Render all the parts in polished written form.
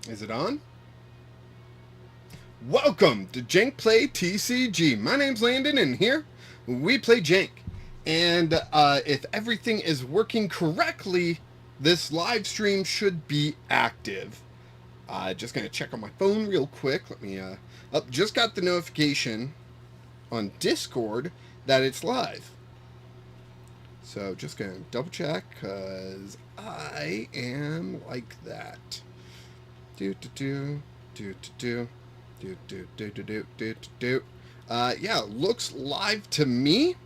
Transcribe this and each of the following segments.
Is it on? Welcome to Jank Play TCG. My name's Landon, and here we play Jank. And if everything is working correctly, this live stream should be active. Just gonna check on my phone real quick. Let me up. Just got the notification on Discord that it's live. So just gonna double check because I am like that. Do do do do do do do do do do do do. Yeah, looks live to me.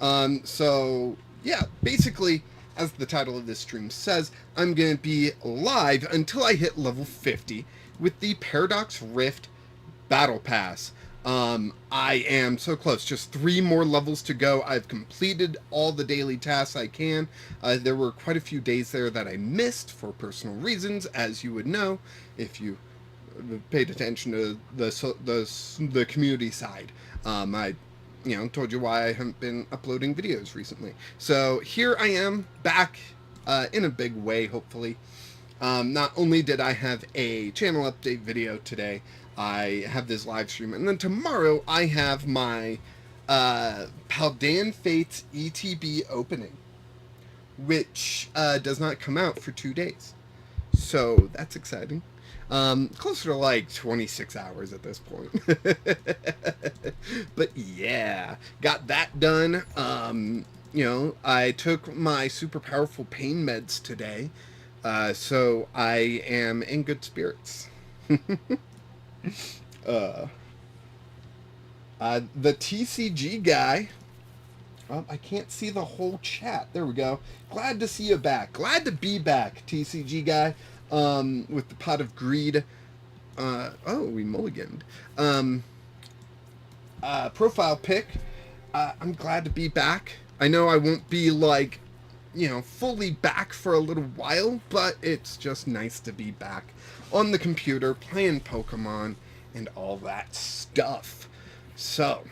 So yeah, basically, as the title of this stream says, I'm gonna be live until I hit level 50 with the Paradox Rift Battle Pass. I am so close. Just 3 more levels to go. I've completed all the daily tasks I can. There were quite a few days there that I missed for personal reasons, as you would know if you paid attention to the community side. I told you why I haven't been uploading videos recently. So here I am back in a big way, hopefully. Not only did I have a channel update video today, I have this live stream, and then tomorrow I have my Paldean Fates ETB opening, which does not come out for 2 days. So that's exciting. Closer to like 26 hours at this point. But yeah, got that done. I took my super powerful pain meds today, so I am in good spirits. uh, the TCG guy. I can't see the whole chat. There we go. Glad to see you back. Glad to be back, TCG guy. With the Pot of Greed. We mulliganed. Profile pic. I'm glad to be back. I know I won't be fully back for a little while, but it's just nice to be back on the computer playing Pokemon and all that stuff. So,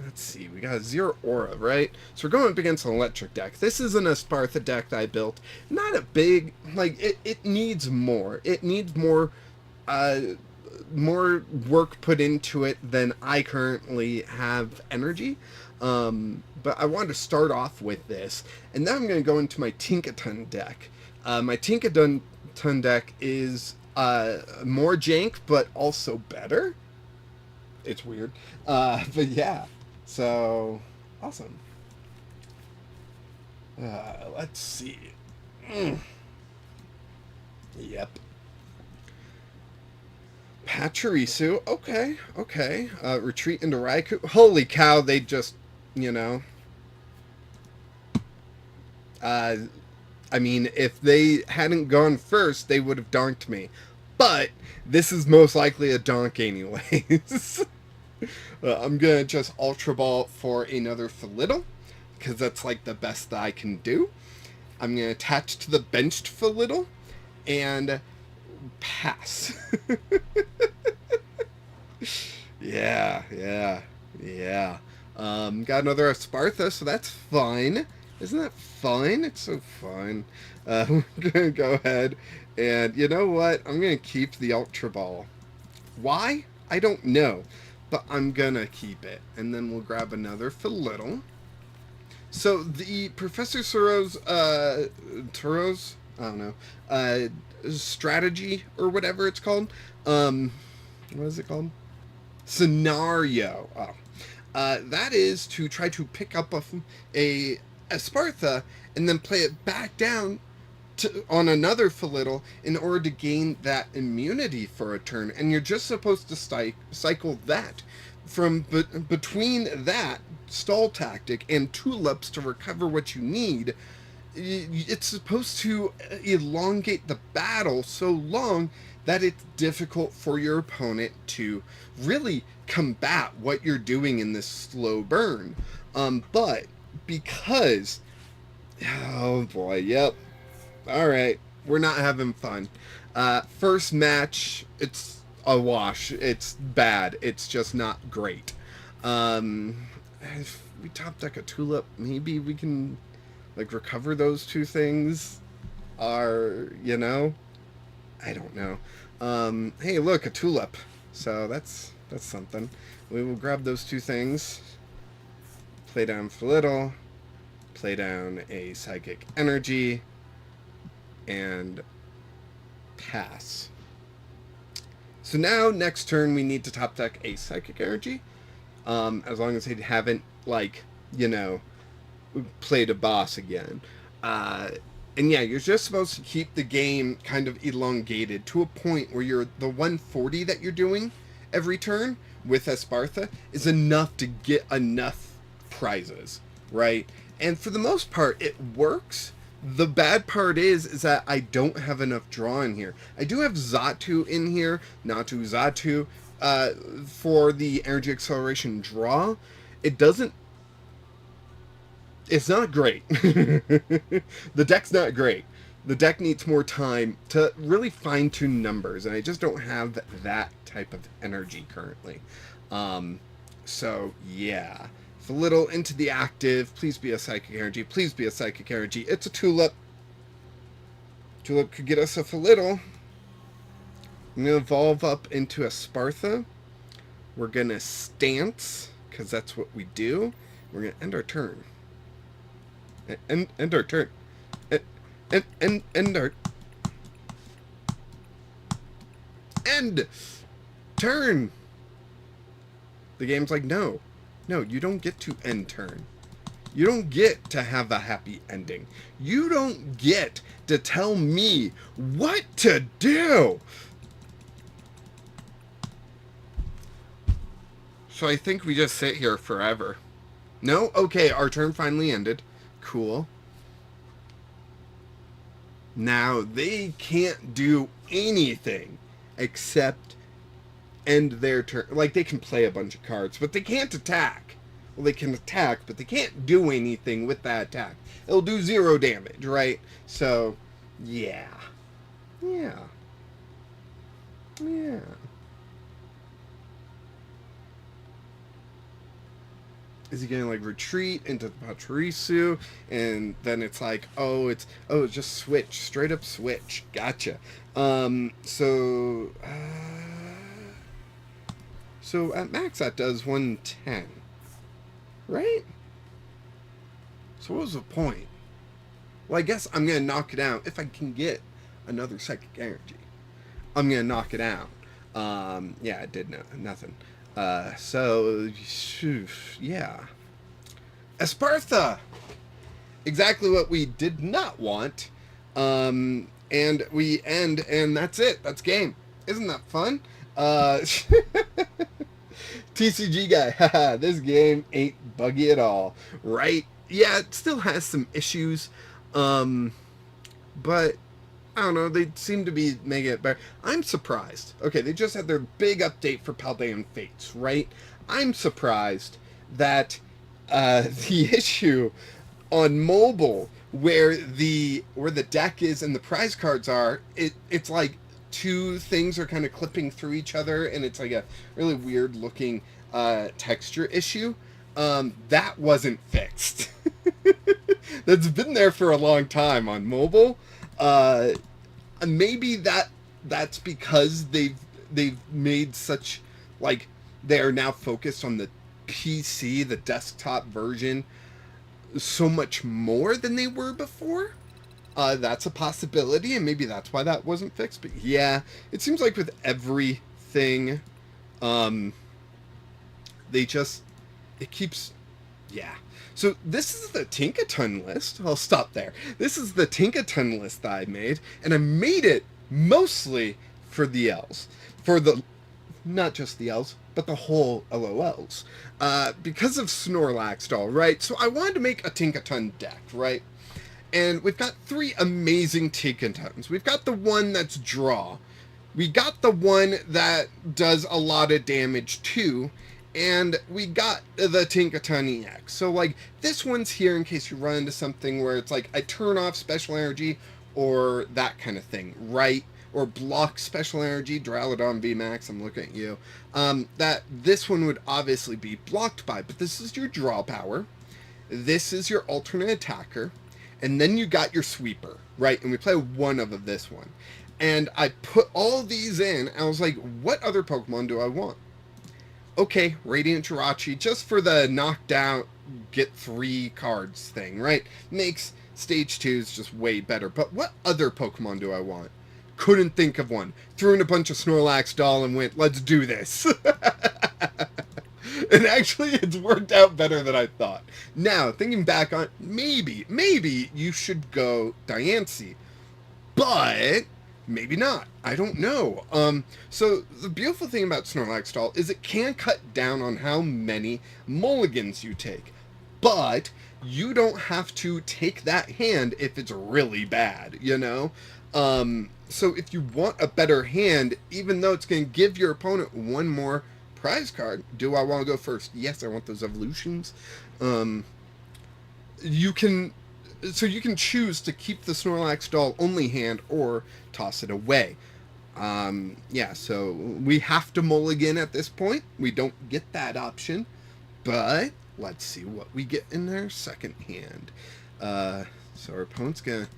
let's see, we got a Zero Aura, right? So we're going up against an electric deck. This is an Espartha deck that I built. Not a big, it needs more. It needs more work put into it than I currently have energy. But I wanted to start off with this. And then I'm going to go into my Tinkaton deck. My Tinkaton deck is more jank, but also better. It's weird. But yeah. So, awesome. Let's see. Yep. Pachirisu. Okay. Retreat into Raikou. Holy cow, they just, if they hadn't gone first, they would have donked me. But this is most likely a donk anyways. I'm going to just Ultra Ball for another Felittle, because that's like the best that I can do. I'm going to attach to the benched Felittle, and pass. Yeah. Got another Espartha, so that's fine. Isn't that fine? It's so fine. I'm going to go ahead, and you know what? I'm going to keep the Ultra Ball. Why? I don't know. But I'm gonna keep it. And then we'll grab another Felittle. So the Professor Turo's, I don't know, strategy or whatever it's called. What is it called? Scenario. That is to try to pick up a Espartha and then play it back down on another Felittle in order to gain that immunity for a turn, and you're just supposed to cycle that from between that stall tactic and tulips to recover what you need. It's supposed to elongate the battle so long that it's difficult for your opponent to really combat what you're doing in this slow burn. But because, oh boy, yep. All right, we're not having fun. First match, it's a wash. It's bad. It's just not great. If we top deck a tulip, maybe we can recover those two things. Or I don't know. Hey, look, a tulip. So that's something. We will grab those two things. Play down Felittle. Play down a Psychic Energy. And pass. So now, next turn, we need to top deck a Psychic Energy. As long as they haven't, like, you know, played a boss again. And yeah, you're just supposed to keep the game kind of elongated to a point where you're the 140 that you're doing every turn with Espartha is enough to get enough prizes, right? And for the most part, it works. The bad part is that I don't have enough draw in here. I do have Xatu in here, Natu Xatu, for the energy acceleration draw. It doesn't. It's not great. The deck's not great. The deck needs more time to really fine tune numbers, and I just don't have that type of energy currently. So yeah. Felittle into the active. Please be a Psychic Energy. Please be a Psychic Energy. It's a Tulip. Tulip could get us a Felittle. I'm going to evolve up into a Spartha. We're going to stance, because that's what we do. We're going to end our turn. End our turn. End our... End! Turn! The game's like, no. No, you don't get to end turn. You don't get to have a happy ending. You don't get to tell me what to do. So I think we just sit here forever. No? Okay, our turn finally ended. Cool. Now, they can't do anything except end their turn. Like, they can play a bunch of cards, but they can't attack. Well, they can attack, but they can't do anything with that attack. It'll do 0 damage, right? So, yeah. Yeah. Yeah. Is he gonna like retreat into the Pachirisu, and then it's like, it's just switch, straight up switch. Gotcha. So at max that does 110, right? So what was the point? Well, I guess I'm gonna knock it out if I can get another Psychic Energy. I'm gonna knock it out. Yeah, I did nothing. So, yeah. Espartha! Exactly what we did not want. And we end, and that's it. That's game. Isn't that fun? TCG guy, haha, this game ain't buggy at all. Right? Yeah, it still has some issues. But I don't know, they seem to be making it better. I'm surprised. Okay, they just had their big update for Paldean Fates, right? I'm surprised that the issue on mobile where the deck is and the prize cards are, it's like two things are kind of clipping through each other, and it's like a really weird looking texture issue. That wasn't fixed. That's been there for a long time on mobile. Maybe that's because they've made such, like, they're now focused on the PC, the desktop version, so much more than they were before. That's a possibility, and maybe that's why that wasn't fixed. But yeah, it seems like with everything, it keeps, yeah. So this is the Tinkaton list. I'll stop there. This is the Tinkaton list that I made, and I made it mostly for the L's. Not just the L's, but the whole LOLs. Because of Snorlax doll, right? So I wanted to make a Tinkaton deck, right? And we've got 3 amazing Tinkatons. We've got the one that's draw. We got the one that does a lot of damage too. And we got the Tinkaton EX. So, like, this one's here in case you run into something where it's like, I turn off special energy or that kind of thing, right? Or block special energy, Duraludon VMAX, I'm looking at you. That this one would obviously be blocked by, but this is your draw power. This is your alternate attacker. And then you got your sweeper, right? And we play one of this one. And I put all these in. I was like, what other Pokemon do I want? Okay, Radiant Jirachi, just for the knockdown, get 3 cards thing, right? Makes Stage 2's just way better. But what other Pokemon do I want? Couldn't think of one. Threw in a bunch of Snorlax doll and went, let's do this. And actually, it's worked out better than I thought. Now, thinking back on, maybe you should go Diancie. But maybe not. I don't know. So the beautiful thing about Snorlax doll is it can cut down on how many mulligans you take. But you don't have to take that hand if it's really bad, you know? So if you want a better hand, even though it's going to give your opponent one more prize card, do I want to go first? Yes, I want those evolutions. You can choose to keep the Snorlax doll only hand or toss it away. Yeah, so we have to mulligan at this point. We don't get that option, but let's see what we get in their second hand. So our opponent's gonna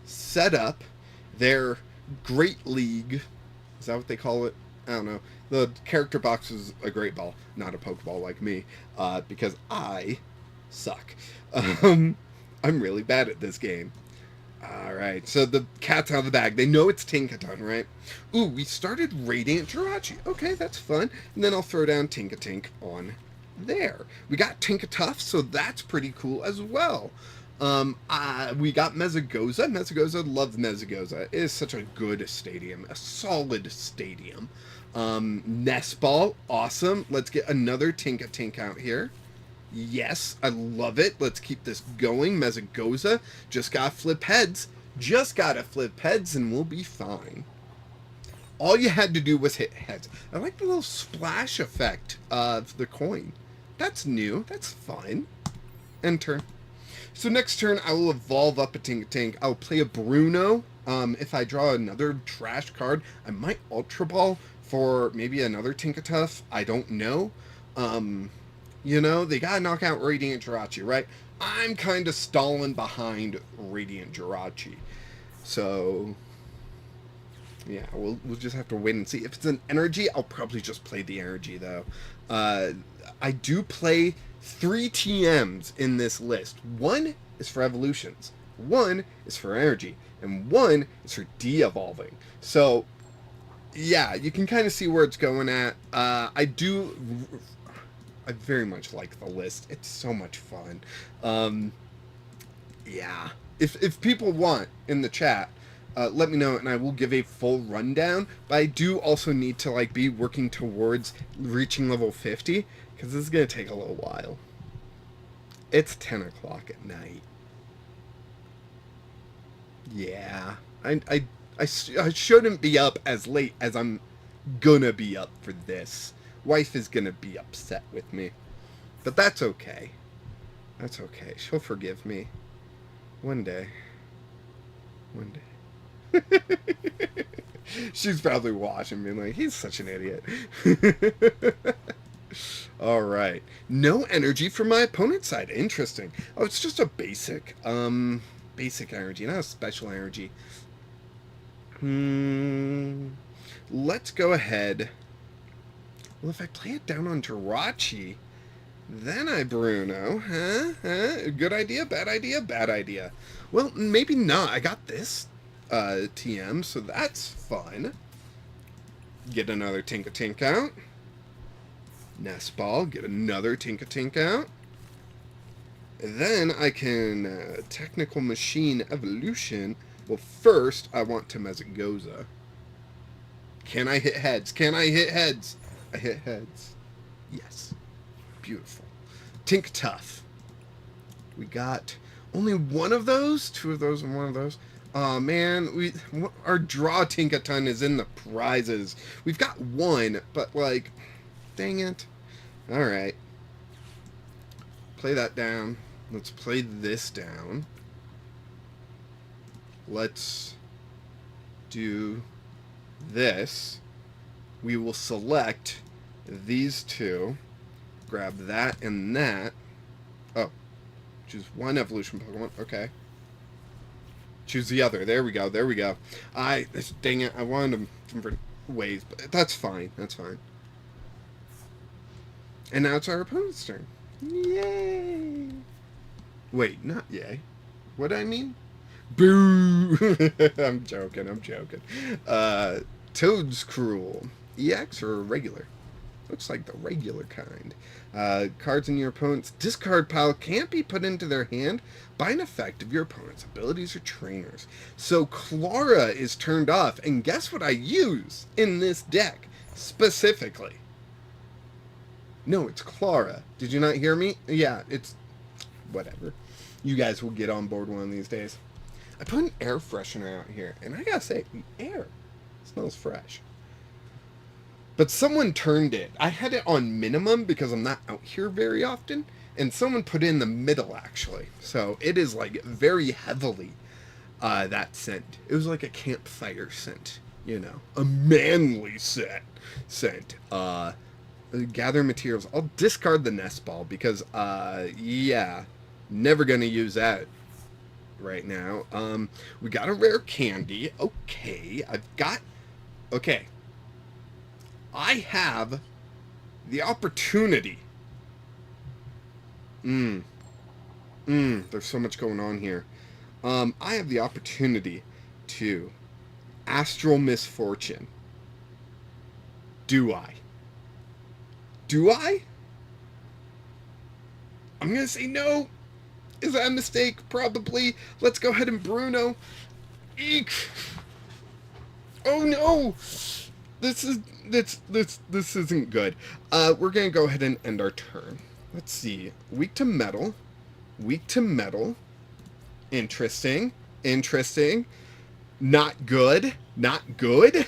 set up their Great League. Is that what they call it? I don't know. The character box is a Great Ball, not a Pokeball like me, because I suck. I'm really bad at this game. Alright, so the cat's out of the bag. They know it's Tinkaton, right? Ooh, we started Radiant Jirachi. Okay, that's fun. And then I'll throw down Tinkatink on there. We got Tinkatuff, so that's pretty cool as well. We got Mesagoza. Mesagoza, love Mesagoza. It is such a good stadium. A solid stadium. Nestball, awesome. Let's get another Tinkatink out here. Yes, I love it. Let's keep this going. Mesagoza just got to flip heads. Just got to flip heads and we'll be fine. All you had to do was hit heads. I like the little splash effect of the coin. That's new. That's fun. End turn. So next turn, I will evolve up a Tinkatink. I'll play a Bruno. If I draw another trash card, I might Ultra Ball for maybe another Tinkatuff. I don't know. You know, they gotta knock out Radiant Jirachi, right? I'm kind of stalling behind Radiant Jirachi. So, yeah, we'll just have to wait and see. If it's an energy, I'll probably just play the energy, though. I do play 3 TMs in this list. 1 is for evolutions, 1 is for energy, and 1 is for de-evolving. So, yeah, you can kind of see where it's going at. I very much like the list. It's so much fun. Yeah. If people want in the chat, let me know and I will give a full rundown. But I do also need to like be working towards reaching level 50 because this is gonna take a little while. It's 10 o'clock at night. Yeah. I shouldn't be up as late as I'm gonna be up for this. Wife is gonna be upset with me. But that's okay. That's okay. She'll forgive me. One day. One day. She's probably watching me like, he's such an idiot. Alright. No energy from my opponent's side. Interesting. Oh, it's just a basic energy, not a special energy. Let's go ahead. Well, if I play it down on Jirachi, then I Bruno. Huh? Good idea, bad idea, bad idea. Well, maybe not. I got this TM, so that's fun. Get another Tinkatink out. Nestball, get another Tinkatink out. And then I can Technical Machine Evolution. Well, first, I want to Mesagoza. Can I hit heads? Can I hit heads? I hit heads. Yes. Beautiful. Tinkatuff. We got only one of those, 2 of those, and 1 of those. Oh man, our draw Tinkaton is in the prizes. We've got 1, but like, dang it. All right. Play that down. Let's play this down. Let's do this. We will select these 2, grab that and that. Oh, choose 1 evolution Pokemon. Okay. Choose the other. There we go. There we go. Dang it. I wanted them different ways, but that's fine. That's fine. And now it's our opponent's turn. Yay! Wait, not yay. What do I mean? Boo! I'm joking. I'm joking. Toad's Cruel. EX or regular? Looks like the regular kind. Cards in your opponent's discard pile can't be put into their hand by an effect of your opponent's abilities or trainers. So Clara is turned off, and guess what I use in this deck specifically? No, it's Clara. Did you not hear me? Yeah, it's whatever. You guys will get on board one of these days. I put an air freshener out here, and I gotta say, the air smells fresh. But someone turned it. I had it on minimum because I'm not out here very often, and someone put it in the middle, actually. So it is, like, very heavily that scent. It was like a campfire scent, you know. A manly scent. Gather materials. I'll discard the nest ball because, yeah, never gonna use that right now. We got a rare candy. Okay, okay. I have the opportunity. There's so much going on here. I have the opportunity to Astral Misfortune. Do I? Do I? I'm going to say no. Is that a mistake? Probably. Let's go ahead and Bruno. Eek. Oh no. This isn't good. We're going to go ahead and end our turn. Let's see. Weak to metal. Weak to metal. Interesting. Interesting. Not good. Not good.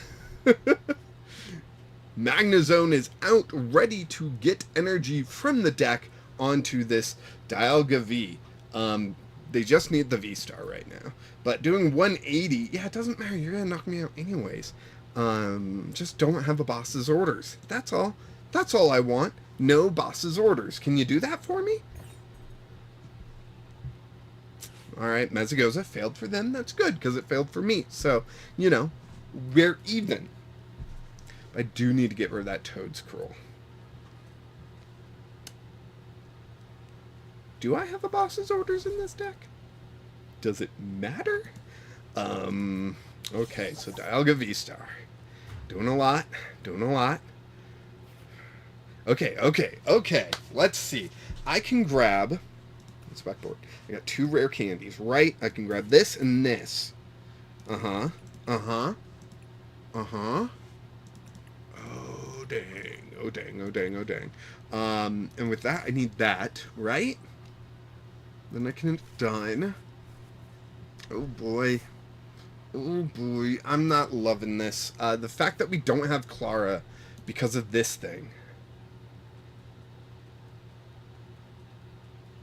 Magnezone is out, ready to get energy from the deck onto this Dialga V. They just need the V-Star right now. But doing 180, yeah, it doesn't matter. You're going to knock me out anyways. Just don't have a boss's orders. That's all. That's all I want. No boss's orders. Can you do that for me? Alright, Mezagoza failed for them. That's good, because it failed for me. So, you know, we're even. I do need to get rid of that Toad's Cruel. Do I have a boss's orders in this deck? Does it matter? Okay, so Dialga V-Star. Doing a lot. Doing a lot. Okay. Let's see. I can grab... Let's backboard. I got 2 rare candies, right? I can grab this and this. Uh-huh. Oh, dang. Oh, dang. And with that, I need that, right? Then I can done. Oh, boy. I'm not loving this. The fact that we don't have Clara because of this thing.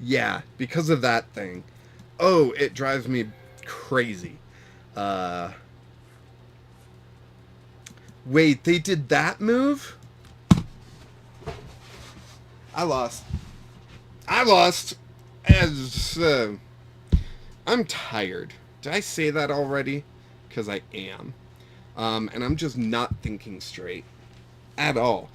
Yeah, because of that thing. Oh, it drives me crazy. Wait, they did that move? I lost. As, I'm tired. Did I say that already? Because I am. And I'm just not thinking straight. At all.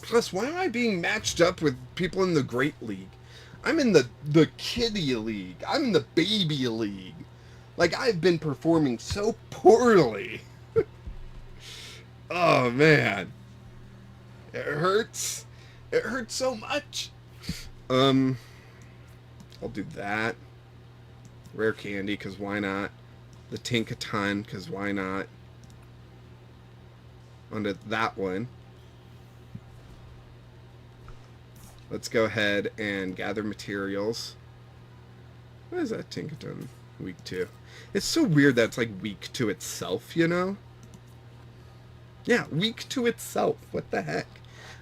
Plus, why am I being matched up with people in the Great League? I'm in the Kiddie League. I'm in the Baby League. Like, I've been performing so poorly. Oh, man. It hurts. It hurts so much. I'll do that. Rare candy, because why not? The Tinkaton, because why not? Onto that one. Let's go ahead and gather materials. What is that Tinkaton weak to? It's so weird that it's like weak to itself, you know? Yeah, weak to itself. What the heck?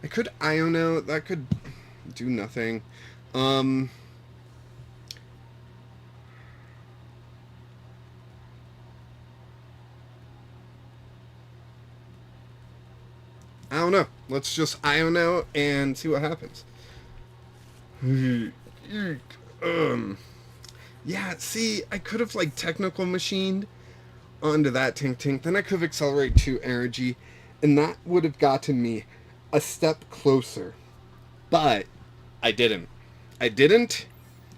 I could Iono. That could do nothing. I don't know. Let's just Iono and see what happens. Eek. Yeah, see, I could have, like, technical machined onto that Tink Tink. Then I could have accelerated to energy, and that would have gotten me a step closer. But I didn't. I didn't.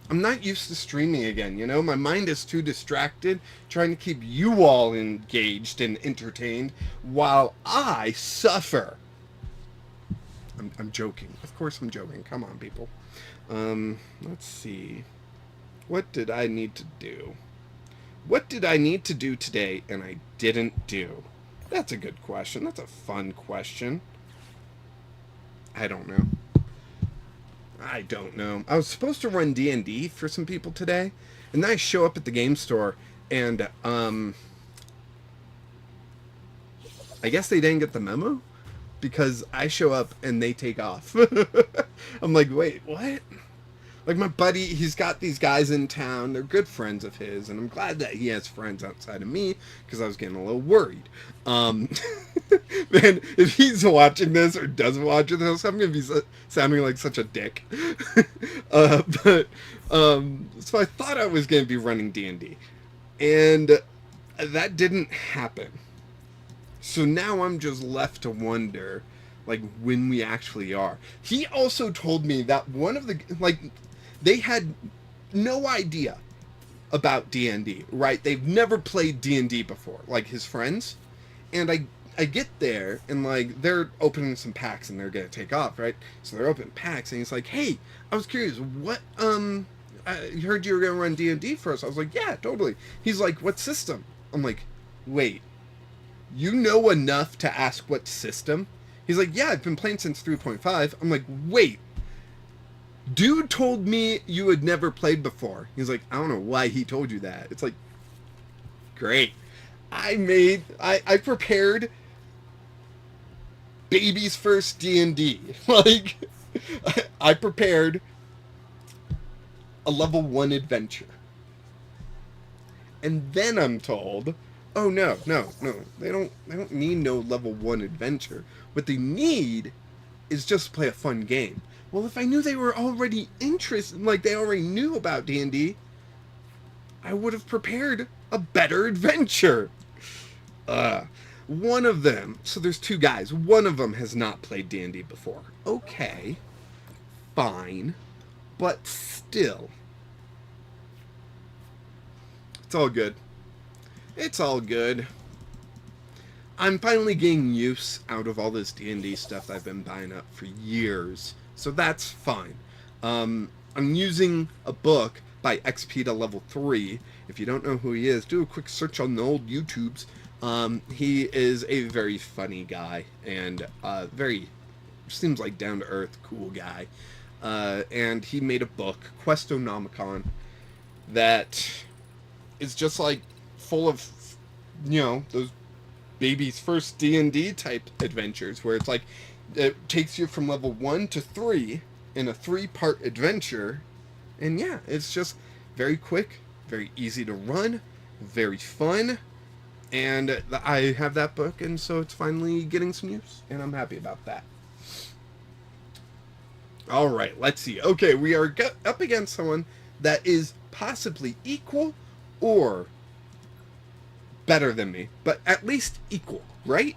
I'm not used to streaming again, you know? My mind is too distracted trying to keep you all engaged and entertained while I suffer. I'm joking. Of course I'm joking. Come on, people. Let's see. What did I need to do? What did I need to do today and I didn't do? That's a good question. That's a fun question. I don't know. I don't know. I was supposed to run D&D for some people today, and then I show up at the game store, and I guess they didn't get the memo because I show up and they take off. I'm like, wait, what? Like, my buddy, he's got these guys in town. They're good friends of his, and I'm glad that he has friends outside of me because I was getting a little worried. Man, if he's watching this or doesn't watch this, I'm going to be sounding like such a dick. So I thought I was going to be running D&D, and that didn't happen. So now I'm just left to wonder, like, when we actually are. He also told me that one of the, like, they had no idea about D&D, right? They've never played D&D before, like his friends. And I get there, and, like, they're opening some packs, and they're going to take off, right? So they're opening packs, and he's like, hey, I was curious, what, I heard you were going to run D&D for us. I was like, yeah, totally. He's like, what system? I'm like, wait, you know enough to ask what system? He's like, yeah, I've been playing since 3.5. I'm like, wait. Dude told me you had never played before. He's like, I don't know why he told you that. It's like, great. I prepared baby's first D&D. Like, I prepared a level 1 adventure. And then I'm told, oh no, they don't need no level 1 adventure. What they need is just play a fun game. Well, if I knew they were already interested, like they already knew about D&D, I would have prepared a better adventure. One of them, so there's two guys, one of them has not played D&D before. Okay, fine, but still, it's all good. It's all good. I'm finally getting use out of all this D&D stuff that I've been buying up for years. So that's fine. I'm using a book by XP to level 3. If you don't know who he is, do a quick search on the old YouTubes. He is a very funny guy and very, seems like down-to-earth, cool guy. And he made a book, Questonomicon, that is just like full of, you know, those baby's first D&D type adventures where it's like it takes you from level 1 to 3 in a 3-part adventure, and yeah, it's just very quick, very easy to run, very fun, and I have that book, and so it's finally getting some use, and I'm happy about that. Alright, let's see. Okay, we are up against someone that is possibly equal or better than me, but at least equal, right?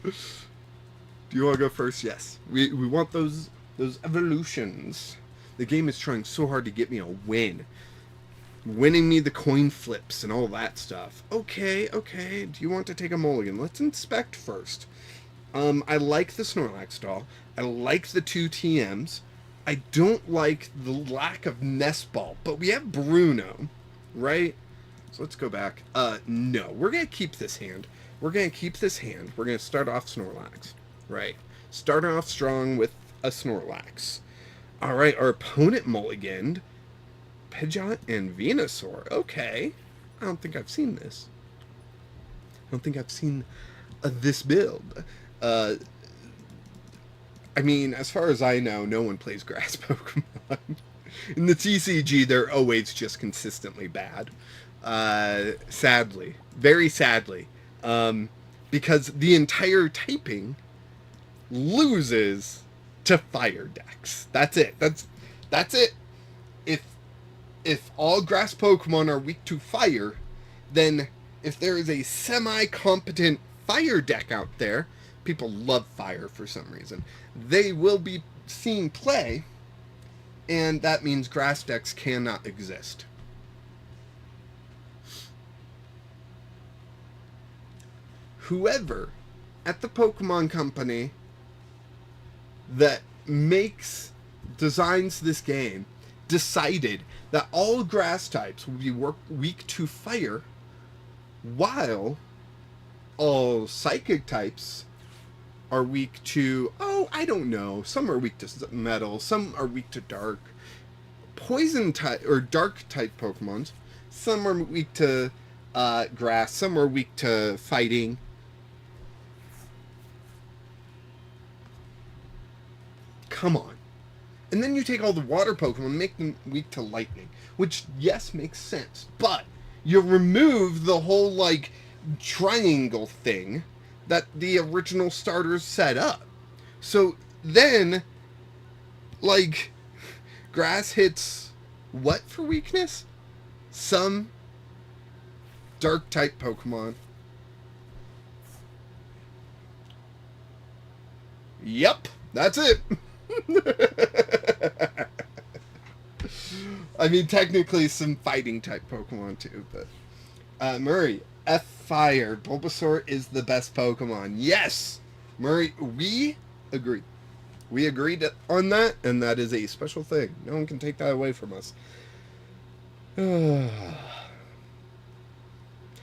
Do you want to go first? Yes. We want those evolutions. The game is trying so hard to get me a win. Winning me the coin flips and all that stuff. Okay. Do you want to take a mulligan? Let's inspect first. I like the Snorlax doll. I like the 2 TMs. I don't like the lack of nest ball, but we have Bruno, right? So let's go back. No, we're going to keep this hand. We're going to keep this hand. We're going to start off Snorlax, right? Start off strong with a Snorlax. All right, our opponent mulliganed Pidgeot and Venusaur. Okay. I don't think I've seen this. I don't think I've seen this build. I mean, as far as I know, no one plays grass Pokemon. In the TCG, they're always just consistently bad. Sadly. Very sadly. Because the entire typing loses to fire decks. That's it. That's it. If all grass Pokemon are weak to fire, then if there is a semi-competent fire deck out there, people love fire for some reason, they will be seen play, and that means grass decks cannot exist. Whoever at the Pokemon Company that designs this game decided that all grass types would be weak to fire, while all psychic types are weak to, I don't know, some are weak to metal, some are weak to dark. Poison type or dark type Pokemons, some are weak to grass, some are weak to fighting. Come on. And then you take all the water Pokemon and make them weak to lightning, which, yes, makes sense, but you remove the whole, like, triangle thing that the original starters set up. So then, like, grass hits what for weakness? Some dark type Pokemon. Yep, that's it. I mean, technically some fighting type Pokemon too, but Murray, F Fire, Bulbasaur is the best Pokemon. Yes! Murray, we agree. We agreed on that, and that is a special thing. No one can take that away from us.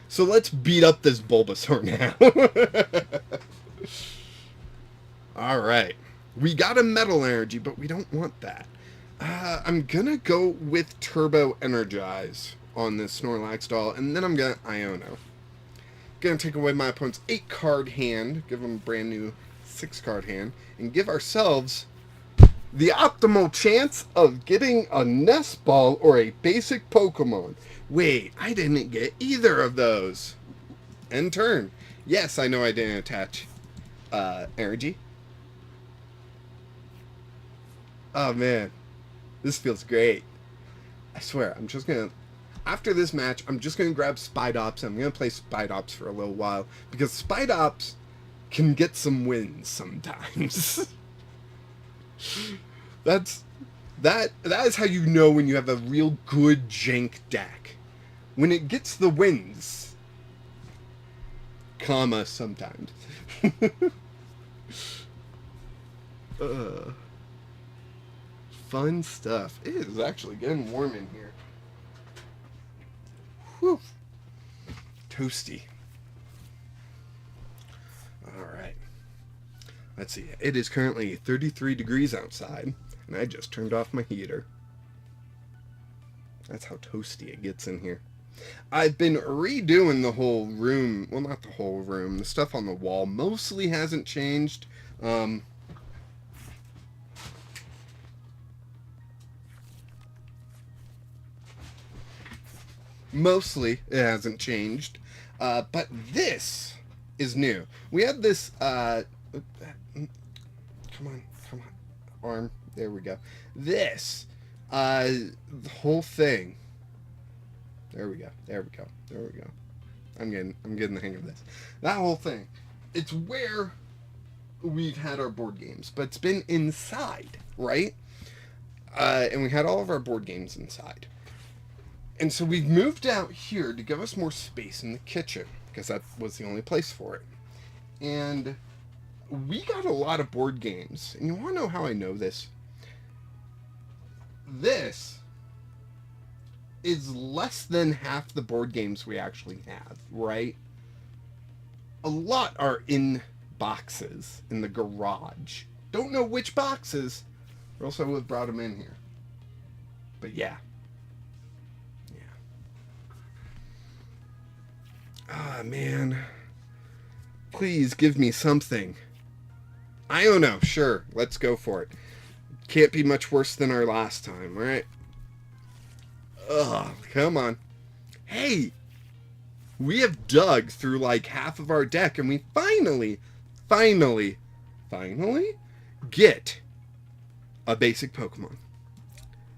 So let's beat up this Bulbasaur now. Alright. We got a Metal Energy, but we don't want that. I'm gonna go with Turbo Energize on this Snorlax doll, and then I'm gonna Iono. Gonna take away my opponent's 8-card hand, give him a brand new 6-card hand, and give ourselves the optimal chance of getting a Nest Ball or a basic Pokemon. Wait, I didn't get either of those. End turn. Yes, I know I didn't attach energy. Oh man, this feels great. I swear, I'm just gonna, after this match, I'm just gonna grab Spidops. I'm gonna play Spidops for a little while, because Spidops can get some wins sometimes. that is how you know when you have a real good jank deck. When it gets the wins, comma, sometimes. Fun stuff. It is actually getting warm in here. Whew. Toasty. Alright. Let's see. It is currently 33 degrees outside, and I just turned off my heater. That's how toasty it gets in here. I've been redoing the whole room. Well, not the whole room. The stuff on the wall mostly hasn't changed. Mostly, it hasn't changed. But this is new. We had this, come on, arm. There we go. This, the whole thing. There we go. I'm getting the hang of this. That whole thing. It's where we've had our board games, but it's been inside, right? And we had all of our board games inside. And so we've moved out here to give us more space in the kitchen, because that was the only place for it. And we got a lot of board games. And you want to know how I know this? This is less than half the board games we actually have, right? A lot are in boxes in the garage. Don't know which boxes, or else I would have brought them in here. But yeah. Ah, man. Please give me something. I don't know. Sure. Let's go for it. Can't be much worse than our last time, right? Ugh, come on. Hey! We have dug through like half of our deck, and we finally get a basic Pokemon.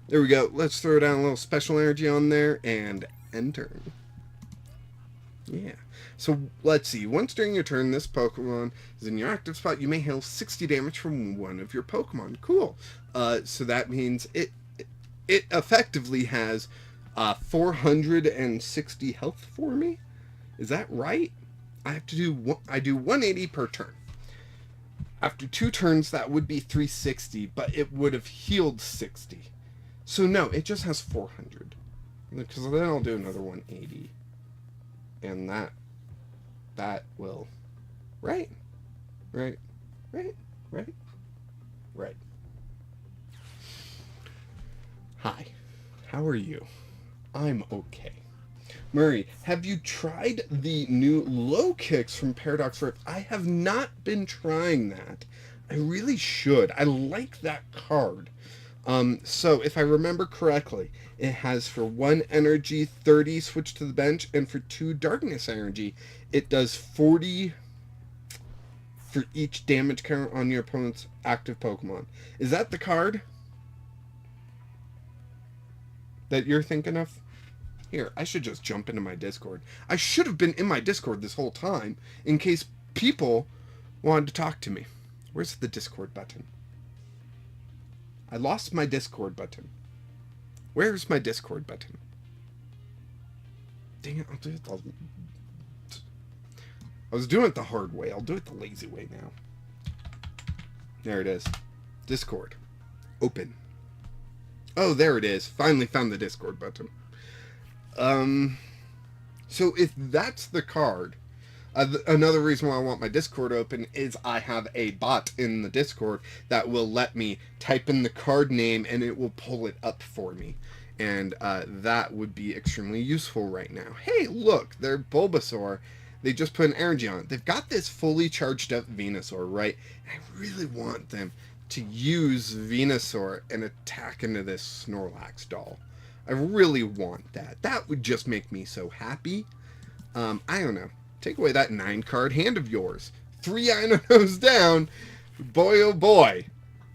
There we go. Let's throw down a little special energy on there and enter. Yeah. So let's see. Once during your turn, this Pokemon is in your active spot. You may heal 60 damage from one of your Pokemon. Cool. So that means it effectively has 460 health for me. Is that right? I do 180 per turn. After 2 turns, that would be 360, but it would have healed 60. So no, it just has 400. Because then I'll do another 180. And that will... Right? Right. Hi. How are you? I'm okay. Murray, have you tried the new low kicks from Paradox Rift? I have not been trying that. I really should. I like that card. So if I remember correctly, it has for 1 energy 30 switch to the bench, and for 2 darkness energy it does 40 for each damage count on your opponent's active Pokemon. Is that the card that you're thinking of? Here, I should just jump into my Discord. I should have been in my Discord this whole time in case people wanted to talk to me. Where's the Discord button? I lost my Discord button. Where's my Discord button? Dang it, I'll do it I was doing it the hard way. I'll do it the lazy way now. There it is. Discord. Open. Oh, there it is. Finally found the Discord button. So if that's the card, another reason why I want my Discord open is I have a bot in the Discord that will let me type in the card name and it will pull it up for me. And that would be extremely useful right now. Hey, look, they're Bulbasaur. They just put an energy on it. They've got this fully charged up Venusaur, right? And I really want them to use Venusaur and attack into this Snorlax doll. I really want that. That would just make me so happy. I don't know. Take away that 9 card hand of yours. 3 Inonos down. Boy, oh boy.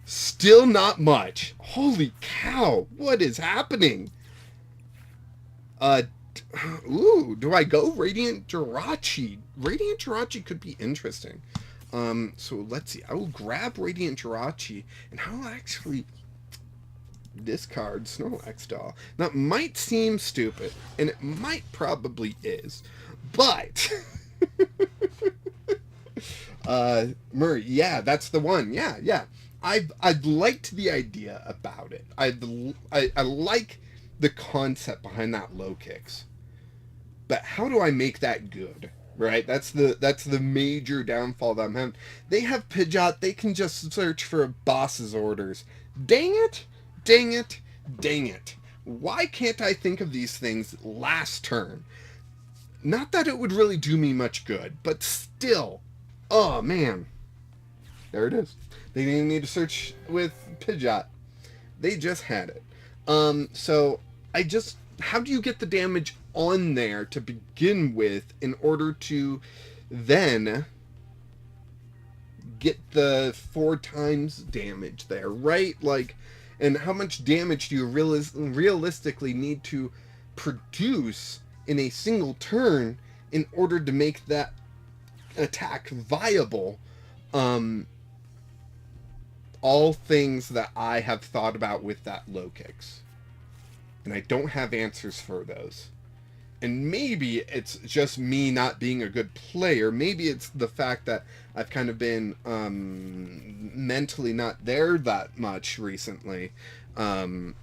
Still not much. Holy cow. What is happening? Ooh, do I go Radiant Jirachi? Radiant Jirachi could be interesting. So let's see. I will grab Radiant Jirachi and I'll actually discard Snorlax doll. That might seem stupid, and it might probably is, but Murray, yeah, that's the one. Yeah. I've liked the idea about it. I like the concept behind that low kicks, but how do I make that good? Right, that's the major downfall that I'm having. They have Pidgeot. They can just search for a boss's orders. Dang it. Why can't I think of these things last turn? Not that it would really do me much good, but still. Oh, man. There it is. They didn't need to search with Pidgeot. They just had it. So, how do you get the damage on there to begin with in order to then get the 4 times damage there, right? Like, and how much damage do you realistically need to produce in a single turn in order to make that attack viable? All things that I have thought about with that low kicks. And I don't have answers for those. And maybe it's just me not being a good player. Maybe it's the fact that I've kind of been mentally not there that much recently. I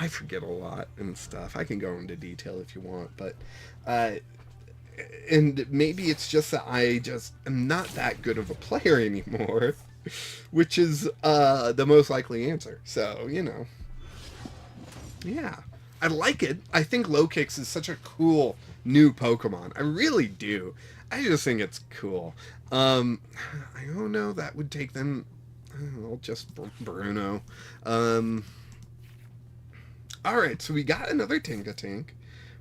forget a lot and stuff. I can go into detail if you want, but and maybe it's just that I just am not that good of a player anymore, which is the most likely answer. So, you know, yeah. I like it. I think Low Kicks is such a cool new Pokemon. I really do. I just think it's cool. I don't know. That would take them... I'll just Bruno. Alright, so we got another Tinkatonk.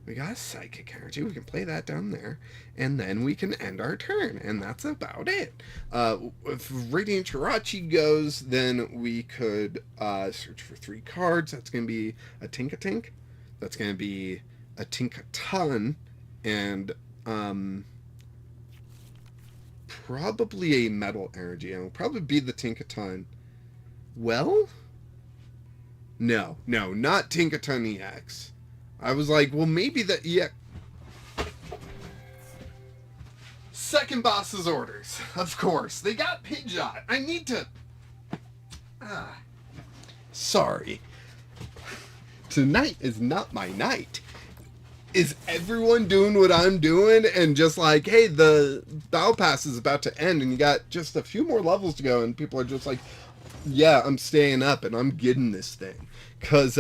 We got a Psychic Energy. We can play that down there. And then we can end our turn. And that's about it. If Radiant Jirachi goes, then we could search for 3 cards. That's going to be a Tinkatink. That's going to be a Tinkaton. And probably a Metal Energy. It'll probably be the Tinkaton. Well? No, not Tinkaton EX. I was like, well, maybe that, yeah. Second boss's orders, of course. They got Pidgeot. I need to... Sorry. Tonight is not my night. Is everyone doing what I'm doing and just like, hey, the Battle Pass is about to end and you got just a few more levels to go, and people are just like, yeah, I'm staying up and I'm getting this thing. Because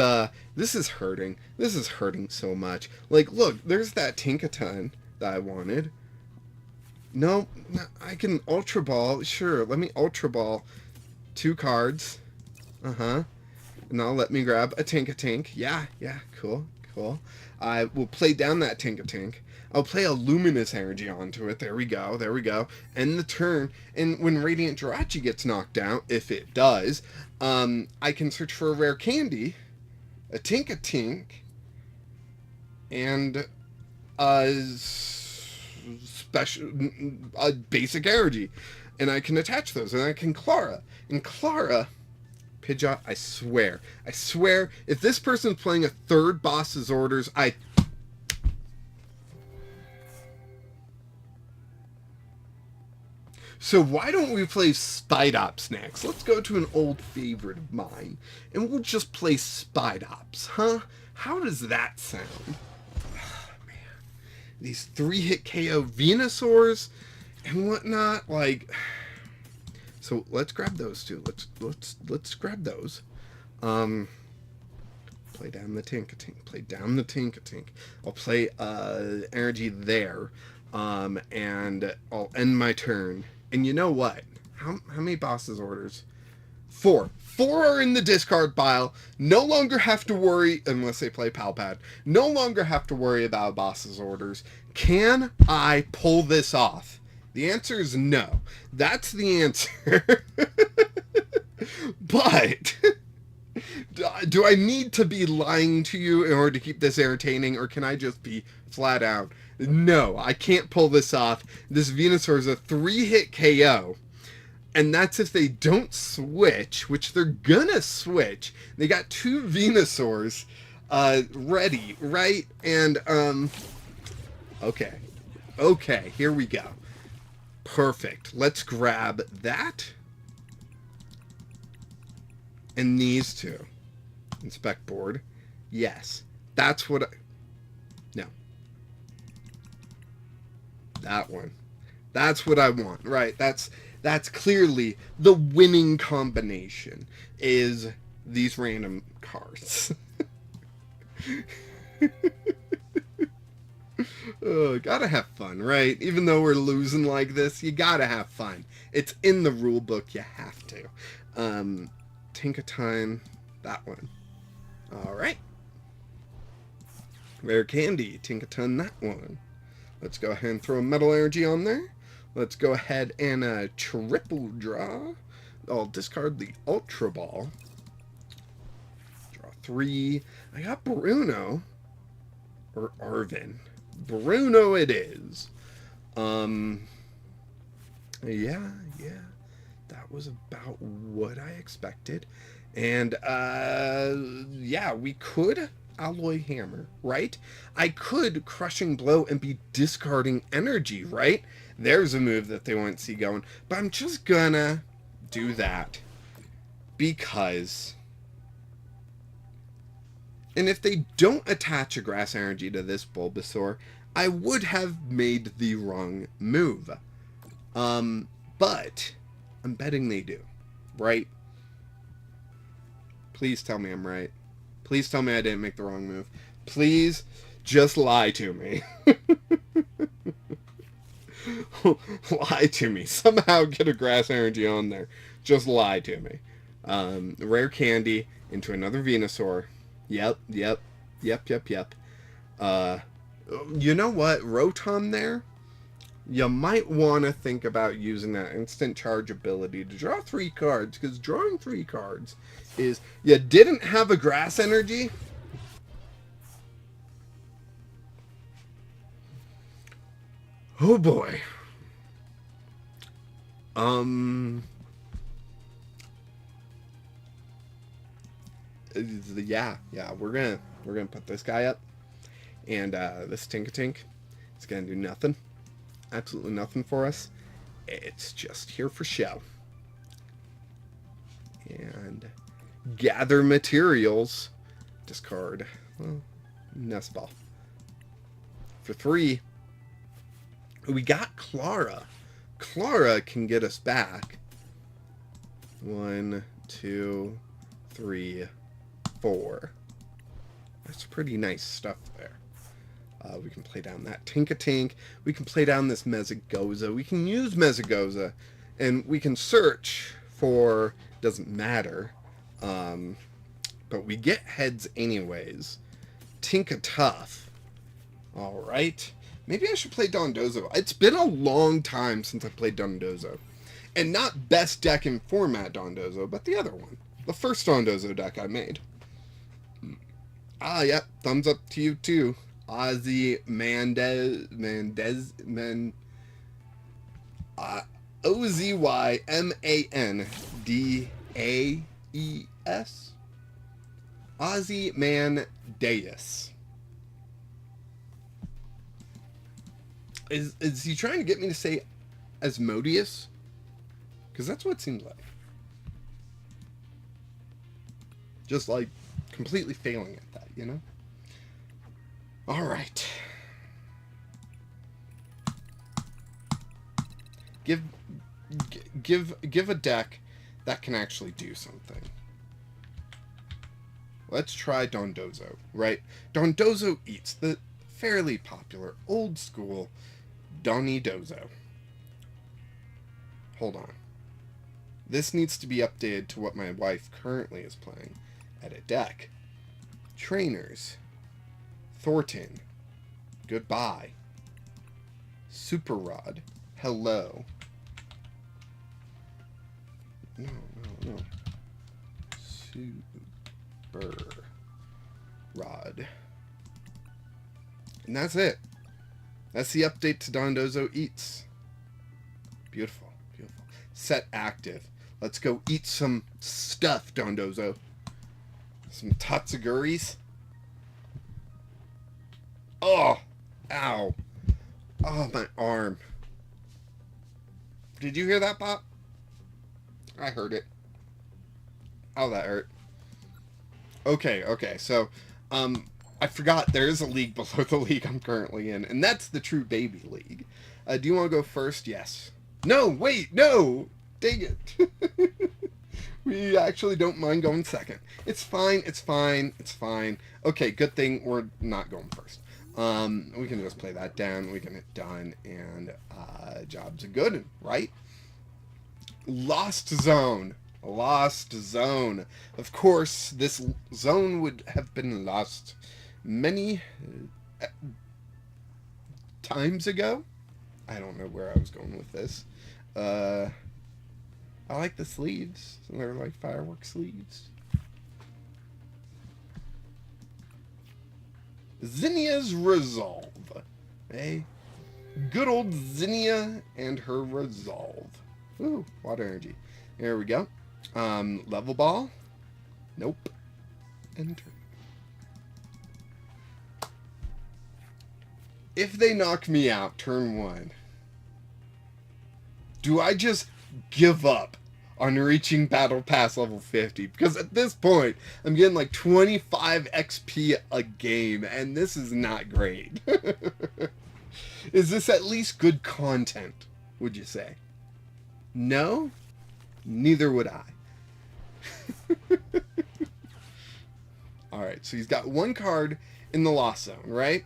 this is hurting. This is hurting so much. Like, look, there's that Tinkaton that I wanted. No, I can Ultra Ball. Sure, let me Ultra Ball 2 cards. And now let me grab a Tinkatink. Yeah, cool. I will play down that Tinkatink. I'll play a Luminous Energy onto it. There we go. End the turn. And when Radiant Jirachi gets knocked out, if it does, I can search for a rare candy, a Tinkatink, and a basic energy. And I can attach those, and I can Clara. And Clara... Pidgeot, I swear, if this person's playing a third boss's orders, So why don't we play Spidops next? Let's go to an old favorite of mine, and we'll just play Spidops, huh? How does that sound? Oh, man. These 3-hit KO Venusaurs and whatnot, like... So let's grab those 2. Let's grab those. Play down the Tinkatink. I'll play energy there. And I'll end my turn. And you know what? How many boss's orders? 4. 4 are in the discard pile. No longer have to worry, unless they play Palpad. No longer have to worry about boss's orders. Can I pull this off? The answer is no. That's the answer. But do I need to be lying to you in order to keep this entertaining, or can I just be flat out? No, I can't pull this off. This Venusaur is a 3-hit KO. And that's if they don't switch, which they're gonna switch. They got 2 Venusaurs ready, right? And, okay, here we go. Perfect. Let's grab that. And these 2. Inspect board. Yes. That's what No. That one. That's what I want. Right. That's clearly the winning combination, is these random cards. Gotta have fun, right? Even though we're losing like this, you gotta have fun. It's in the rule book, you have to. Tinkaton, that one. Alright. Rare Candy, Tinkaton, that one. Let's go ahead and throw a Metal Energy on there. Let's go ahead and triple draw. I'll discard the Ultra Ball. Draw 3. I got Bruno. Or Arvin. Bruno it is. Yeah. That was about what I expected. And, yeah, we could Alloy Hammer, right? I could Crushing Blow and be discarding energy, right? There's a move that they won't see going. But I'm just gonna do that. Because... And if they don't attach a Grass Energy to this Bulbasaur, I would have made the wrong move. But I'm betting they do, right? Please tell me I'm right. Please tell me I didn't make the wrong move. Please just lie to me. Lie to me. Somehow get a Grass Energy on there. Just lie to me. Rare Candy into another Venusaur. Yep. You know what? Rotom there, you might want to think about using that instant charge ability to draw 3 cards, because drawing 3 cards is... You didn't have a grass energy? Oh boy. Yeah, we're gonna put this guy up, and this Tinkatink is gonna do nothing, absolutely nothing for us. It's just here for show. And gather materials, discard, well, nest ball. For 3, we got Clara. Clara can get us back 1, 2, 3, 4. That's pretty nice stuff there. We can play down that Tinkatink. We can play down this Mesagoza. We can use Mesagoza, and we can search for... Doesn't matter. But we get heads anyways. Tinkatuff. Alright. Maybe I should play Dondozo. It's been a long time since I played Dondozo. And not best deck in format Dondozo, but the other one. The first Dondozo deck I made. Ah, yep. Thumbs up to you, too. Ozymandias. Ozymandaes. Ozymandias. Is he trying to get me to say Asmodeus? Because that's what it seems like. Just like completely failing at that, you know? Alright. Give a deck that can actually do something. Let's try Dondozo, right? Dondozo eats, the fairly popular, old school Dondozo. Hold on. This needs to be updated to what my wife currently is playing. Edit deck. Trainers. Thornton. Goodbye. Super Rod. Hello. No. Super Rod. And that's it. That's the update to Dondozo Eats. Beautiful. Set active. Let's go eat some stuff, Dondozo. Some Tatsuguris. Oh! Ow. Oh, my arm. Did you hear that pop? I heard it. Oh, that hurt. Okay, so, I forgot there is a league below the league I'm currently in, and that's the True Baby League. Do you want to go first? Yes. No, wait, no! Dang it. We actually don't mind going second. It's fine. Okay, good thing we're not going first. We can just play that down, we can hit done, and jobs are good, right? Lost Zone. Of course, this zone would have been lost many times ago. I don't know where I was going with this. I like the sleeves. They're like firework sleeves. Zinnia's Resolve. Good old Zinnia and her Resolve. Ooh, water energy. There we go. Level ball. Nope. Enter. If they knock me out turn 1, do I just give up on reaching Battle Pass level 50? Because at this point, I'm getting like 25 XP a game, and this is not great. Is this at least good content, would you say? No? Neither would I. Alright, so he's got 1 card in the Lost Zone, right?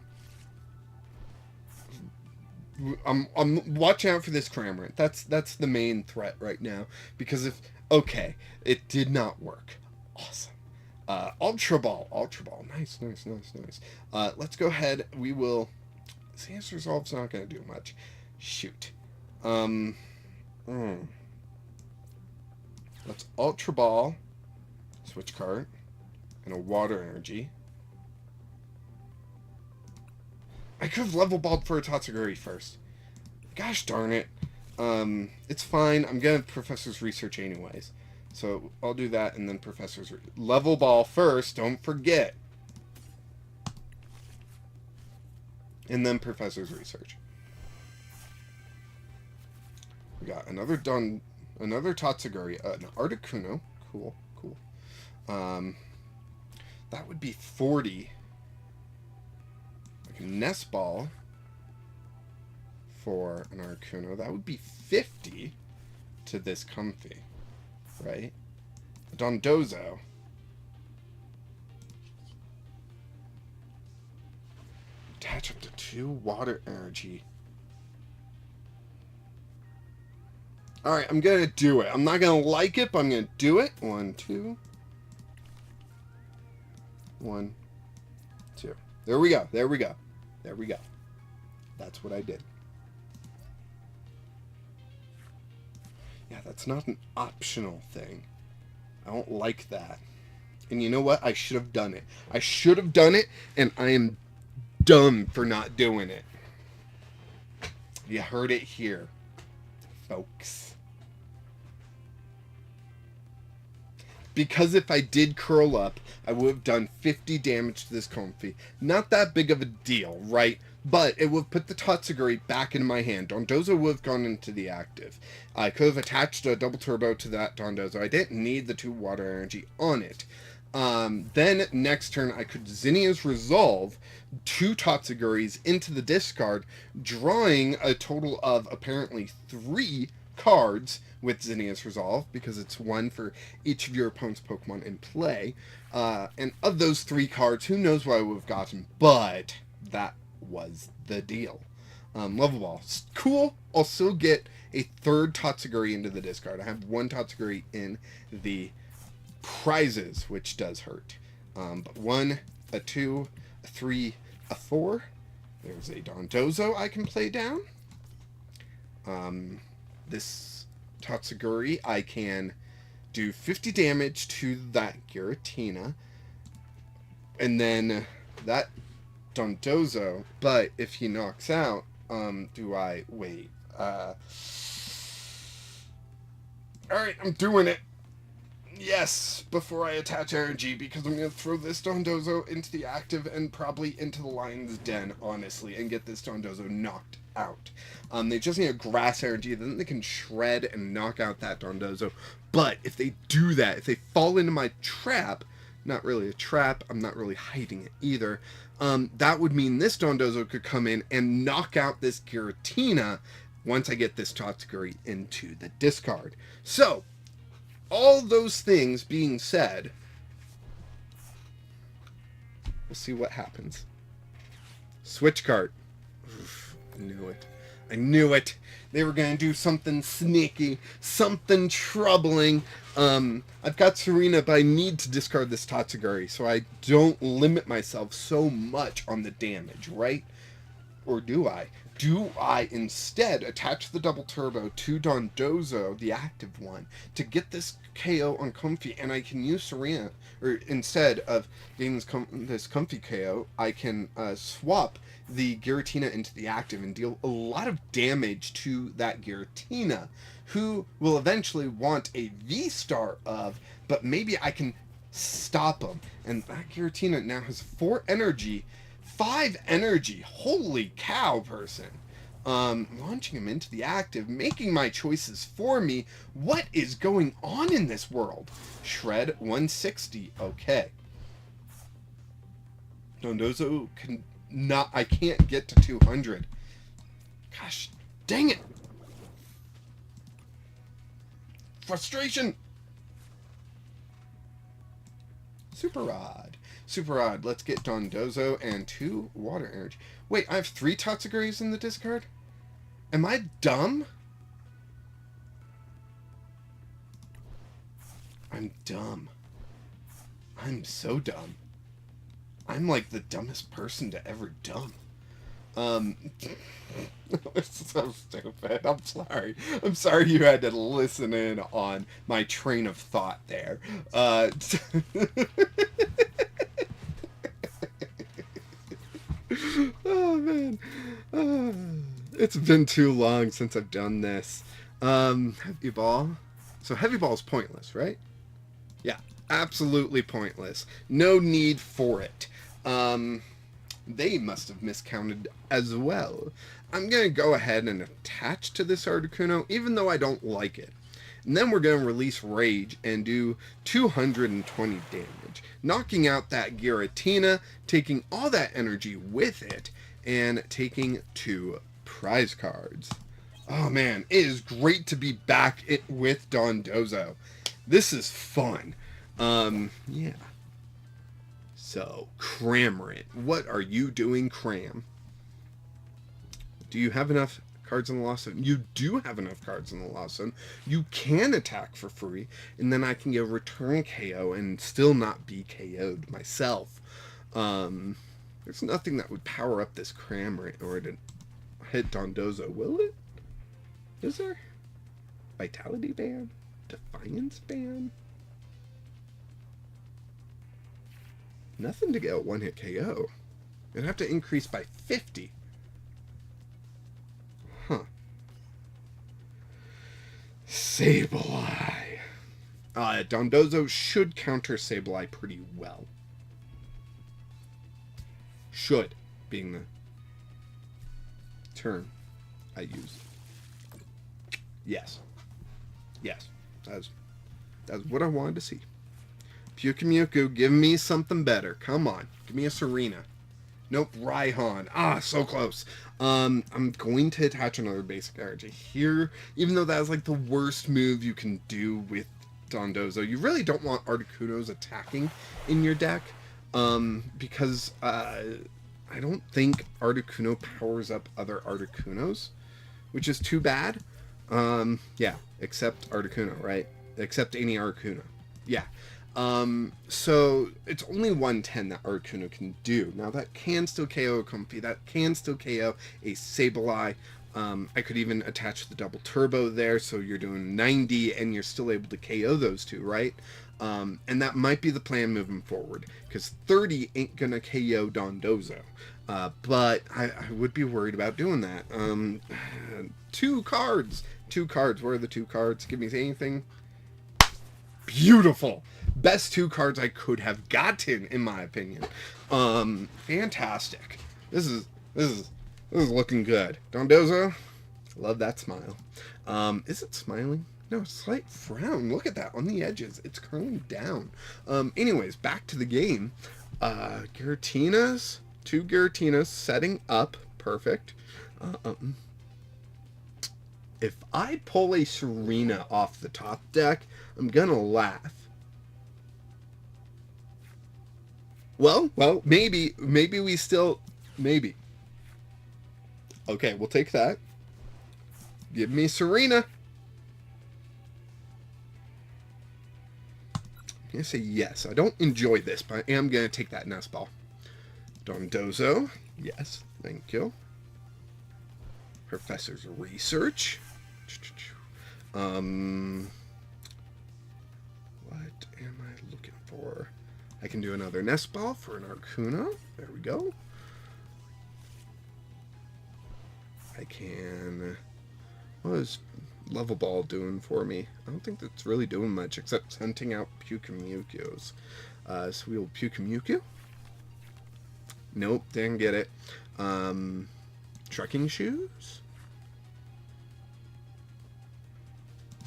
I'm watching out for this Cramorant. That's the main threat right now. Because if... Okay, it did not work. Awesome. Ultra Ball. Nice. Let's go ahead. We will Xena's Resolve's not going to do much. Shoot. Let's Ultra Ball, Switch Card, and a Water Energy. I could have level balled for a Tatsuguri first. Gosh darn it. It's fine. I'm going to Professor's Research anyways. So I'll do that and then Professor's level ball first. Don't forget. And then Professor's Research. We got another Tatsuguri, an Articuno. Cool. That would be 40. Like a Nest Ball for an Articuno. That would be 50 to this Comfey, right? A Dondozo. Attach up to 2 Water Energy. Alright, I'm gonna do it. I'm not gonna like it, but I'm gonna do it. 1, 2. 1, 2. There we go. That's what I did. Yeah, that's not an optional thing. I don't like that. And you know what? I should have done it. And I am dumb for not doing it. You heard it here, folks. Because if I did curl up, I would have done 50 damage to this Comfey. Not that big of a deal, right? But it would have put the Tatsuguri back in my hand. Dondozo would have gone into the active. I could have attached a double turbo to that Dondozo. I didn't need the 2 Water Energy on it. Then next turn I could Zinnia's Resolve 2 Tatsuguris into the discard, drawing a total of apparently 3 cards with Zinnia's Resolve, because it's 1 for each of your opponent's Pokemon in play. And of those 3 cards, who knows what I would have gotten, but that was the deal. Level Ball. Cool. I'll still get a 3rd Tatsuguri into the discard. I have 1 Tatsuguri in the prizes, which does hurt. But 1, a 2, a 3, a 4. There's a Dondozo I can play down. This Tatsuguri, I can do 50 damage to that Giratina. And then that Dondozo, but if he knocks out, do I wait? Alright, I'm doing it. Yes, before I attach energy, because I'm going to throw this Dondozo into the active and probably into the Lion's Den, honestly, and get this Dondozo knocked out. They just need a grass energy, then they can shred and knock out that Dondozo. But if they do that, if they fall into my trap, not really a trap, I'm not really hiding it either, that would mean this Dondozo could come in and knock out this Giratina once I get this Tatsuguri into the discard. So, all those things being said, we'll see what happens. Switch card. Oof, I knew it. They were going to do something sneaky, something troubling. I've got Serena, but I need to discard this Tatsuguri so I don't limit myself so much on the damage, right? Or do I? Do I instead attach the double turbo to Dondozo, the active one, to get this KO on Comfey, and I can use Serena, or instead of getting this Comfey KO, I can swap the Giratina into the active and deal a lot of damage to that Giratina, who will eventually want a V-Star of, but maybe I can stop him. And that Giratina now has 4 energy, 5 energy. Holy cow, person. Launching him into the active, making my choices for me. What is going on in this world? Shred 160. Okay. Dondozo can not. I can't get to 200. Gosh, dang it. Frustration. Super Rod. Let's get Dondozo and 2 Water Energy. Wait, I have 3 Tatsuguris in the discard? Am I dumb? I'm dumb. I'm so dumb. I'm like the dumbest person to ever dumb. Um, it's so stupid. I'm sorry. I'm sorry you had to listen in on my train of thought there. Oh man, uh, it's been too long since I've done this. Heavy ball. So heavy ball is pointless, right? Yeah, absolutely pointless. No need for it. Um, they must have miscounted as well. I'm gonna go ahead and attach to this Articuno, even though I don't like it. And then we're going to release Rage and do 220 damage, knocking out that Giratina, taking all that energy with it, and taking 2 prize cards. Oh man, it is great to be back with Dondozo. This is fun. Yeah. So, Cramorant, what are you doing, Cram? Do you have enough cards in the Lost Zone? You do have enough cards in the Lost Zone. You can attack for free, and then I can get return KO and still not be KO'd myself. There's nothing that would power up this Cramorant or to hit Dondozo, will it? Is there? Vitality Band? Defiance Band? Nothing to get a one-hit KO. It'd have to increase by 50. Huh. Sableye. Dondozo should counter Sableye pretty well. Should, being the term I use. Yes. Yes. That's what I wanted to see. Pyukumuku, give me something better. Come on. Give me a Serena. Nope, Raihan. Ah, so close. I'm going to attach another basic energy here, even though that is like the worst move you can do with Dondozo. You really don't want Articunos attacking in your deck, because I don't think Articuno powers up other Articunos, which is too bad. Yeah, except Articuno, right? Except any Articuno. Yeah. So it's only 110 that Articuno can do. Now that can still KO a Comfey, that can still KO a Sableye. I could even attach the double turbo there, so you're doing 90 and you're still able to KO those two, right? And that might be the plan moving forward, because 30 ain't gonna KO Dondozo. But I would be worried about doing that. 2 cards! 2 cards. Where are the 2 cards? Give me anything. Beautiful! Best 2 cards I could have gotten, in my opinion. Fantastic. This is looking good. Dondozo, love that smile. Is it smiling? No, slight frown. Look at that on the edges. It's curling down. Anyways, back to the game. Giratinas, 2 Giratinas setting up. Perfect. If I pull a Serena off the top deck, I'm gonna laugh. Well, maybe we still, maybe. Okay, we'll take that. Give me Serena. I'm going to say yes. I don't enjoy this, but I am going to take that Nest Ball. Dondozo. Yes, thank you. Professor's Research. What am I looking for? I can do another Nest Ball for an Articuno. There we go. I can... What is Level Ball doing for me? I don't think that's really doing much, except hunting out Pyukamukyos. So we'll Pyukamuku. Nope, didn't get it. Trekking Shoes?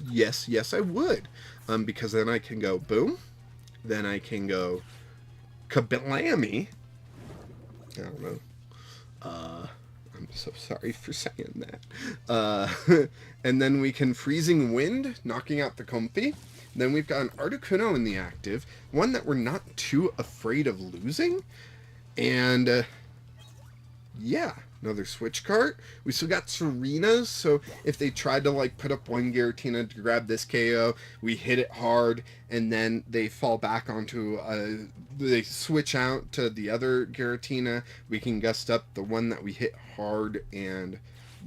Yes, I would. Because then I can go boom. Then I can go kablammy. I don't know. I'm so sorry for saying that. And then we can Freezing Wind, knocking out the Comfey. Then we've got an Articuno in the active, one that we're not too afraid of losing. And yeah, Another switch cart. We still got Serenas, so if they tried to like put up one Giratina to grab this KO, we hit it hard, and then they fall back onto they switch out to the other Giratina. We can gust up the one that we hit hard, and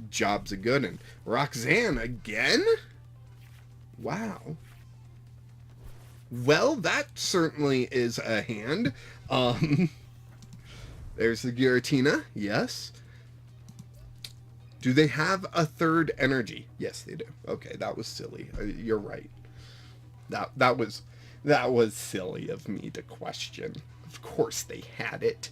job's a good one. Roxanne again? Wow. Well, that certainly is a hand. There's the Giratina, yes. Do they have a third energy? Yes, they do. Okay, that was silly. You're right. That was silly of me to question. Of course they had it.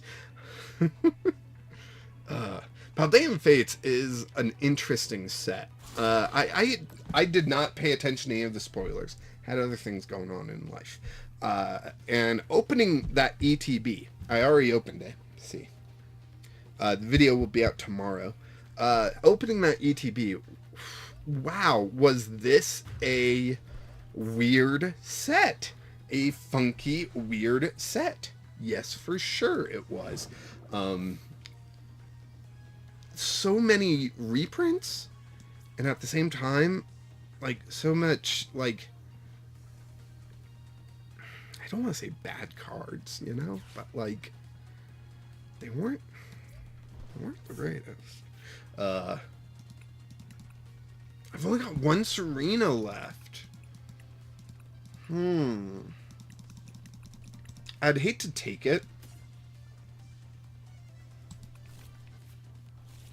Paldean Fates is an interesting set. I did not pay attention to any of the spoilers. Had other things going on in life. And opening that ETB, I already opened it. Let's see. The video will be out tomorrow. Opening that ETB, wow, was this a weird set? A funky, weird set. Yes, for sure it was. So many reprints, and at the same time, like, so much, like, I don't want to say bad cards, you know, but, like, they weren't the greatest. I've only got one Serena left. I'd hate to take it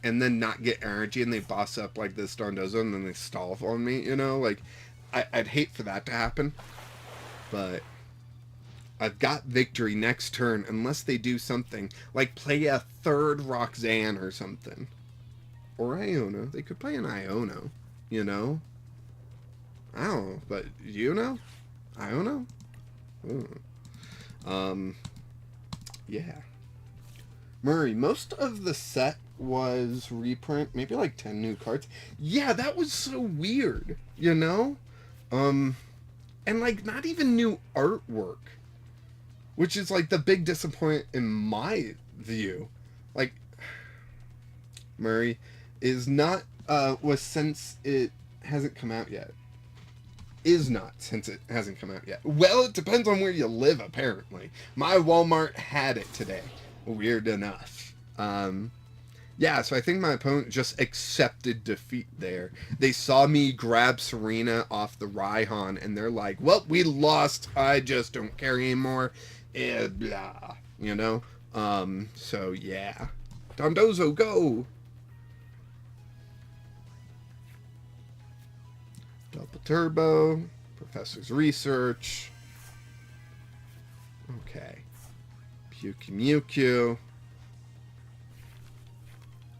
and then not get energy and they boss up like this Dondozo and then they stall on me, you know? Like, I'd hate for that to happen. But I've got victory next turn unless they do something. Like play a third Roxanne or something. Or Iono. They could play an Iono, you know? I don't know, but you know? Iono? Yeah. Murray, most of the set was reprint, maybe like 10 new cards. Yeah, that was so weird, you know? And like not even new artwork, which is like the big disappointment in my view. Like Murray is not was since it hasn't come out yet. Is not since it hasn't come out yet. Well, it depends on where you live apparently. My Walmart had it today. Weird enough. Yeah, so I think my opponent just accepted defeat there. They saw me grab Serena off the Raihan, and they're like, well, we lost. I just don't care anymore. Blah. You know? So, yeah. Dondozo, go! Double Turbo. Professor's Research. Okay. Mewtwo.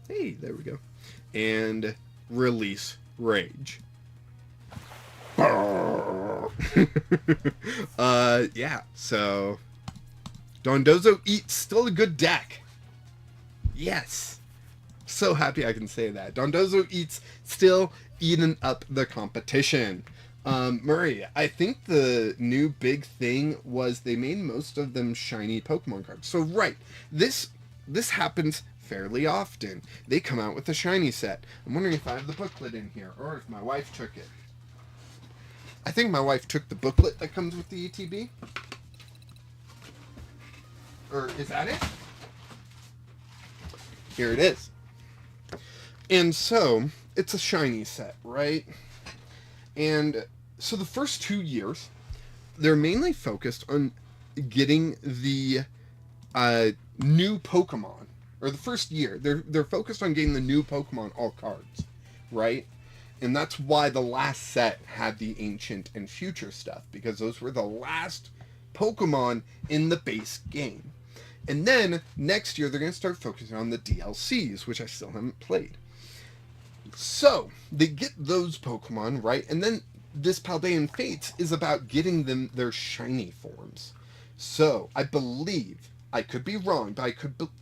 Hey, there we go. And release Rage. Yeah, so Dondozo eats still a good deck. Yes. So happy I can say that. Dondozo eats still eating up the competition. Murray, I think the new big thing was they made most of them shiny Pokemon cards. So right, this happens fairly often. They come out with a shiny set. I'm wondering if I have the booklet in here, or if my wife took it. I think my wife took the booklet that comes with the ETB. Or is that it? Here it is. And so, it's a shiny set, right? And so the first 2 years, they're mainly focused on getting the new Pokemon. Or the first year, they're focused on getting the new Pokemon all cards, right? And that's why the last set had the ancient and future stuff, because those were the last Pokemon in the base game. And then next year they're going to start focusing on the DLCs, which I still haven't played. So they get those Pokemon, right? And then this Paldean Fates is about getting them their shiny forms. So I believe, I could be wrong, but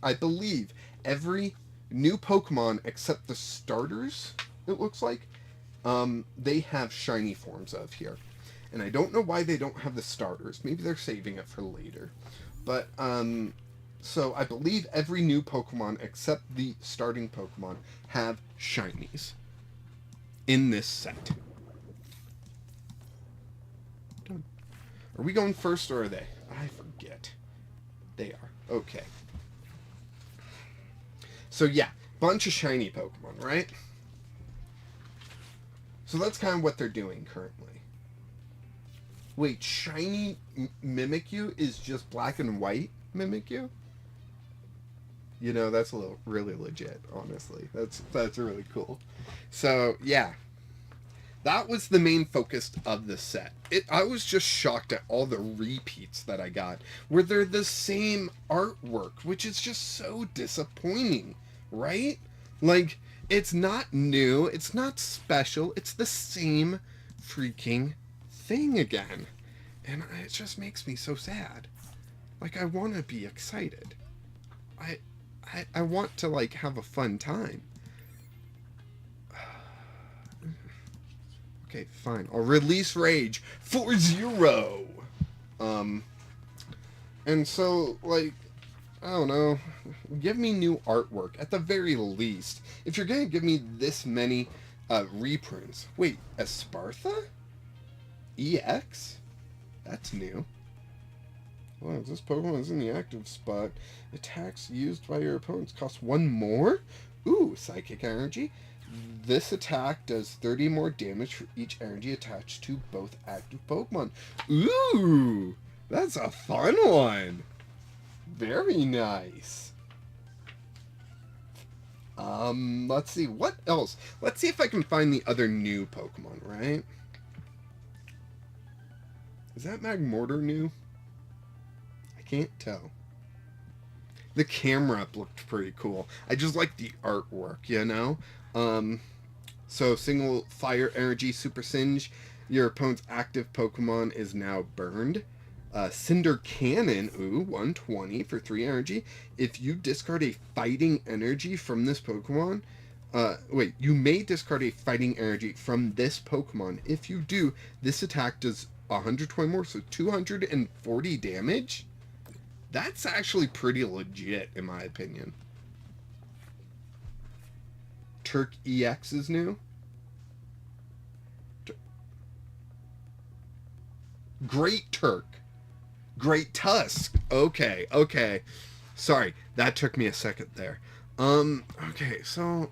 I believe every new Pokemon except the starters, it looks like, they have shiny forms of here. And I don't know why they don't have the starters. Maybe they're saving it for later. But So I believe every new Pokemon except the starting Pokemon have shinies in this set. Are we going first or are they? I forget. They are. Okay. So yeah, bunch of shiny Pokemon, right? So that's kind of what they're doing currently. Wait, shiny Mimikyu is just black and white Mimikyu? You know, that's a little really legit, honestly. That's really cool. So yeah, that was the main focus of the set. I was just shocked at all the repeats that I got, where they're the same artwork, which is just so disappointing, right? Like, it's not new, it's not special, it's the same freaking thing again. And it just makes me so sad. Like, I want to be excited. I, I want to, like, have a fun time. Okay, fine. I'll release Rage for 0. And so, like, I don't know. Give me new artwork at the very least. If you're gonna give me this many reprints. Wait, Espartha? EX? That's new. Wow, this Pokemon is in the active spot. Attacks used by your opponents cost 1 more? Ooh, Psychic Energy. This attack does 30 more damage for each energy attached to both active Pokemon. Ooh, that's a fun one. Very nice. Let's see, what else? Let's see if I can find the other new Pokemon, right? Is that Magmortar new? I can't tell. The camera looked pretty cool. I just like the artwork, you know? So single fire energy super singe. Your opponent's active Pokemon is now burned. Cinder Cannon, ooh, 120 for 3 energy. If you discard a fighting energy from this Pokemon, you may discard a fighting energy from this Pokemon. If you do, this attack does 120 more, so 240 damage. That's actually pretty legit, in my opinion. Turk EX is new. Great Turk. Great Tusk. Okay, okay. Sorry, that took me a second there. Okay, so...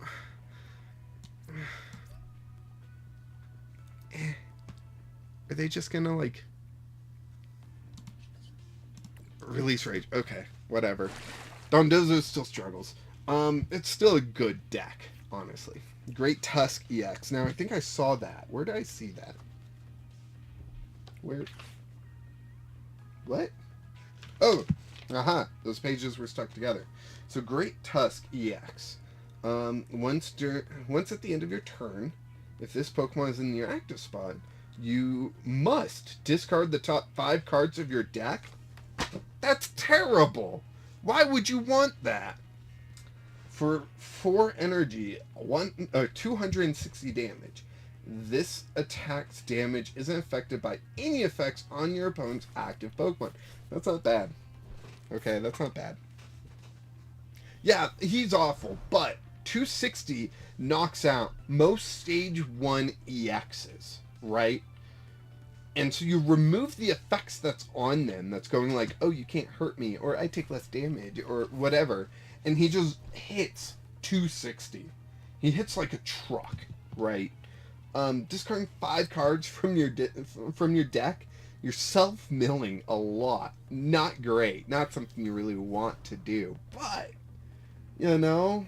Are they just gonna, like... Release Rage? Okay, whatever. Dondozo still struggles. It's still a good deck, honestly. Great Tusk EX. Now, I think I saw that. Where did I see that? Where? What? Oh! Aha! Those pages were stuck together. So, Great Tusk EX. Once at the end of your turn, if this Pokemon is in your active spot, you must discard the top 5 cards of your deck. That's terrible! Why would you want that? For 4 energy, 260 damage. This attack's damage isn't affected by any effects on your opponent's active Pokemon. That's not bad. Okay, that's not bad. Yeah, he's awful, but 260 knocks out most stage 1 EXs, right? And so you remove the effects that's on them, that's going like, oh, you can't hurt me, or I take less damage, or whatever. And he just hits 260. He hits like a truck, right? Discarding 5 cards from your deck, you're self-milling a lot. Not great. Not something you really want to do. But, you know,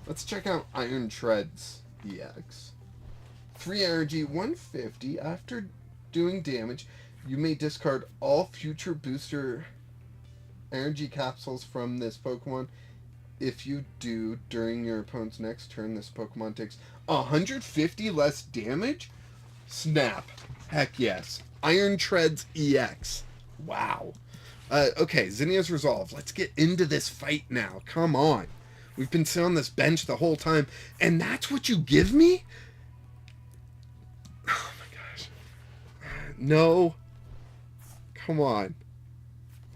let's check out Iron Treads EX. 3 energy, 150. After doing damage, you may discard all future booster energy capsules from this Pokemon. If you do, during your opponent's next turn, this Pokemon takes 150 less damage? Snap. Heck yes. Iron Treads EX. Wow. Okay, Zinnia's Resolve. Let's get into this fight now. Come on. We've been sitting on this bench the whole time, and that's what you give me? Oh my gosh. No. Come on.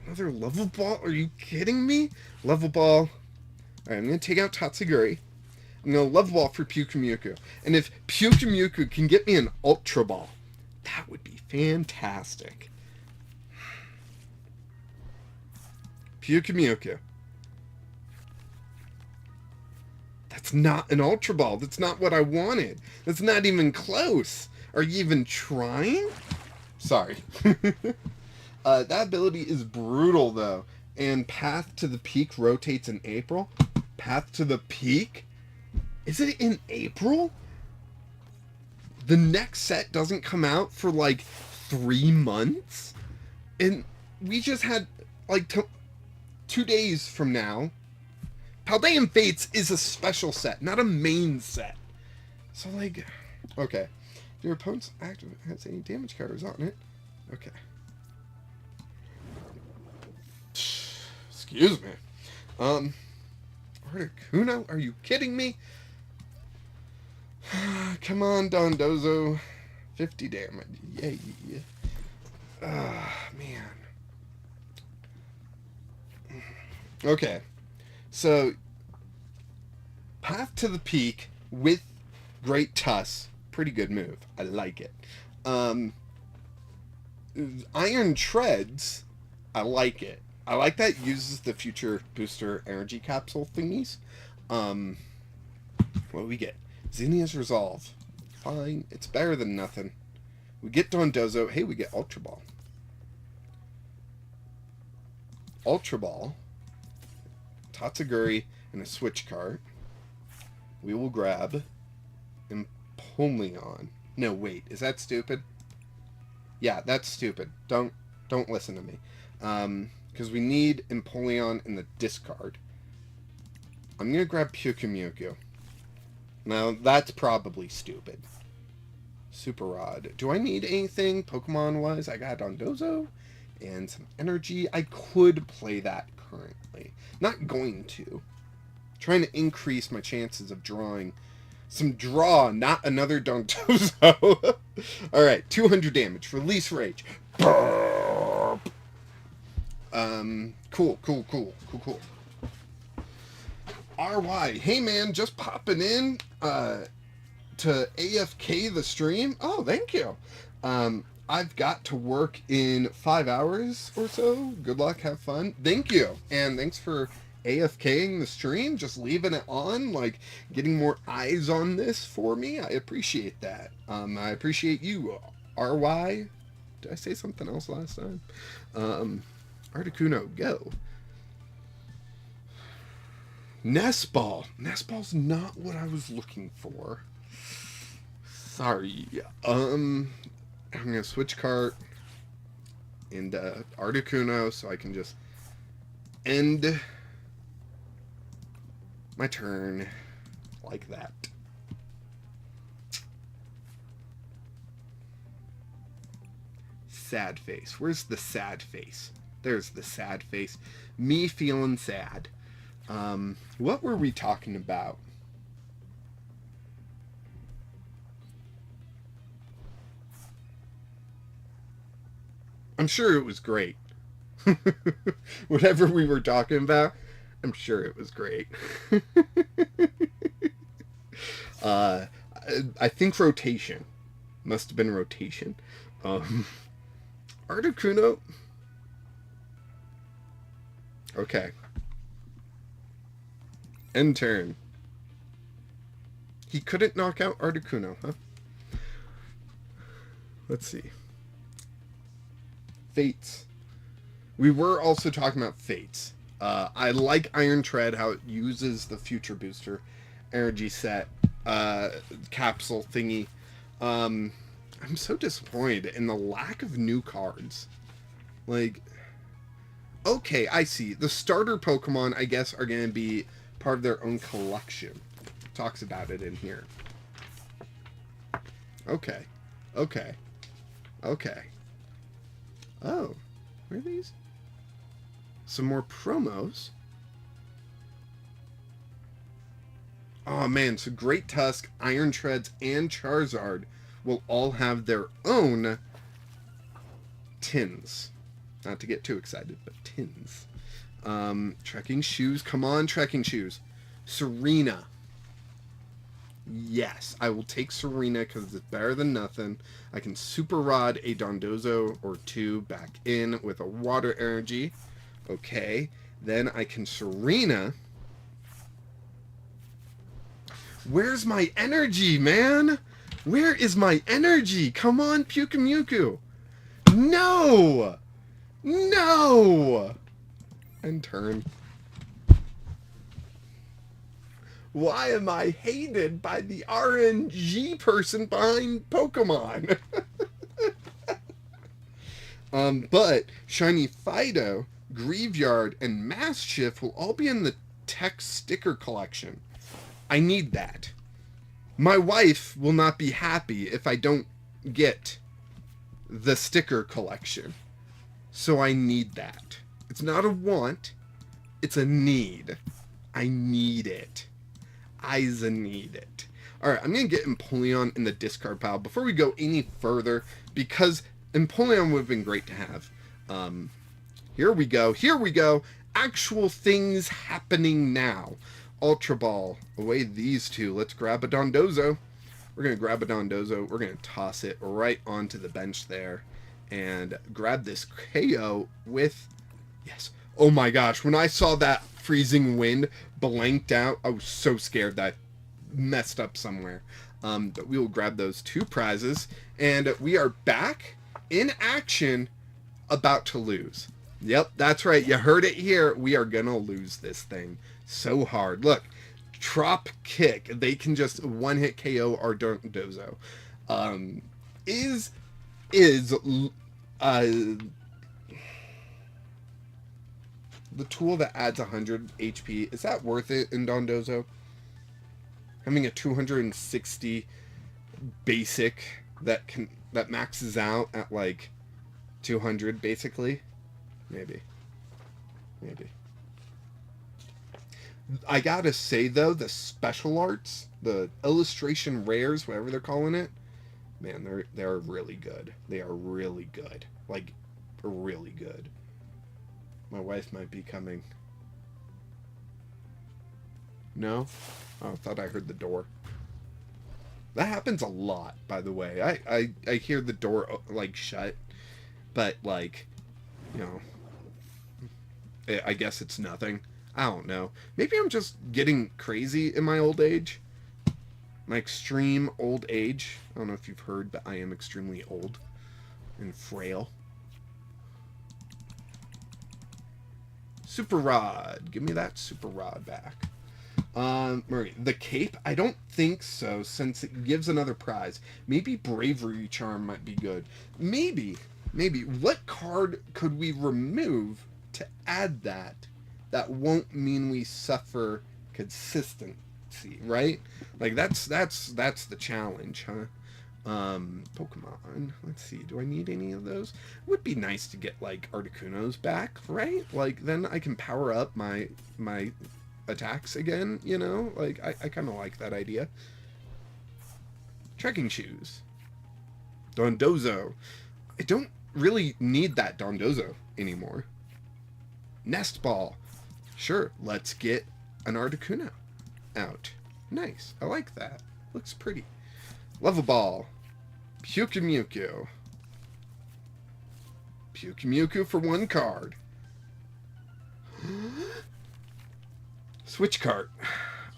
Another level ball? Are you kidding me? Level ball. Alright, I'm going to take out Tatsuguri. I'm going to level ball for Pyukumuku. And if Pyukumuku can get me an Ultra Ball, that would be fantastic. Pyukumuku. That's not an Ultra Ball. That's not what I wanted. That's not even close. Are you even trying? Sorry. That ability is brutal, though. And Path to the Peak rotates in April. Path to the Peak? Is it in April? The next set doesn't come out for like 3 months? And we just had like 2 days from now. Paldean Fates is a special set, not a main set. So like, okay. Your opponent's active has any damage counters on it. Okay. Excuse me. Articuno, are you kidding me? Come on, Dondozo. 50 damage. Yay. Man. Okay. So, Path to the Peak with Great Tusk. Pretty good move. I like it. Iron Treads. I like it. I like that it uses the future booster energy capsule thingies. What do we get? Zinnia's Resolve. Fine. It's better than nothing. We get Dondozo. Hey, we get Ultra Ball. Ultra Ball. Tatsuguri and a switch card. We will grab Empoleon. No, wait. Is that stupid? Yeah, that's stupid. Don't listen to me. Because we need Empoleon in the discard. I'm going to grab Pyukumuku. Now, that's probably stupid. Super Rod. Do I need anything Pokemon-wise? I got Dondozo and some energy. I could play that currently. Not going to. Trying to increase my chances of drawing some draw, not another Dondozo. Alright, 200 damage. Release Rage. Burp. Cool. RY, hey man, just popping in to AFK the stream. Oh, thank you. I've got to work in 5 hours or so. Good luck, have fun. Thank you, and thanks for AFKing the stream, just leaving it on, like getting more eyes on this for me. I appreciate that. I appreciate you, RY. Did I say something else last time? Articuno, go. Nest Ball. Nest Ball's not what I was looking for. Sorry. I'm gonna switch cart into Articuno so I can just end my turn like that. Sad face. Where's the sad face? There's the sad face. Me feeling sad. What were we talking about? I'm sure it was great. Whatever we were talking about, I'm sure it was great. I think rotation. Must have been rotation. Articuno. Okay. End turn. He couldn't knock out Articuno, huh? Let's see. Fates. We were also talking about Fates. I like Iron Tread, how it uses the Future Booster energy set capsule thingy. I'm so disappointed in the lack of new cards. Like, okay, I see. The starter Pokemon, I guess, are going to be part of their own collection. Talks about it in here. Okay. Oh, where are these? Some more promos. Oh man, so Great Tusk, Iron Treads, and Charizard will all have their own tins. Not to get too excited, but tins. Trekking shoes. Come on, trekking shoes. Serena. Yes, I will take Serena because it's better than nothing. I can super rod a Dondozo or two back in with a water energy. Okay. Then I can Serena. Where's my energy, man? Where is my energy? Come on, Pyukumuku. No! No! And turn. Why am I hated by the RNG person behind Pokemon? But Shiny Fido, Graveyard, and Mass Shift will all be in the tech sticker collection. I need that. My wife will not be happy if I don't get the sticker collection. So I need that. It's not a want, it's a need. I need it. I need it. Alright, I'm going to get Empoleon in the discard pile before we go any further, because Empoleon would have been great to have. Here we go. Here we go. Actual things happening now. Ultra Ball. Away these two. Let's grab a Dondozo. We're going to grab a Dondozo. We're going to toss it right onto the bench there. And grab this KO with... Yes. Oh my gosh. When I saw that freezing wind blanked out, I was so scared that I messed up somewhere. But we will grab those two prizes. And we are back in action, about to lose. Yep, that's right. You heard it here. We are going to lose this thing so hard. Look. Trop Kick. They can just one-hit KO our Dondozo. The tool that adds 100 HP, is that worth it in Dondozo? Having a 260 basic that maxes out at like 200 basically? Maybe. I gotta say though, the special arts, the illustration rares, whatever they're calling it, man, they're really good. They are really good. Like, really good. My wife might be coming. No? Oh, I thought I heard the door. That happens a lot, by the way. I hear the door, like, shut. But, like, you know, I guess it's nothing. I don't know. Maybe I'm just getting crazy in my old age. My extreme old age. I don't know if you've heard, but I am extremely old and frail. Super Rod. Give me that Super Rod back. Murray, the cape? I don't think so, since it gives another prize. Maybe Bravery Charm might be good. Maybe. What card could we remove to add that? That won't mean we suffer consistency, right? Like, that's the challenge, huh? Pokemon. Let's see. Do I need any of those? It would be nice to get, like, Articunos back, right? Like, then I can power up my attacks again, you know? Like, I kind of like that idea. Trekking shoes. Dondozo. I don't really need that Dondozo anymore. Nest Ball. Sure, let's get an Articuno out. Nice. I like that. Looks pretty. Level Ball. Pyukumuku. Pyukumuku for one card. Switch cart.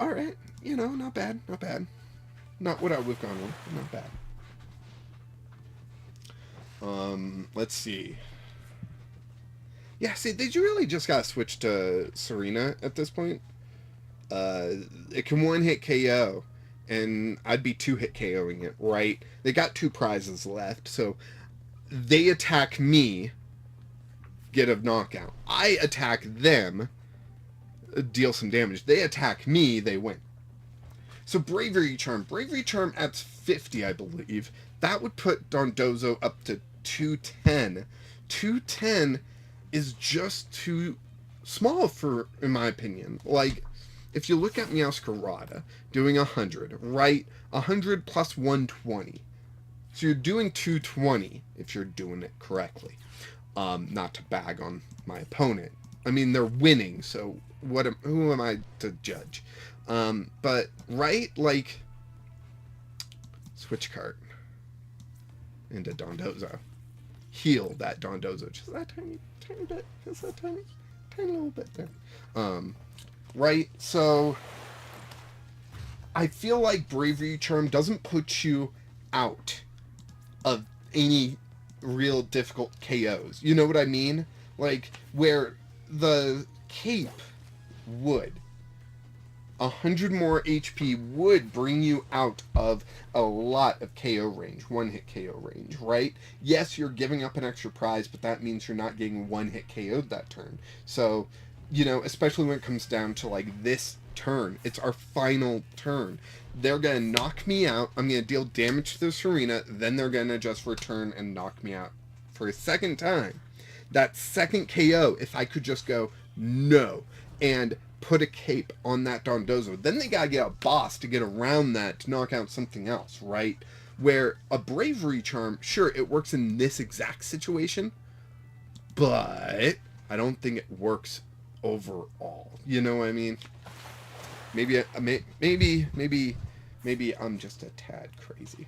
Alright. You know, not bad. Not what I would have gone with. Not bad. Let's see. Yeah, see, they really just gotta switch to Serena at this point. It can one-hit KO, and I'd be two-hit KOing it, right? They got two prizes left, so they attack me, get a knockout. I attack them, deal some damage. They attack me, they win. So Bravery Charm. Bravery Charm adds 50, I believe. That would put Dondozo up to 210. 210 is just too small for, in my opinion. Like, if you look at Meowscarada doing 100, right? 100 plus 120. So you're doing 220 if you're doing it correctly. Not to bag on my opponent. I mean, they're winning, so who am I to judge? But, right? Like, switch card into Dondozo. Heal that Dondozo. Just that tiny bit. Just that tiny little bit there. Right? So, I feel like Bravery Charm doesn't put you out of any real difficult KOs. You know what I mean? Like, where the cape would. 100 more HP would bring you out of a lot of KO range, one-hit KO range, right? Yes, you're giving up an extra prize, but that means you're not getting one-hit KO'd that turn. So, you know, especially when it comes down to, like, this turn. It's our final turn. They're going to knock me out. I'm going to deal damage to the Serena. Then they're going to just return and knock me out for a second time. That second KO, if I could just go, no, and put a cape on that Dondozo, then they gotta get a boss to get around that to knock out something else, right? Where a Bravery Charm, sure, it works in this exact situation, but I don't think it works overall. You know what I mean? Maybe I'm just a tad crazy.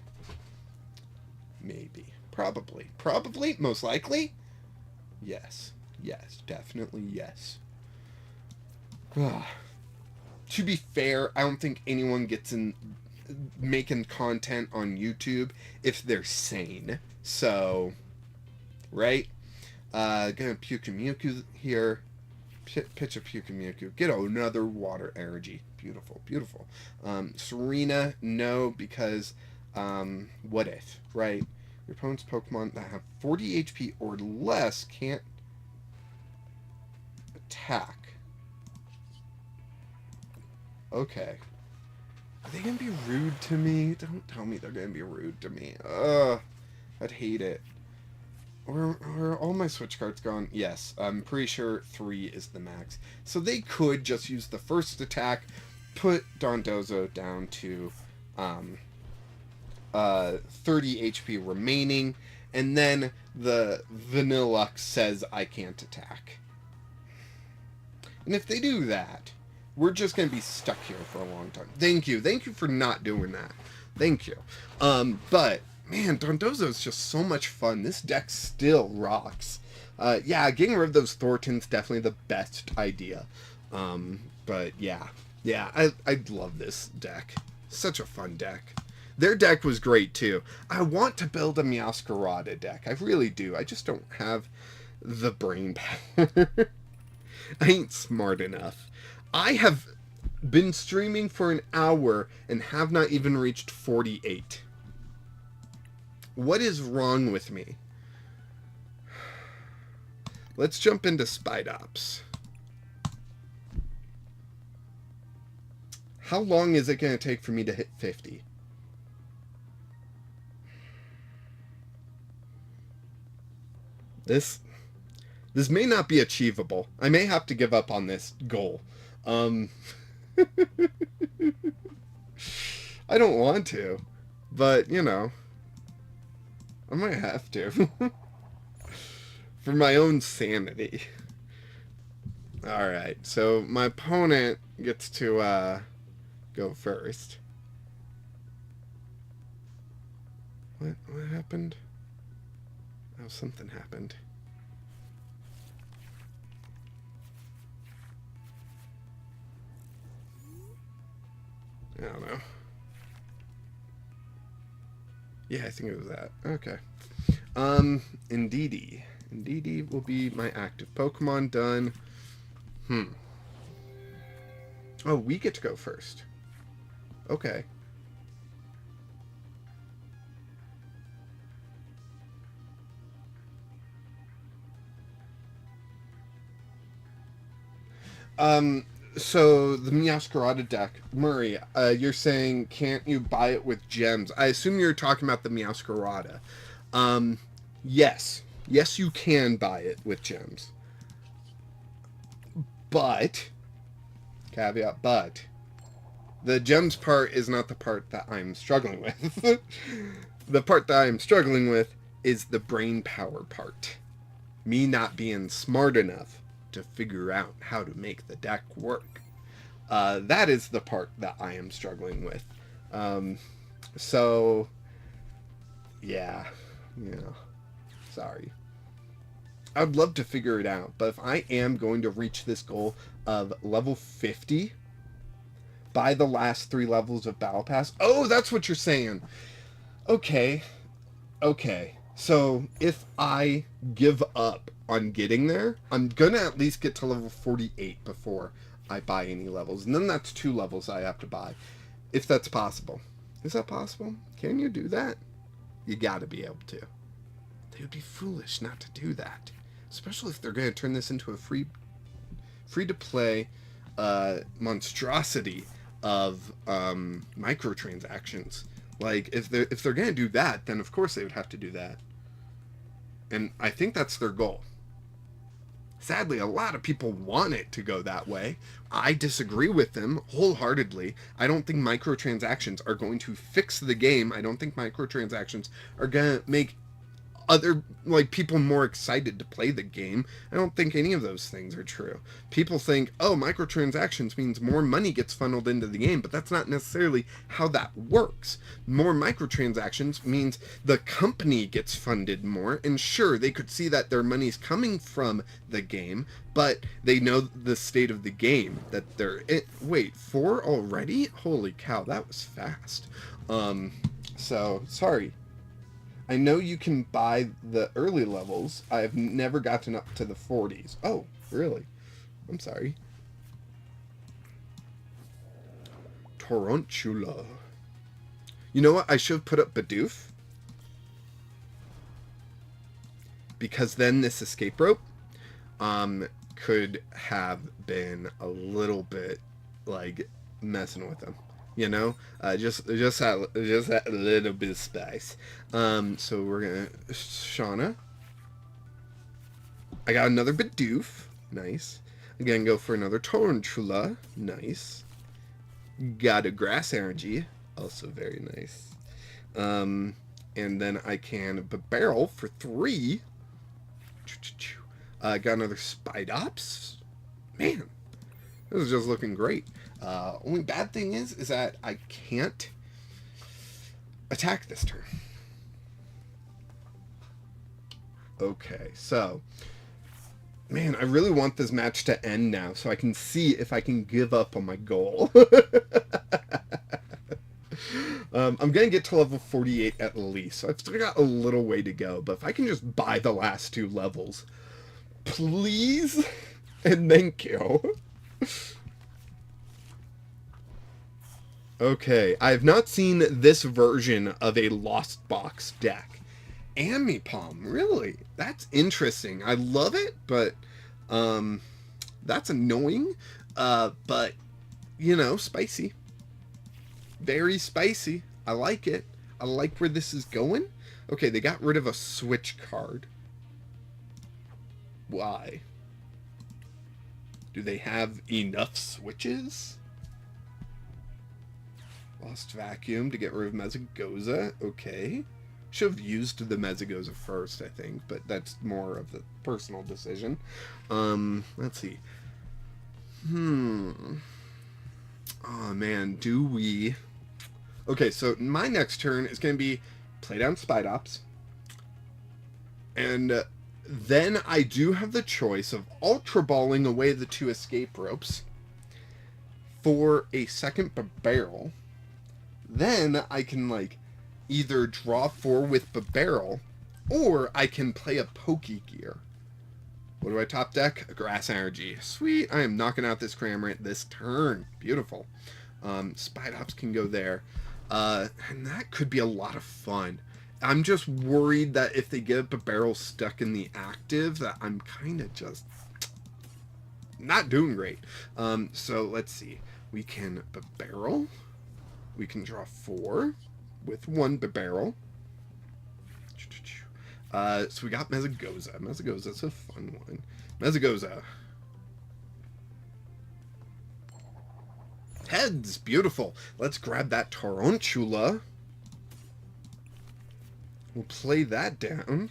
Maybe. Probably. Most likely? Yes. Definitely yes. To be fair, I don't think anyone gets in making content on YouTube if they're sane. So, right? Gonna Pyukumuku here. Pitch a Pyukumuku. Get another water energy. Beautiful. Serena, no, because, what if, right? Your opponent's Pokemon that have 40 HP or less can't attack. Okay. Are they gonna be rude to me? Don't tell me they're gonna be rude to me. I'd hate it. Or are all my switch cards gone? Yes, I'm pretty sure 3 is the max. So they could just use the first attack, put Dondozo down to 30 HP remaining, and then the Vanillux says I can't attack. And if they do that, we're just going to be stuck here for a long time. Thank you for not doing that. Thank you. But, man, Dondozo is just so much fun. This deck still rocks. Yeah, getting rid of those Thorntons definitely the best idea. But, yeah, I love this deck. Such a fun deck. Their deck was great, too. I want to build a Meowscarada deck. I really do. I just don't have the brain power. I ain't smart enough. I have been streaming for an hour and have not even reached 48. What is wrong with me? Let's jump into Spidops. How long is it going to take for me to hit 50? This may not be achievable. I may have to give up on this goal. I don't want to, but, you know, I might have to. For my own sanity. Alright, so my opponent gets to, go first. What happened? Oh, something happened. I don't know. Yeah, I think it was that. Okay. Indeedee. Indeedee will be my active Pokemon. Done. Oh, we get to go first. Okay. So the Meowscarada deck, Murray, you're saying can't you buy it with gems? I assume you're talking about the Meowscarada. Yes, you can buy it with gems, but caveat, but the gems part is not the part that I'm struggling with. The part that I'm struggling with is the brain power part. Me not being smart enough to figure out how to make the deck work. That is the part that I am struggling with. So, yeah, sorry. I would love to figure it out, but if I am going to reach this goal of level 50 by the last 3 levels of Battle Pass, oh, that's what you're saying. Okay, so if I give up on getting there, I'm gonna at least get to level 48 before I buy any levels, and then that's 2 levels I have to buy, if that's possible. Is that possible? Can you do that? You gotta be able to. They would be foolish not to do that, especially if they're gonna turn this into a free to play monstrosity of microtransactions. Like, if they're gonna do that, then of course they would have to do that. And I think that's their goal. Sadly, a lot of people want it to go that way. I disagree with them wholeheartedly. I don't think microtransactions are going to fix the game. I don't think microtransactions are going to make other people more excited to play the game. I don't think any of those things are true. People think, oh, microtransactions means more money gets funneled into the game, but that's not necessarily how that works. More microtransactions means the company gets funded more, and sure, they could see that their money's coming from the game, but they know the state of the game that they're wait, 4 already? Holy cow, that was fast. So sorry. I know you can buy the early levels. I've never gotten up to the 40s. Oh, really? I'm sorry. Tarantula. You know what? I should have put up Bidoof. Because then this escape rope could have been a little bit messing with them. Just that little bit of spice. So we're gonna Shauna. I got another Bidoof. Nice. I'm gonna go for another Tarantula. Nice. Got a Grass Energy. Also very nice. And then I can barrel for 3. Got another Spidops. Man, this is just looking great. Only bad thing is that I can't attack this turn. Okay, so, man, I really want this match to end now so I can see if I can give up on my goal. I'm going to get to level 48 at least, so I've still got a little way to go, but if I can just buy the last 2 levels, please, and thank you. Okay, I have not seen this version of a Lost Box deck. Amipom, really? That's interesting. I love it, but that's annoying. But spicy. Very spicy. I like it. I like where this is going. Okay, they got rid of a switch card. Why? Do they have enough switches? Lost Vacuum to get rid of Mezagoza. Okay. Should have used the Mezagoza first, I think, but that's more of the personal decision. Let's see. Oh, man. Do we... Okay, so my next turn is going to be play down Spidops. And then I do have the choice of Ultra Balling away the 2 escape ropes for a second barrel. Then I can, either draw 4 with Barrel, or I can play a Pokegear. What do I top deck? A Grass Energy. Sweet, I am knocking out this Cramorant this turn. Beautiful. Spidops can go there. And that could be a lot of fun. I'm just worried that if they get Barrel stuck in the active, that I'm kind of just not doing great. So let's see. We can Barrel. We can draw 4 with 1 barrel. So we got Mezagoza. Mezagoza's a fun one. Mezagoza. Heads! Beautiful. Let's grab that Tarantula. We'll play that down.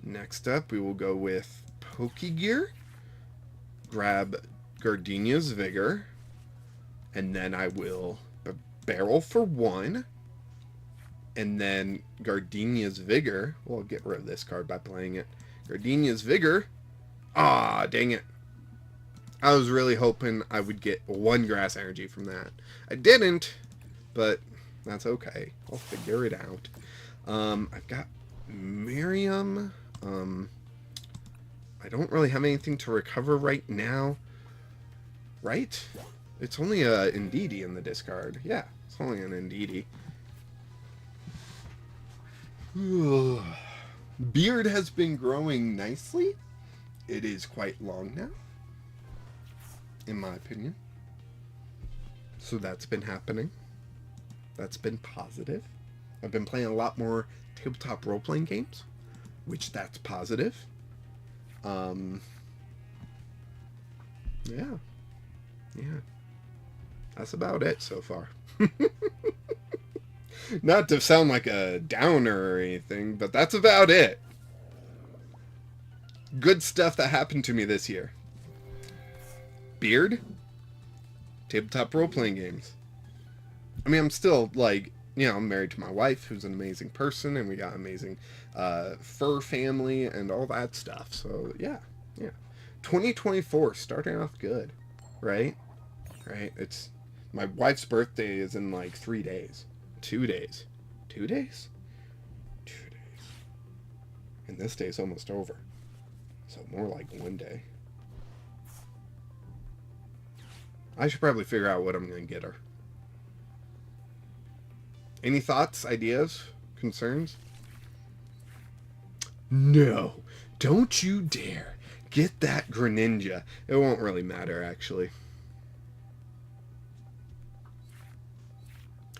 Next up, we will go with Pokegear. Grab Gardenia's Vigor. And then I will barrel for 1. And then Gardenia's Vigor. Well, I'll get rid of this card by playing it. Gardenia's Vigor. Ah, dang it. I was really hoping I would get 1 grass energy from that. I didn't, but that's okay. I'll figure it out. I've got Miriam. I don't really have anything to recover right now. Right? It's only a Indeedee in the discard. Yeah, it's only an Indeedee. Beard has been growing nicely. It is quite long now, in my opinion. So that's been happening. That's been positive. I've been playing a lot more tabletop role-playing games, which that's positive. Yeah. That's about it so far. Not to sound like a downer or anything, but that's about it. Good stuff that happened to me this year. Beard. Tabletop role-playing games. I mean, I'm still, like, you know, I'm married to my wife, who's an amazing person, and we got amazing fur family and all that stuff. So, yeah. 2024, starting off good, right? It's my wife's birthday is in, like, 3 days. 2 days. 2 days? 2 days. And this day's almost over. So, more like 1 day. I should probably figure out what I'm going to get her. Any thoughts, ideas, concerns? No, don't you dare get that Greninja. It won't really matter, actually.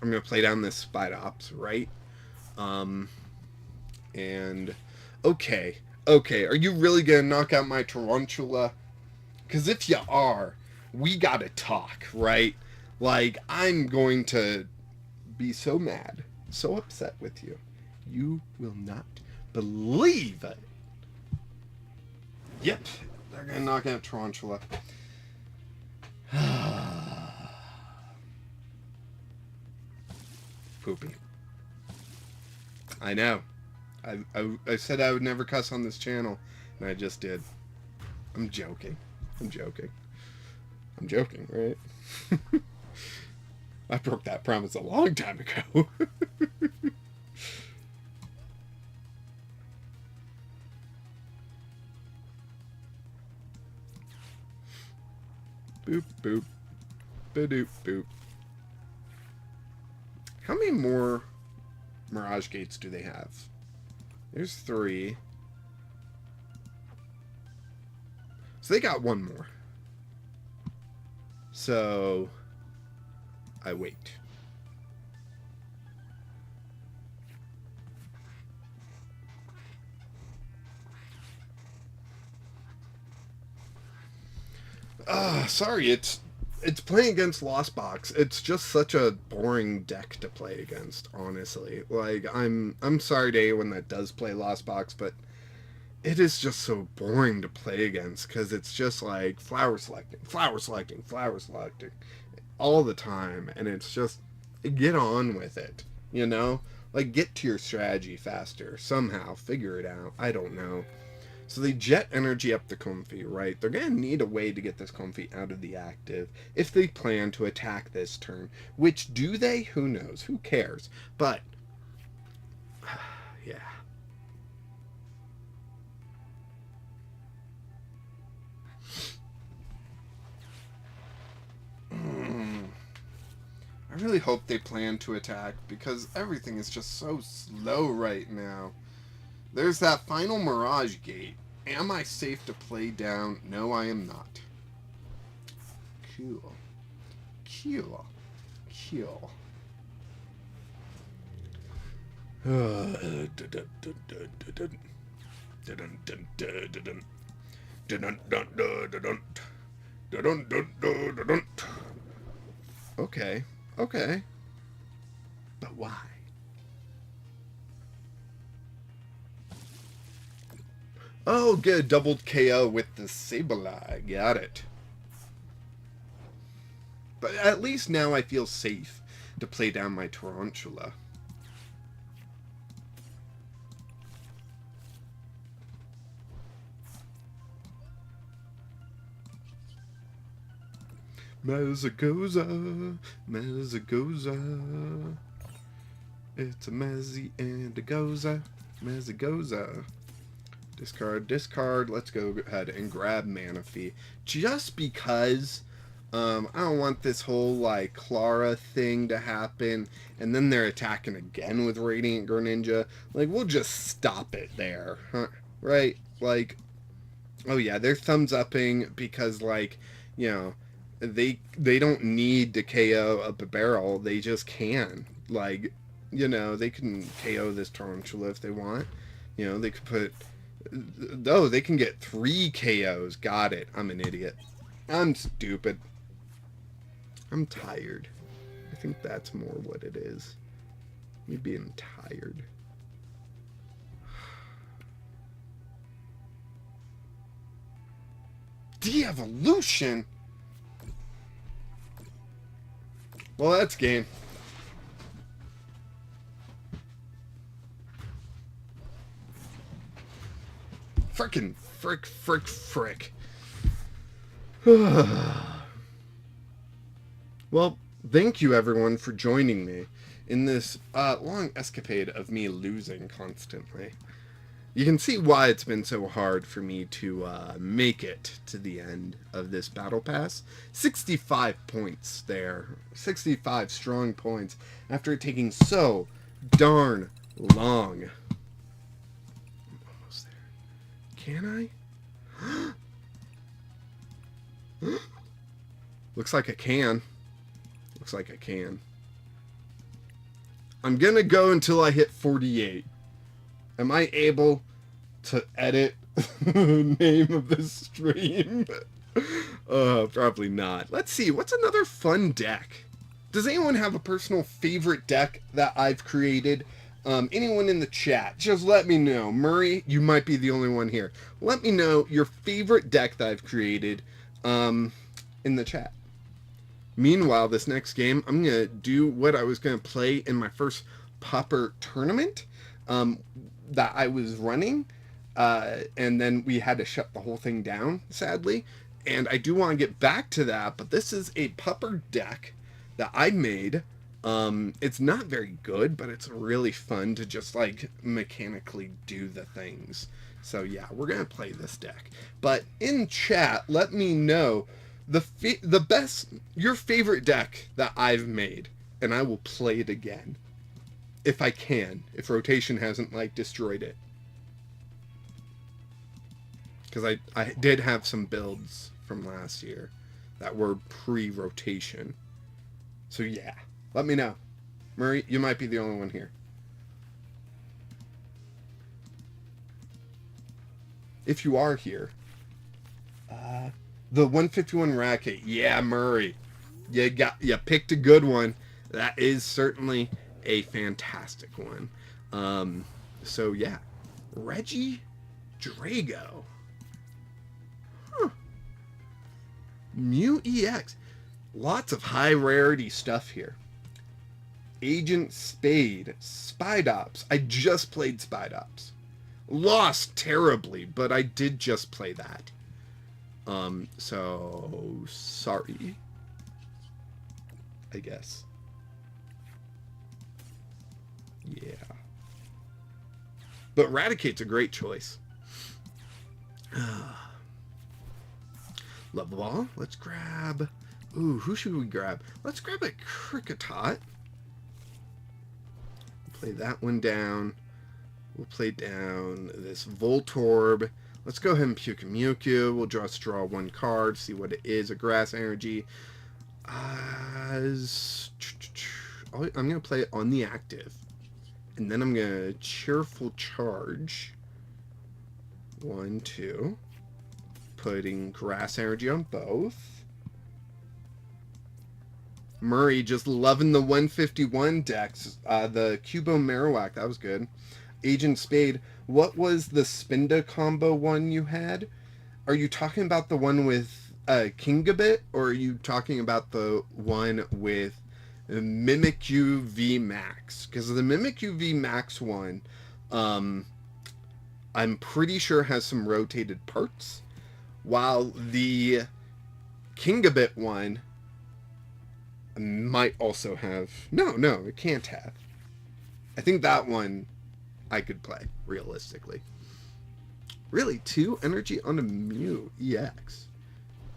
I'm going to play down this Spidops, right? And, okay, are you really going to knock out my Tarantula? Because if you are, we got to talk, right? Like, I'm going to be so mad, so upset with you. You will not believe it. Yep, they're gonna knock out Tarantula. Poopy. I know. I said I would never cuss on this channel, and I just did. I'm joking, right? I broke that promise a long time ago. Boop, boop. Ba-doop, boop. How many more Mirage Gates do they have? There's 3. So they got 1 more. So I wait. Sorry, it's playing against Lost Box. It's just such a boring deck to play against, honestly. Like, I'm sorry to anyone that does play Lost Box, but it is just so boring to play against, because it's just like flower selecting all the time, and it's just, get on with it, you know? Like, get to your strategy faster, somehow, figure it out, I don't know. So they jet energy up the Comfey, right? They're going to need a way to get this Comfey out of the active if they plan to attack this turn. Which, do they? Who knows? Who cares? But, yeah. I really hope they plan to attack, because everything is just so slow right now. There's that final Mirage Gate. Am I safe to play down? No, I am not. Cool. Okay. But why? Oh, get a double KO with the Sableye. Got it. But at least now I feel safe to play down my Tarantula. Mezagoza, Mezagoza. It's a Mezzy and a Goza. Mezagoza. Discard, discard. Let's go ahead and grab Manaphy. Just because I don't want this whole, like, Clara thing to happen. And then they're attacking again with Radiant Greninja. Like, we'll just stop it there. Huh? Right? Like, oh yeah, they're thumbs upping because, like, you know, they don't need to KO a barrel. They just can. Like, you know, they can KO this Tarantula if they want. You know, they could put... Oh, they can get 3 KOs. Got it. I'm an idiot. I'm stupid. I'm tired. I think that's more what it is. Me being tired. De-evolution? Well, that's game. Frickin' frick. Well, thank you everyone for joining me in this long escapade of me losing constantly. You can see why it's been so hard for me to make it to the end of this battle pass. 65 points there. 65 strong points after it taking so darn long. I'm almost there. Can I? Looks like I can. Looks like I can. I'm gonna go until I hit 48. Am I able to edit the name of this stream? Probably not. Let's see. What's another fun deck? Does anyone have a personal favorite deck that I've created? Anyone in the chat, just let me know. Murray, you might be the only one here. Let me know your favorite deck that I've created in the chat. Meanwhile, this next game, I'm going to do what I was going to play in my first Pauper tournament that I was running. And then we had to shut the whole thing down, sadly. And I do want to get back to that, but this is a Pauper deck that I made. It's not very good, but it's really fun to just, like, mechanically do the things. So yeah, we're going to play this deck. But in chat, let me know your favorite deck that I've made, and I will play it again. If I can. If rotation hasn't, like, destroyed it. Because I did have some builds from last year that were pre-rotation. So yeah, let me know. Murray, you might be the only one here. If you are here. The 151 racket. Yeah, Murray. You picked a good one. That is certainly a fantastic one. So yeah. Reggie Drago. Huh. Mew EX. Lots of high rarity stuff here. Agent Spade. Spidops. I just played Spidops. Lost terribly, but I did just play that. So sorry. I guess. Yeah. But Raticate's a great choice. Level Ball. Let's grab... Ooh, who should we grab? Let's grab a Kricketot. Play that one down. We'll play down this Voltorb. Let's go ahead and Pyukumuku. We'll just draw one card, see what it is. A Grass Energy. I'm going to play it on the active. And then I'm going to Cheerful Charge. 1, 2. Putting Grass Energy on both. Murray just loving the 151 decks. The Cubo Marowak, that was good. Agent Spade, what was the Spinda combo one you had? Are you talking about the one with Kingabit, or are you talking about the one with Mimikyu V Max? Because the Mimikyu V Max one, I'm pretty sure has some rotated parts, while the Kingabit one might also have... No, it can't have. I think that one I could play, realistically. Really, 2 energy on a Mew EX.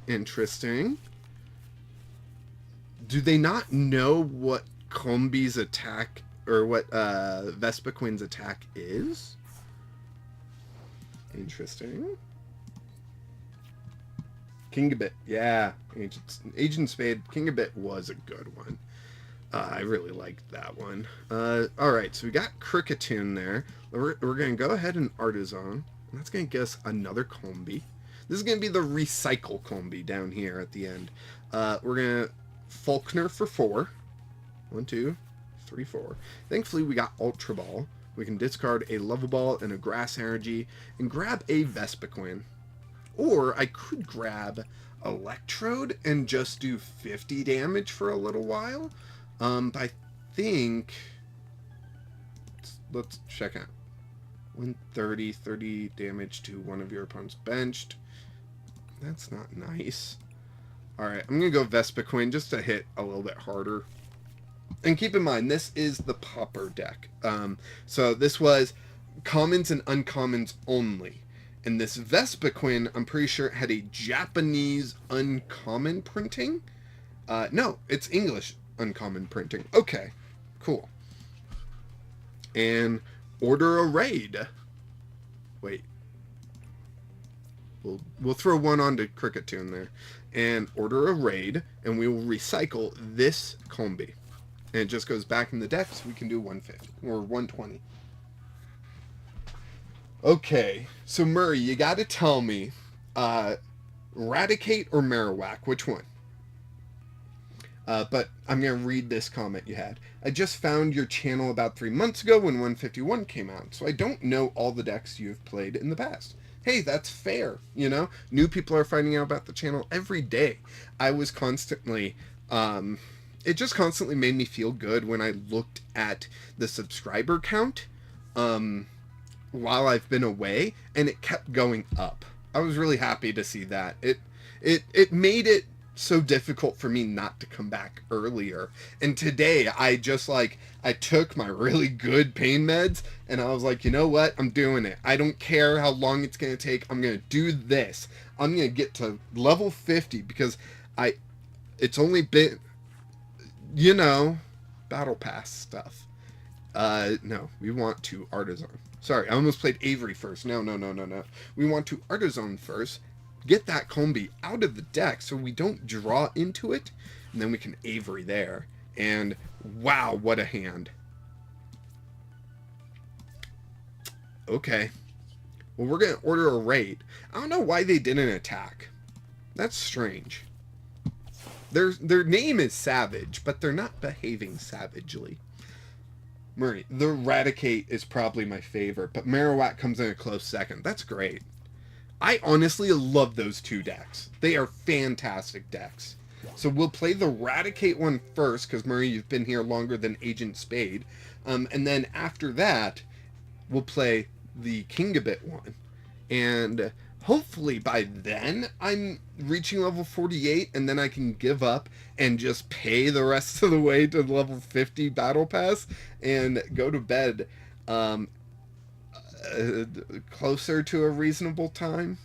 Interesting. Do they not know what Combi's attack, or what Vespiquen's attack is? Interesting. Kingabit, yeah. Agent Spade, Kingabit was a good one. I really liked that one. Alright, so we got Kricketune there. We're going to go ahead and Artisan. And that's going to get us another Combi. This is going to be the Recycle Combi down here at the end. We're going to Faulkner for 4. 1, 2, 3, 4. Thankfully, we got Ultra Ball. We can discard a Level Ball and a Grass Energy and grab a Vespiquen. Or I could grab Electrode and just do 50 damage for a little while. But I think... Let's check out. 130, 30 damage to one of your opponents benched. That's not nice. Alright, I'm going to go Vespiquen just to hit a little bit harder. And keep in mind, this is the Pauper deck. So this was commons and uncommons only. And this Vespiquen, I'm pretty sure, had a Japanese uncommon printing. No, it's English uncommon printing. Okay, cool. And order a raid. Wait. We'll throw one onto Kricketune there. And order a raid, and we will recycle this Combi. And it just goes back in the deck, so we can do 150 or 120. Okay, so Murray, you gotta tell me, Raticate or Marowak, which one? But I'm gonna read this comment you had. I just found your channel about 3 months ago when 151 came out, so I don't know all the decks you've played in the past. Hey, that's fair, you know? New people are finding out about the channel every day. I was constantly, it just constantly made me feel good when I looked at the subscriber count, while I've been away, and it kept going up. I was really happy to see that. It made it so difficult for me not to come back earlier. And today, I took my really good pain meds, and I was like, you know what? I'm doing it. I don't care how long it's going to take. I'm going to do this. I'm going to get to level 50, because it's only been, you know, battle pass stuff. No, we want to Artisan. Sorry, I almost played Avery first. No. We want to Artisan first. Get that Combi out of the deck so we don't draw into it. And then we can Avery there. And wow, what a hand. Okay. Well, we're going to order a raid. I don't know why they didn't attack. That's strange. Their name is Savage, but they're not behaving savagely. Murray, the Raticate is probably my favorite, but Marowak comes in a close second. That's great. I honestly love those two decks. They are fantastic decks. So we'll play the Raticate one first, because Murray, you've been here longer than Agent Spade. And then after that, we'll play the Kingabit one. And hopefully by then, I'm reaching level 48, and then I can give up and just pay the rest of the way to level 50 Battle Pass and go to bed closer to a reasonable time.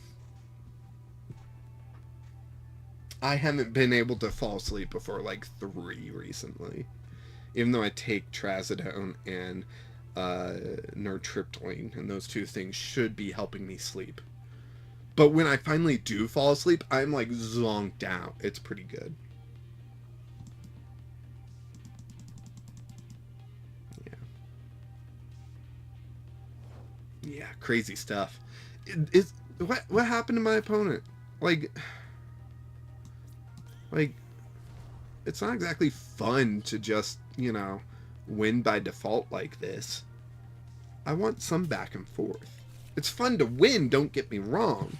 I haven't been able to fall asleep before like 3 recently, even though I take Trazodone and Nortriptyline, and those two things should be helping me sleep. But when I finally do fall asleep, I'm like zonked out. It's pretty good. Yeah, crazy stuff. What happened to my opponent? Like, it's not exactly fun to just, you know, win by default like this. I want some back and forth. It's fun to win, don't get me wrong.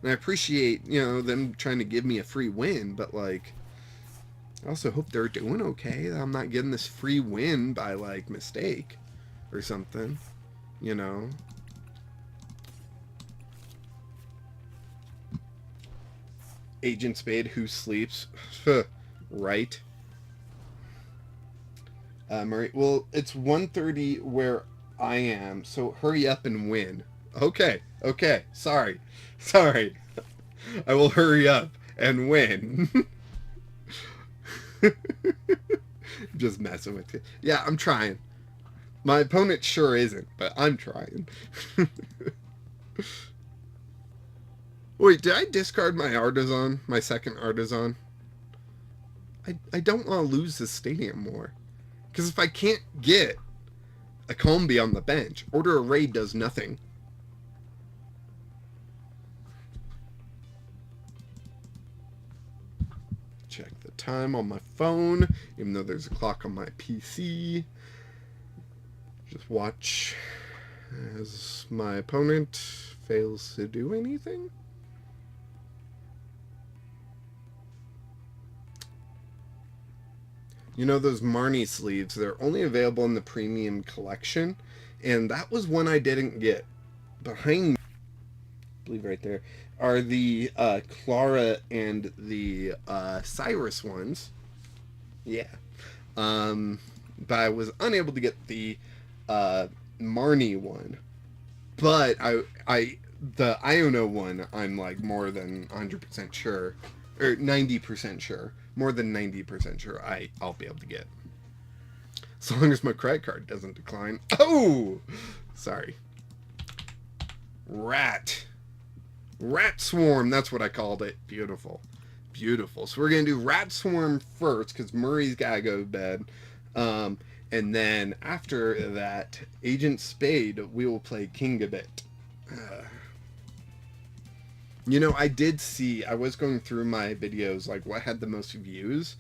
And I appreciate, them trying to give me a free win, but like, I also hope they're doing okay. That I'm not getting this free win by like mistake or something, you know. Agent Spade, who sleeps? Right. Murray, well, it's 1:30 where I am, so hurry up and win. Okay, sorry. I will hurry up and win. Just messing with you. Yeah, I'm trying. My opponent sure isn't, but I'm trying. Wait, did I discard my Artisan? My second Artisan? I don't want to lose this stadium more. Because if I can't get a Combi on the bench, Order of Raid does nothing. Check the time on my phone, even though there's a clock on my PC. Just watch as my opponent fails to do anything. You know those Marnie sleeves, they're only available in the premium collection, and that was one I didn't get. Behind me, I believe right there, are the Clara and the Cyrus ones. Yeah. But I was unable to get the Marnie one. But the Iono one, I'm like more than 100% sure, or 90% sure, more than 90% sure I'll be able to get. As long as my credit card doesn't decline. Oh! Sorry. Rat Swarm, that's what I called it. Beautiful. So we're going to do Rat Swarm first, because Murray's got to go to bed. And then after that, Agent Spade, we will play Kingambit. I did see, I was going through my videos, like what had the most views,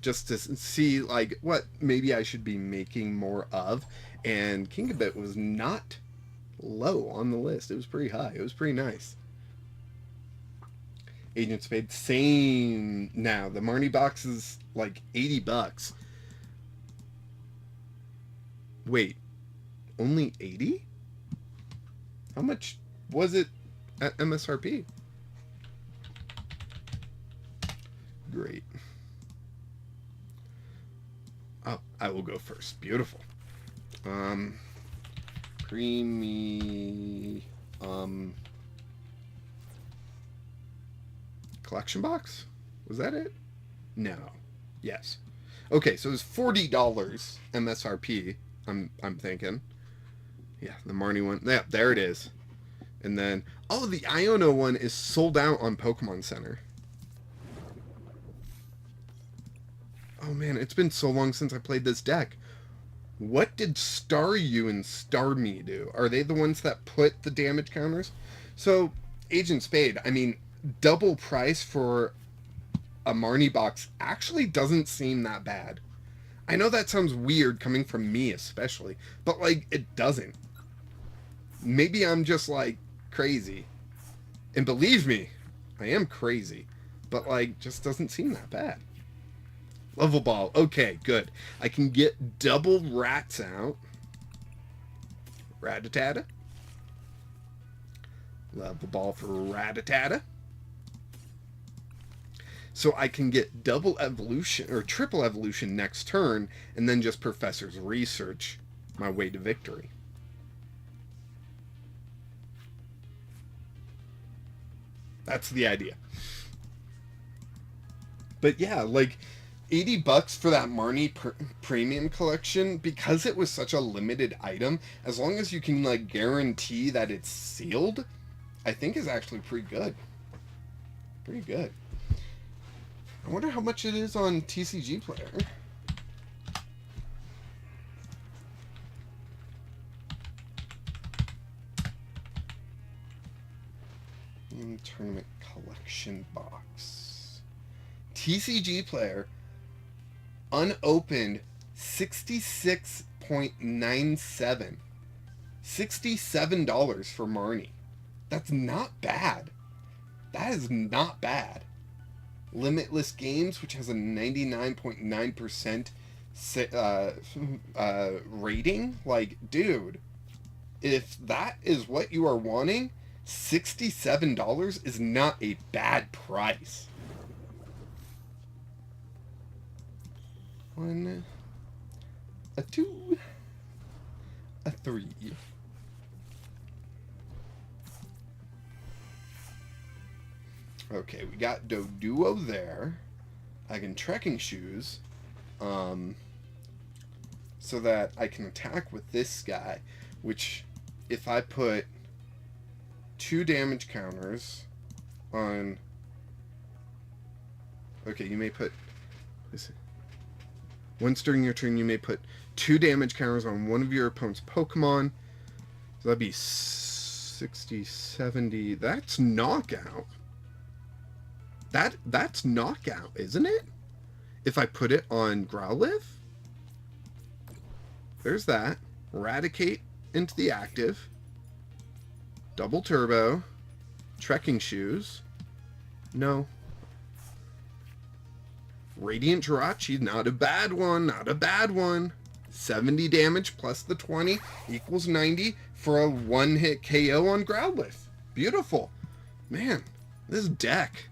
just to see like what maybe I should be making more of. And Kingambit was not low on the list. It was pretty high. It was pretty nice. Agent Spade, same now. The Marnie box is like $80. Wait, only 80? How much was it at MSRP? Great. Oh, I will go first. Beautiful. Creamy collection box? Was that it? No. Yes. Okay, so it's $40 MSRP. I'm thinking. Yeah, the Marnie one. Yeah, there it is. And then, oh, the Iono one is sold out on Pokemon Center. Oh man, it's been so long since I played this deck. What did Staryu and Starmie do? Are they the ones that put the damage counters? So, Agent Spade, I mean, double price for a Marnie box actually doesn't seem that bad. I know that sounds weird coming from me especially, but like, it doesn't. Maybe I'm just like crazy. And believe me, I am crazy. But like, just doesn't seem that bad. Level Ball. Okay, good. I can get double rats out. Rattata. Level Ball for Rattata. So I can get double evolution or triple evolution next turn, and then just Professor's Research my way to victory. That's the idea. But yeah, like $80 for that Marnie premium collection, because it was such a limited item, as long as you can like guarantee that it's sealed, I think is actually pretty good. Pretty good. I wonder how much it is on TCG Player. Tournament collection box. TCG Player, unopened, 66.97. $67 for Marnie. That's not bad. That is not bad. Limitless Games, which has a 99.9% rating. Like, dude, if that is what you are wanting, $67 is not a bad price. One, a two, a three. Okay, we got Doduo there. I can trekking shoes, so that I can attack with this guy, which if I put 2 damage counters on... Okay, you may put... Once during your turn, you may put 2 damage counters on one of your opponent's Pokemon. So that'd be 60, 70... That's knockout. That's knockout, isn't it? If I put it on Growlithe? There's that. Eradicate into the active. Double Turbo. Trekking Shoes. No. Radiant Jirachi, not a bad one. Not a bad one. 70 damage plus the 20 equals 90 for a one-hit KO on Growlithe. Beautiful. Man, this deck...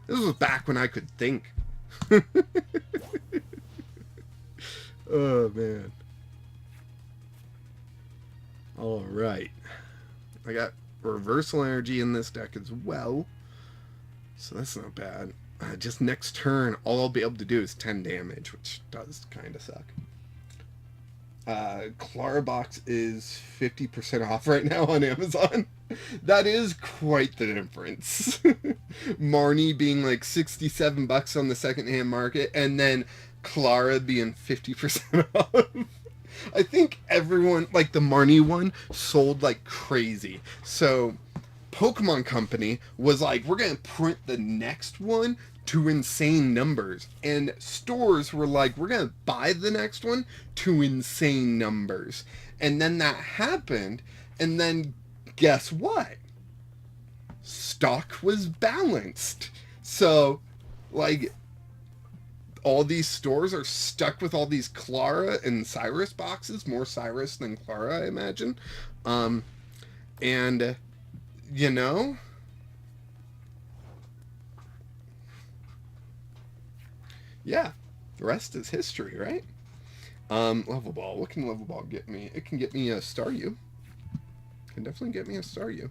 This was back when I could think. Oh, man. All right. I got reversal energy in this deck as well. So that's not bad. Just next turn, all I'll be able to do is 10 damage, which does kind of suck. Clarabox is 50% off right now on Amazon. That is quite the difference. Marnie being like $67 on the secondhand market, and then Clara being 50% off. I think everyone, like the Marnie one, sold like crazy. So Pokemon Company was like, we're going to print the next one to insane numbers. And stores were like, we're going to buy the next one to insane numbers. And then that happened. And then guess what? Stock was balanced. So, like, all these stores are stuck with all these Clara and Cyrus boxes. More Cyrus than Clara, I imagine. And, you know... Yeah, the rest is history, right? Level Ball. What can Level Ball get me? It can get me a Staryu. Can definitely get me a Staryu.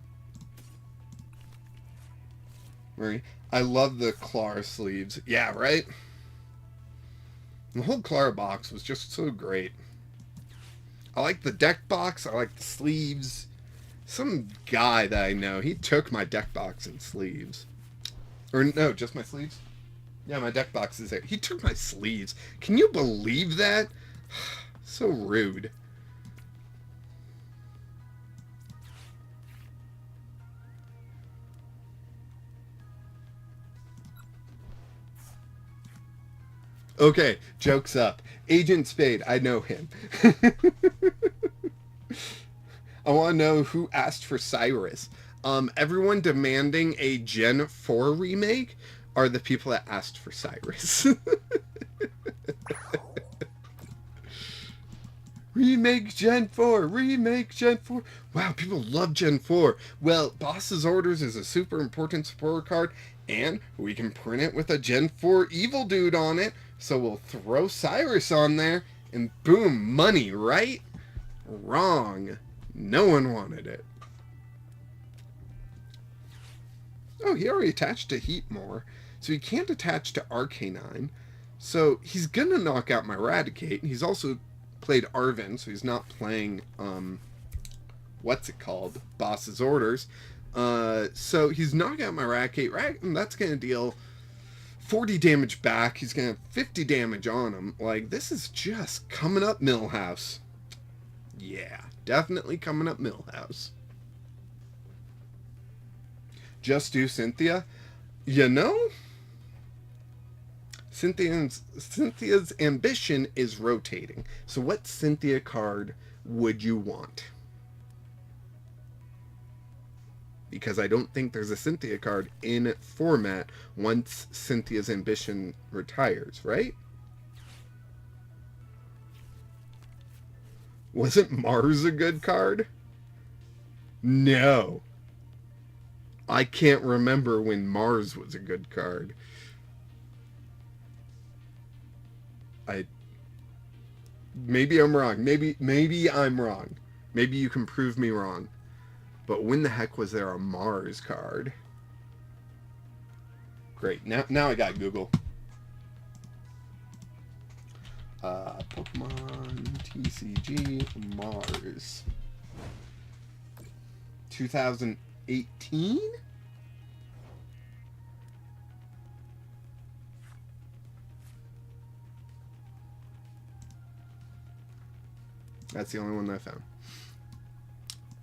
Murray. I love the Clara sleeves. Yeah, right? The whole Clara box was just so great. I like the deck box. I like the sleeves. Some guy that I know, he took my deck box and sleeves. Or no, just my sleeves. Yeah, my deck box is there. He took my sleeves. Can you believe that? So rude. Okay, joke's up. Agent Spade, I know him. I want to know who asked for Cyrus. Everyone demanding a Gen 4 remake are the people that asked for Cyrus. Remake Gen 4! Remake Gen 4! Wow, people love Gen 4. Well, Boss's Orders is a super important support card, and we can print it with a Gen 4 Evil Dude on it, so we'll throw Cyrus on there, and boom, money, right? Wrong. No one wanted it. Oh, he already attached to Heatmore, so he can't attach to Arcanine. So he's gonna knock out my Raticate. He's also played Arven, so he's not playing, what's it called? Boss's Orders. So he's knocking out my Raticate, and that's gonna deal 40 damage back. He's gonna have 50 damage on him. Like, this is just coming up Millhouse. Yeah, definitely coming up Millhouse. Just do Cynthia? You know, Cynthia's ambition is rotating. So what Cynthia card would you want? because I don't think there's a Cynthia card in format once Cynthia's Ambition retires, right? Wasn't Mars a good card? No. I can't remember when Mars was a good card. Maybe I'm wrong. Maybe I'm wrong. Maybe you can prove me wrong. But when the heck was there a Mars card? Great. Now I got Google. Pokemon TCG Mars 2018? That's the only one that I found.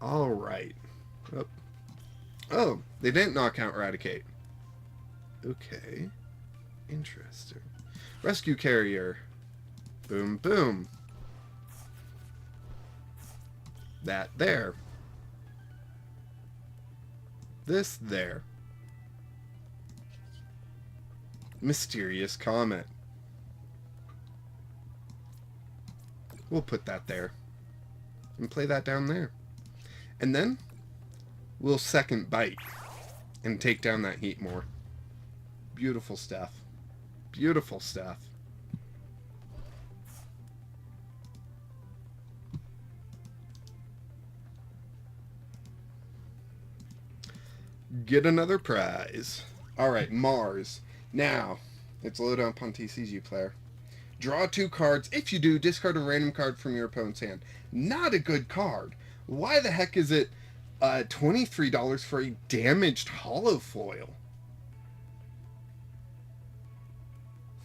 All right. Oh, they didn't knock out Raticate. Okay. Interesting. Rescue Carrier. Boom, boom. That there. This there. Mysterious Comet. We'll put that there. And play that down there. And then we'll second bite and take down that Heatmor. Beautiful stuff. Beautiful stuff. Get another prize. Alright, Mars. Now, it's loaded up on TCG Player. Draw 2 cards. If you do, discard a random card from your opponent's hand. Not a good card. Why the heck is it $23 for a damaged holofoil?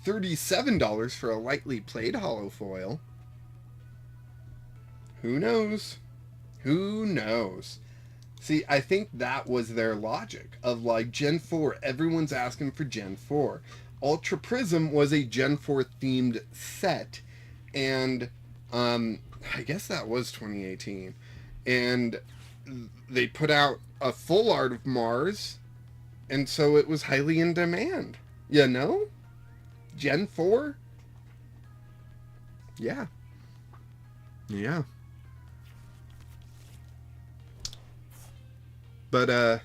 $37 for a lightly played holofoil. Who knows? Who knows? See, I think that was their logic of like Gen 4. Everyone's asking for Gen 4. Ultra Prism was a Gen 4 themed set, and I guess that was 2018. And they put out a full art of Mars, and so it was highly in demand. You know? Gen 4? Yeah. Yeah. But,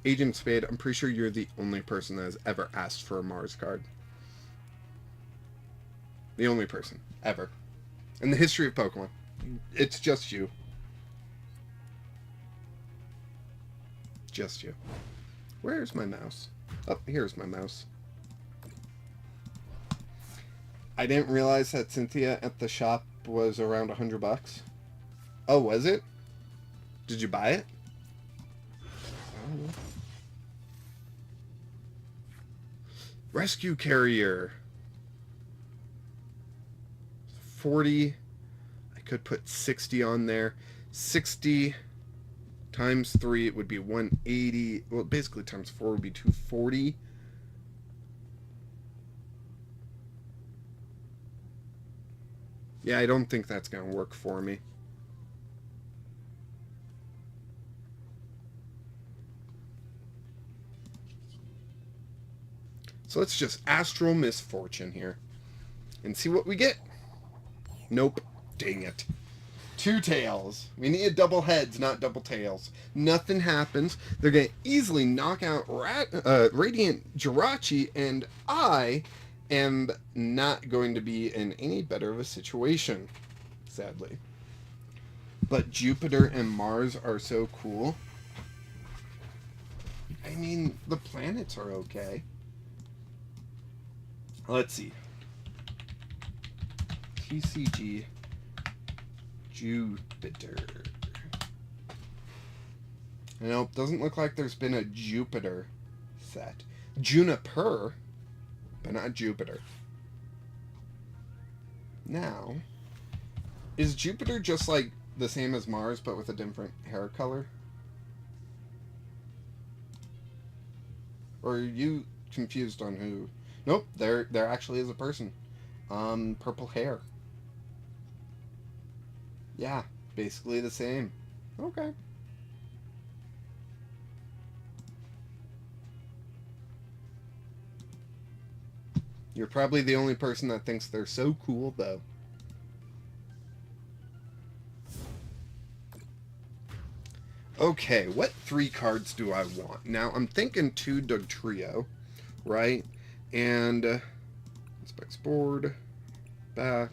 Agent Spade, I'm pretty sure you're the only person that has ever asked for a Mars card. The only person. Ever. In the history of Pokemon. It's just you. Just you. Where's my mouse? Oh, here's my mouse. I didn't realize that Cynthia at the shop was around $100. Oh, was it? Did you buy it? Rescue Carrier. 40. I could put 60 on there. 60 times 3, it would be 180. Well, basically times 4 would be 240. Yeah, I don't think that's going to work for me. So let's just Astral Misfortune here. And see what we get. Nope. Dang it. 2 tails. We need double heads, not double tails. Nothing happens. They're going to easily knock out Radiant Jirachi, and I am not going to be in any better of a situation, sadly. But Jupiter and Mars are so cool. I mean, the planets are okay. Let's see. TCG Jupiter. Nope, doesn't look like there's been a Jupiter set. Juniper, but not Jupiter. Now, is Jupiter just like the same as Mars, but with a different hair color? Or are you confused on who? Nope, there actually is a person. Purple hair. Yeah, basically the same. Okay. You're probably the only person that thinks they're so cool, though. Okay, what 3 cards do I want? Now, I'm thinking 2 Dugtrio, right? And specs board, back.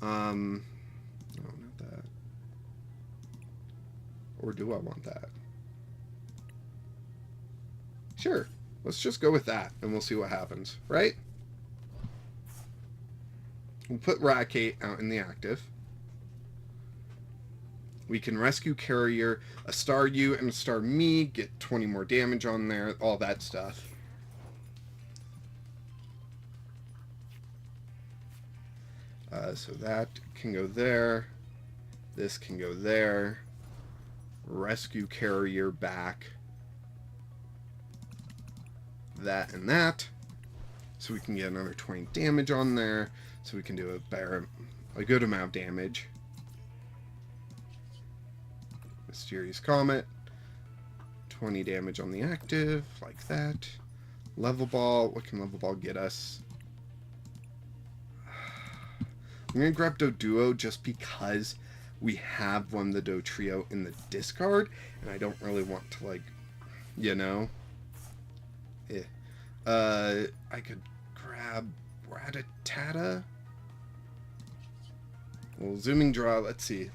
No, not that. Or do I want that? Sure, let's just go with that, and we'll see what happens, right? We'll put Raticate out in the active. We can rescue Carrier, a star you and a star me, get 20 more damage on there, all that stuff. So that can go there. This can go there. Rescue Carrier back. That and that. So we can get another 20 damage on there. So we can do a good amount of damage. Mysterious Comet. 20 damage on the active, like that. Level Ball. What can Level Ball get us? I'm going to grab Doduo just because we have one of the Dotrio in the discard, and I don't really want to, like, you know. I could grab Rattata. Well, Zooming Draw, let's see.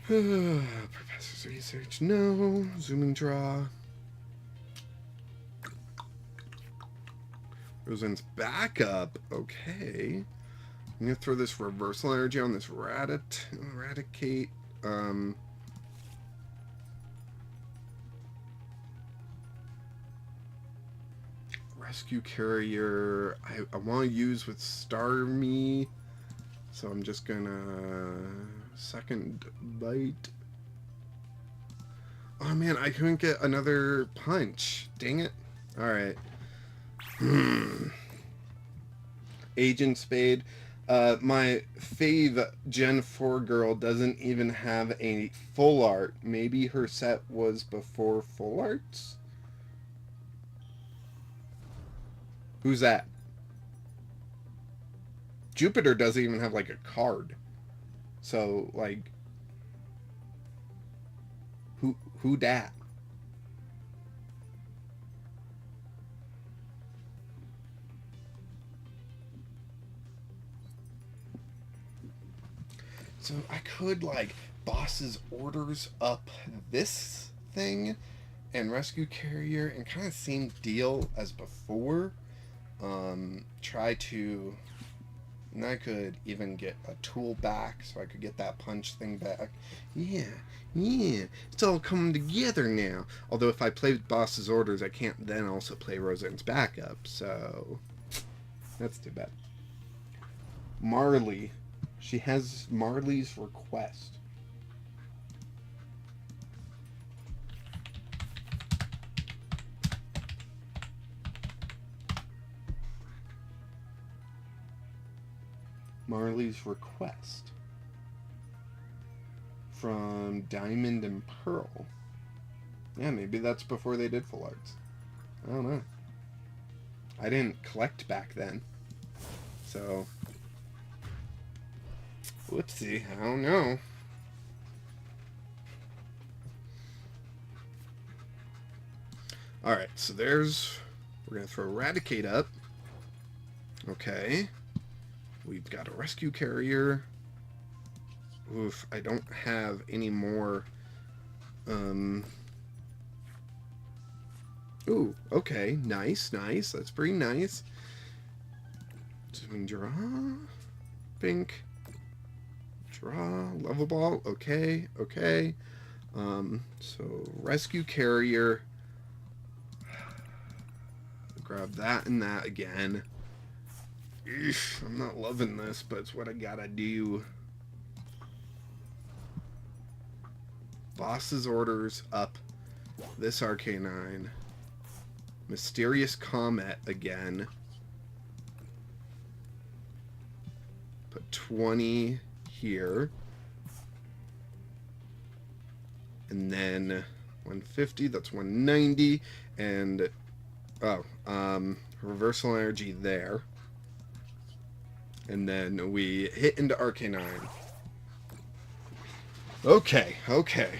Professor's Research, no. Zooming Draw. Rosen's backup, okay. I'm gonna throw this reversal energy on this Raticate. Rescue Carrier. I want to use with Starmie, so I'm just gonna second bite. Oh man, I couldn't get another punch. Dang it. All right. Agent Spade. My fave Gen 4 girl doesn't even have a full art. Maybe her set was before full arts? Who's that? Jupiter doesn't even have like a card. So like who dat? So I could like boss's orders up this thing and rescue carrier and kind of same deal as before. Try to, and I could even get a tool back so I could get that punch thing back. Yeah, it's all coming together now. Although if I play boss's orders, I can't then also play Rosen's backup, so that's too bad. Marley. She has Marley's Request. Marley's Request. From Diamond and Pearl. Yeah, maybe that's before they did full arts. I don't know. I didn't collect back then. So... whoopsie, I don't know. Alright, so there's... we're going to throw Raticate up. Okay. We've got a rescue carrier. Oof, I don't have any more... Ooh, okay, nice. That's pretty nice. Zooming draw. Pink. Draw. Level ball. Okay. So, rescue carrier. Grab that and that again. Eesh, I'm not loving this, but it's what I gotta do. Boss's orders up. This Arcanine. Mysterious Comet again. Put 20 here. And then 150, that's 190. And Oh, reversal energy there. And then we hit into Arcanine. Okay, okay.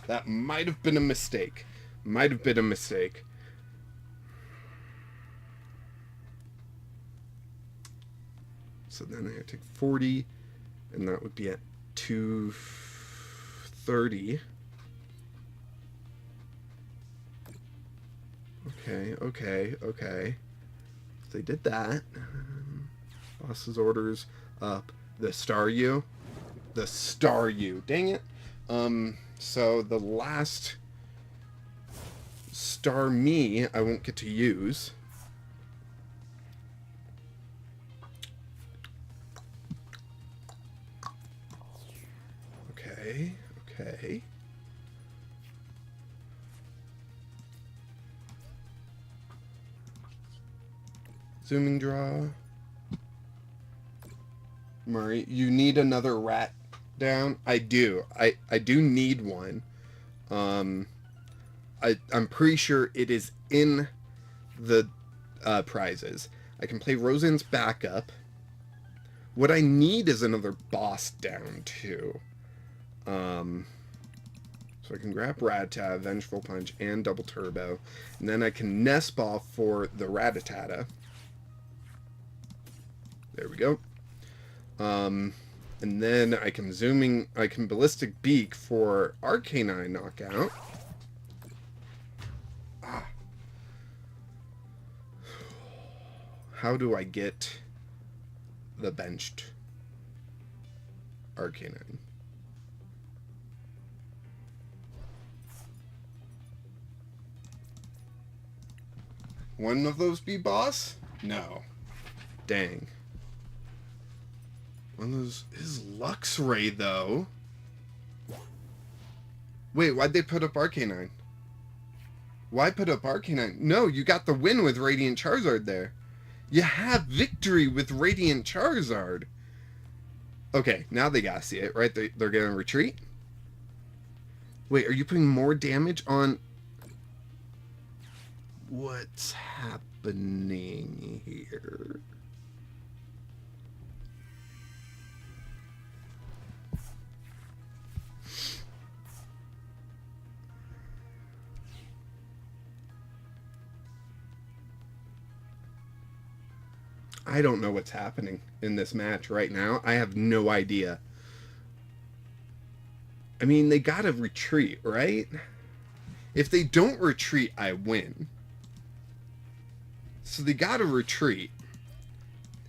That might have been a mistake. Might have been a mistake. So then I take 40, and that would be at 230. Okay. So they did that. Boss's orders up. The Staryu. Dang it. So the last Starmie I won't get to use. Okay. Zooming draw. Murray, you need another rat down? I do. I do need one. I'm pretty sure it is in the prizes. I can play Rosen's backup. What I need is another boss down, too. So I can grab Rattata, Vengeful Punch, and Double Turbo. And then I can Nest Ball for the Rattata. There we go. And then I can Ballistic Beak for Arcanine knockout. How do I get the benched Arcanine? One of those be boss? No. Dang. One of those is Luxray, though. Wait, why'd they put up Arcanine? Why put up Arcanine? No, you got the win with Radiant Charizard there. You have victory with Radiant Charizard. Okay, now they gotta see it, right? They're gonna retreat? Wait, are you putting more damage on... What's happening here? I don't know what's happening in this match right now. I have no idea. I mean, they gotta retreat, right? If they don't retreat, I win. So they gotta retreat.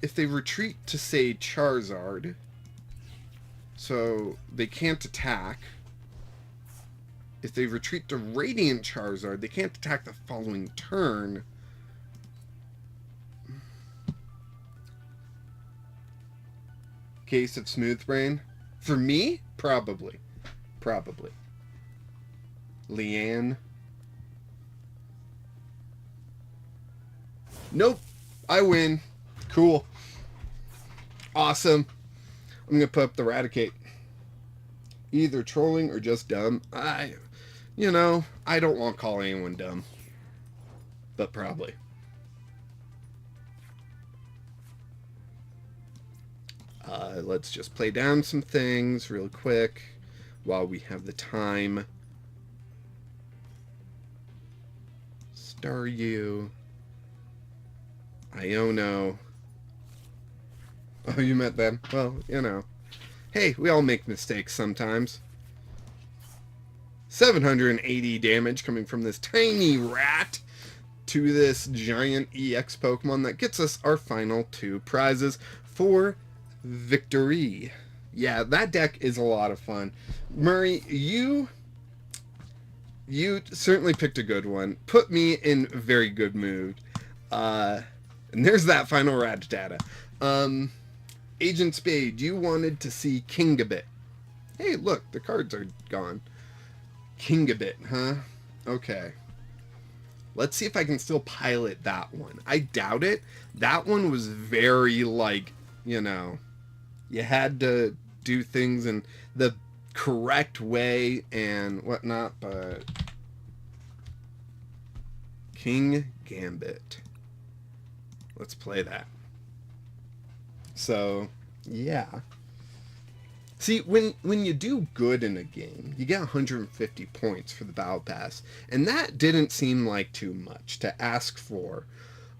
If they retreat to, say, Charizard, so they can't attack. If they retreat to Radiant Charizard, they can't attack the following turn. Case of Smooth Brain? For me? Probably. Leanne? Nope. I win. Cool. Awesome. I'm going to put up the Raticate. Either trolling or just dumb. I don't want to call anyone dumb. But probably. Let's just play down some things real quick while we have the time. Staryu. Iono. Oh, you met them? Well, Hey, we all make mistakes sometimes. 780 damage coming from this tiny rat to this giant EX Pokemon that gets us our final 2 prizes for victory. Yeah, that deck is a lot of fun. Murray, you certainly picked a good one. Put me in very good mood. And there's that final Rattata. Agent Spade, you wanted to see Kingambit. Hey, look, the cards are gone. Kingambit, huh? Okay. Let's see if I can still pilot that one. I doubt it. That one was very, you had to do things in the correct way and whatnot, but... Kingambit. Let's play that. So, yeah. See, when you do good in a game, you get 150 points for the Battle Pass, and that didn't seem like too much to ask for.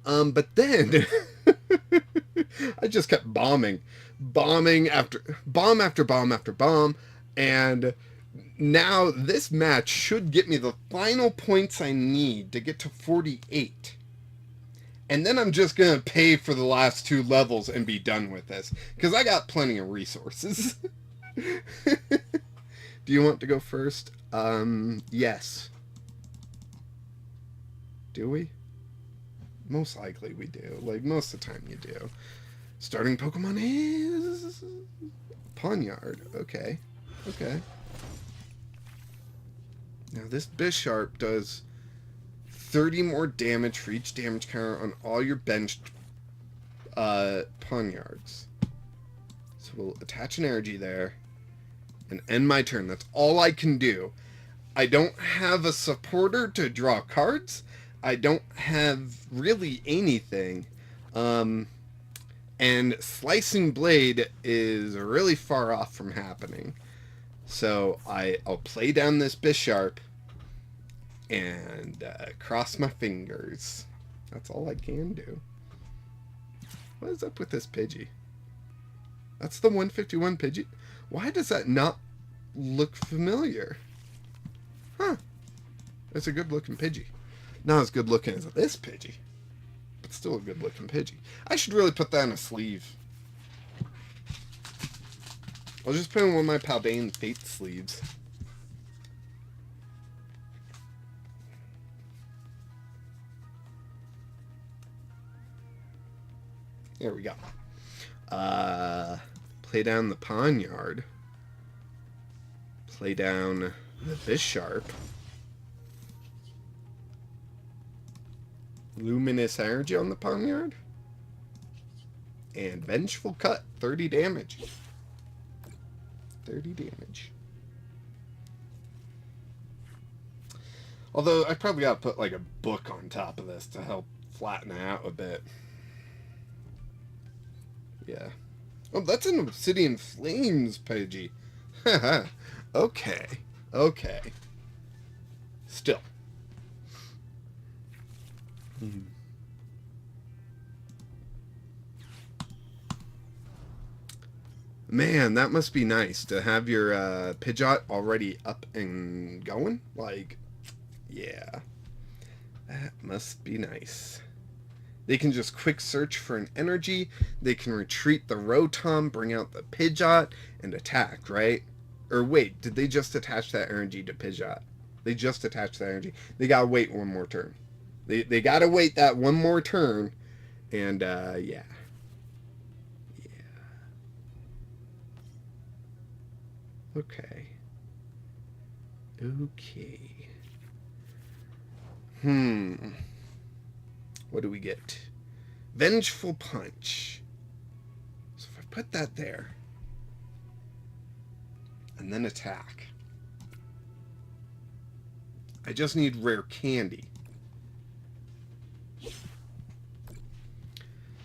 But then I just kept bombing after bomb after bomb after bomb, and now this match should get me the final points I need to get to 48. And then I'm just going to pay for the last 2 levels and be done with this, because I got plenty of resources. Do you want to go first? Yes. Do we? Most likely we do. Like, most of the time you do. Starting Pokemon is... Pawniard. Okay. Okay. Now, this Bisharp does 30 more damage for each damage counter on all your benched Pawniards. So we'll attach an energy there and end my turn. That's all I can do. I don't have a supporter to draw cards. I don't have really anything. And Slicing Blade is really far off from happening. So I'll play down this Bisharp and cross my fingers. That's all I can do. What is up with this Pidgey? That's the 151 Pidgey. Why does that not look familiar? Huh. It's a good looking Pidgey. Not as good looking as this Pidgey, but still a good looking Pidgey. I should really put that in a sleeve. I'll just put in one of my Paldean Fate sleeves. There we go. Play down the Pawniard. Play down the Bisharp. Luminous Energy on the Pawniard. And Vengeful Cut, 30 damage. 30 damage. Although, I probably gotta put like a book on top of this to help flatten it out a bit. Yeah. Oh, that's an Obsidian Flames Pidgey. Okay. Okay. Still. Man, that must be nice to have your Pidgeot already up and going. Like, yeah. That must be nice. They can just quick search for an energy. They can retreat the Rotom, bring out the Pidgeot, and attack, right? Or wait, did they just attach that energy to Pidgeot? They just attached that energy. They gotta wait one more turn. They gotta wait that one more turn. And, yeah. Yeah. Okay. Okay. What do we get? Vengeful Punch. So if I put that there, and then attack, I just need Rare Candy.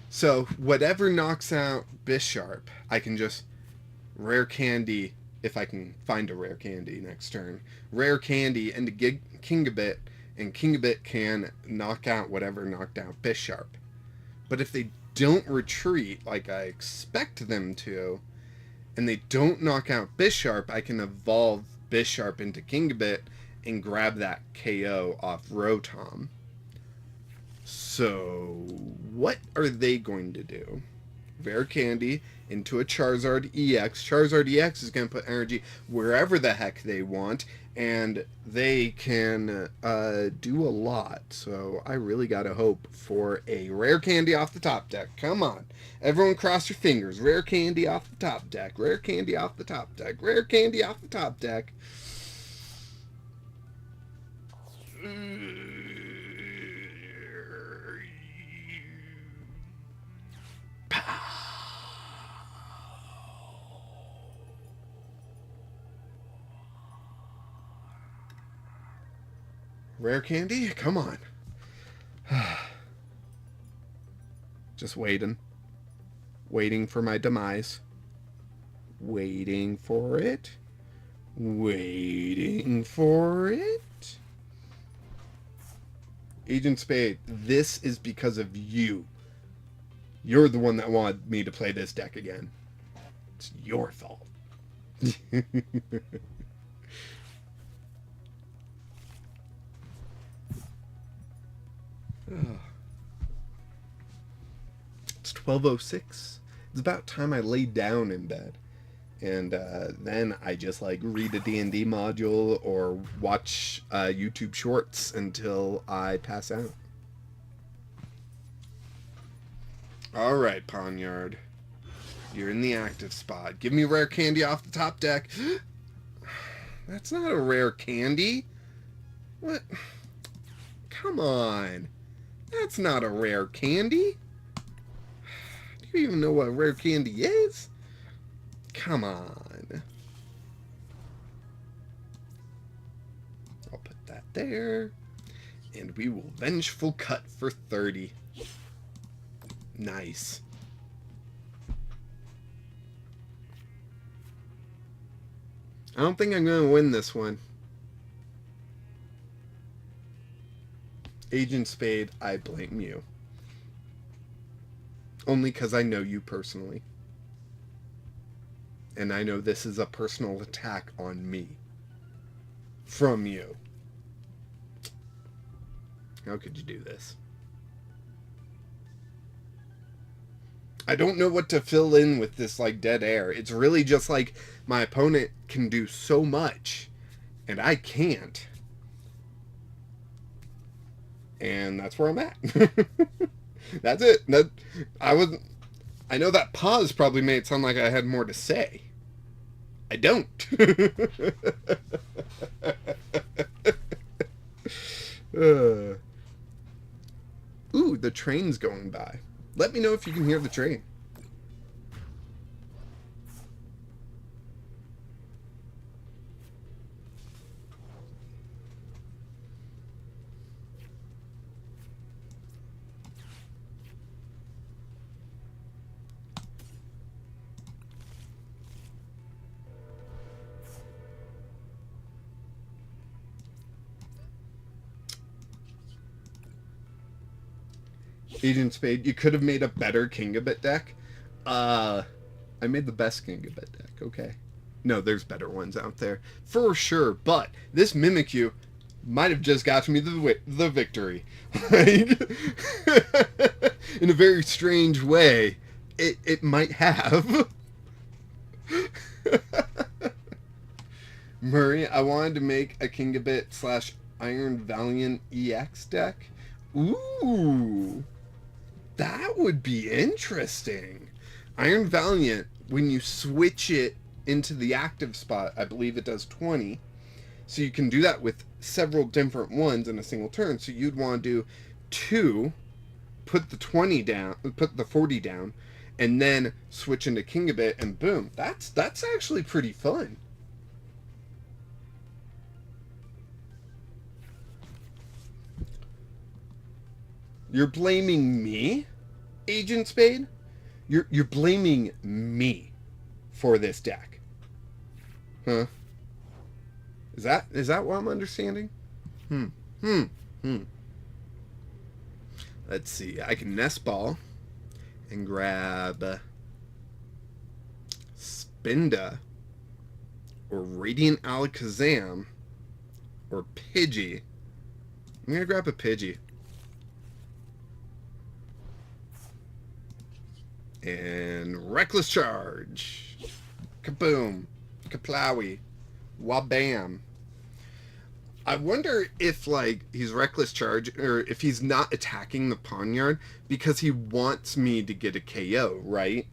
So whatever knocks out Bisharp, I can just Rare Candy, if I can find a Rare Candy next turn. Rare Candy into Kingambit, and Kingambit can knock out whatever knocked out Bisharp. But if they don't retreat like I expect them to, and they don't knock out Bisharp, I can evolve Bisharp into Kingambit and grab that KO off Rotom. So, what are they going to do? Rare Candy into a Charizard EX. Charizard EX is going to put energy wherever the heck they want, and they can do a lot. So I really got to hope for a Rare Candy off the top deck. Come on. Everyone cross your fingers. Rare Candy off the top deck. Rare Candy off the top deck. Rare Candy off the top deck. Rare Candy? Come on. Just waiting. Waiting for my demise. Waiting for it. Waiting for it. Agent Spade, this is because of you. You're the one that wanted me to play this deck again. It's your fault. It's 12:06. It's about time I laid down in bed. And then I just like read a D&D module or watch YouTube shorts until I pass out. All right, Poniard. You're in the active spot. Give me rare candy off the top deck. That's not a rare candy. What? Come on. That's not a rare candy. Do you even know what rare candy is? Come on. I'll put that there. And we will Vengeful Cut for 30. Nice. I don't think I'm going to win this one. Agent Spade, I blame you. Only because I know you personally. And I know this is a personal attack on me. From you. How could you do this? I don't know what to fill in with this, like, dead air. It's really just, like, my opponent can do so much, and I can't. And that's where I'm at. That's it. I know that pause probably made it sound like I had more to say. I don't. Ooh, the train's going by. Let me know if you can hear the train. Agent Spade, you could have made a better Kingambit deck. I made the best Kingambit deck, okay. No, there's better ones out there, for sure, but this Mimikyu might have just got me the victory. Like, in a very strange way, it might have. Murray, I wanted to make a Kingambit / Iron Valiant EX deck. Ooh. That would be interesting. Iron Valiant, when you switch it into the active spot, I believe it does 20. So you can do that with several different ones in a single turn. So you'd want to do 2, put the 20 down, put the 40 down, and then switch into Kingambit, and boom. That's actually pretty fun. You're blaming me, Agent Spade? You're blaming me for this deck. Huh? Is that what I'm understanding? Let's see. I can Nest Ball and grab Spinda or Radiant Alakazam or Pidgey. I'm gonna grab a Pidgey. And Reckless Charge. Kaboom. Kaplowy. Wabam. I wonder if, like, he's Reckless Charge, or if he's not attacking the Poniard because he wants me to get a KO, right?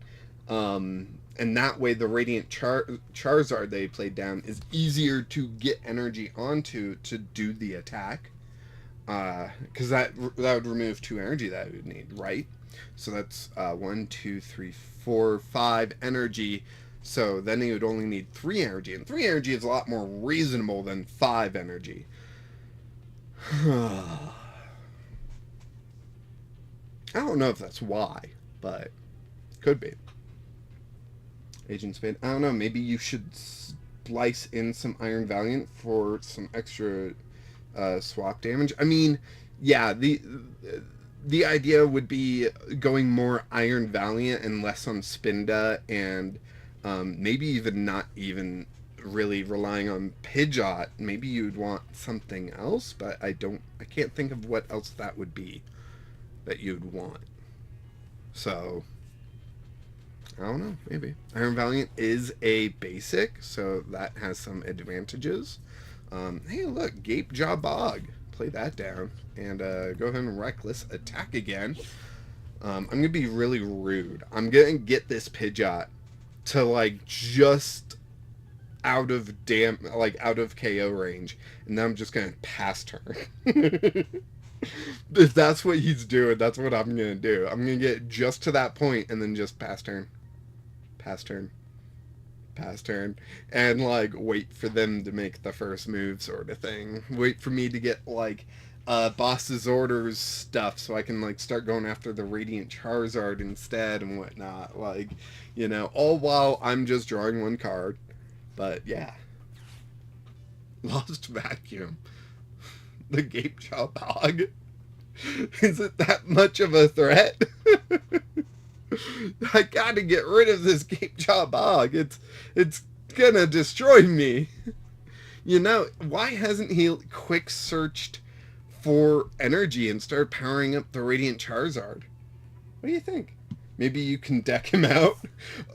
And that way the Radiant Charizard they played down is easier to get energy onto to do the attack. Because that would remove 2 energy that I would need, right? So that's 1, 2, 3, 4, 5 energy. So then he would only need 3 energy. And 3 energy is a lot more reasonable than 5 energy. I don't know if that's why, but could be. Agent Spade. I don't know. Maybe you should splice in some Iron Valiant for some extra swap damage. I mean, yeah, the idea would be going more Iron Valiant and less on Spinda, and maybe even not even really relying on Pidgeot. Maybe you'd want something else, but I can't think of what else that would be that you'd want. So I don't know, maybe. Iron Valiant is a basic, so that has some advantages. Hey, look, Gape Jaw Bog. Play that down. And go ahead and Reckless attack again. I'm going to be really rude. I'm going to get this Pidgeot to, like, just out of out of KO range. And then I'm just going to pass turn. If that's what he's doing, that's what I'm going to do. I'm going to get just to that point and then just pass turn. Pass turn, pass turn, and like wait for them to make the first move, sort of thing. Wait for me to get like boss's orders stuff so I can like start going after the Radiant Charizard instead and whatnot, like, you know, all while I'm just drawing one card. But yeah, Lost Vacuum. The Gape Jaw Bog. Is it that much of a threat? I gotta get rid of this Gape Jaw Bog. It's gonna destroy me. You know, why hasn't he quick searched for energy and started powering up the Radiant Charizard? What do you think? Maybe you can deck him out?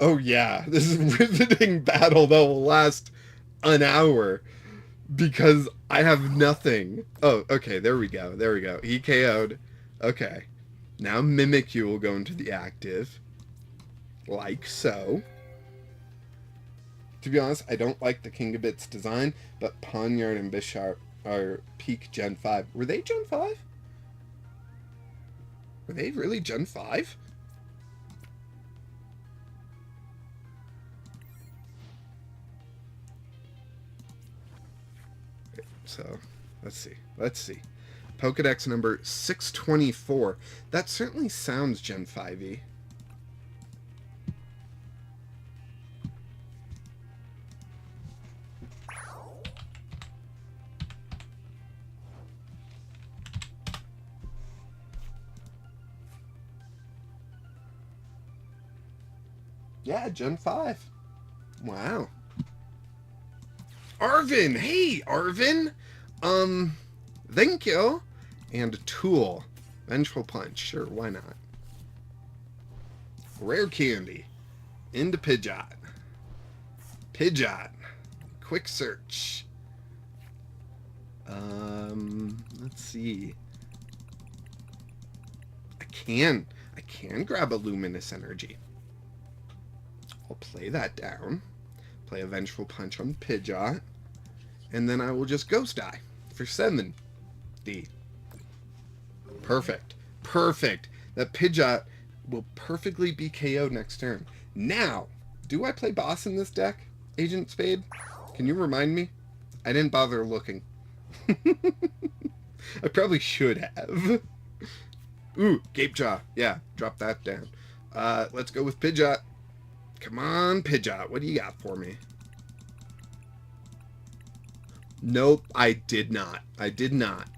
Oh yeah, this is a riveting battle that will last an hour because I have nothing. Oh, okay, there we go. There we go. He KO'd. Okay. Now Mimikyu will go into the active. Like so. To be honest, I don't like the Kingambit's design, but Pawniard and Bisharp are peak Gen 5. Were they Gen 5? Were they really Gen 5? So, let's see. Let's see. Pokedex number 624. That certainly sounds Gen 5-y. Yeah, Gen 5. Wow. Arvin! Hey, Arvin! Thank you. And a Tool. Vengeful Punch. Sure, why not? Rare Candy. Into Pidgeot. Pidgeot. Quick search. Let's see. I can grab a Luminous Energy. I'll play that down. Play a Vengeful Punch on Pidgeot. And then I will just Ghost Die for 7D. Perfect. Perfect. That Pidgeot will perfectly be KO'd next turn. Now, do I play boss in this deck, Agent Spade? Can you remind me? I didn't bother looking. I probably should have. Ooh, Gape Jaw. Yeah, drop that down. Let's go with Pidgeot. Come on, Pidgeot. What do you got for me? Nope, I did not. I did not.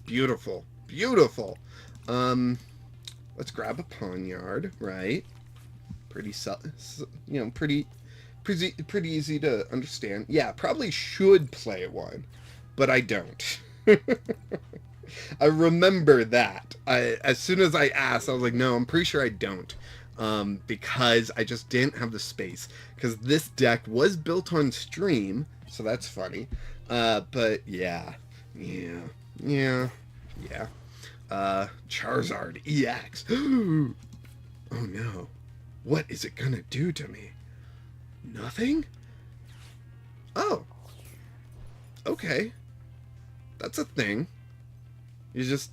Beautiful. Beautiful. Let's grab a Pawniard, right? Pretty, you know, pretty easy to understand. Yeah, probably should play one, but I don't. I remember that. As soon as I asked, I was like, no, I'm pretty sure I don't. Because I just didn't have the space. Because this deck was built on stream, so that's funny. But yeah. Charizard EX. Oh no. What is it gonna do to me? Nothing? Oh. Okay. That's a thing. You just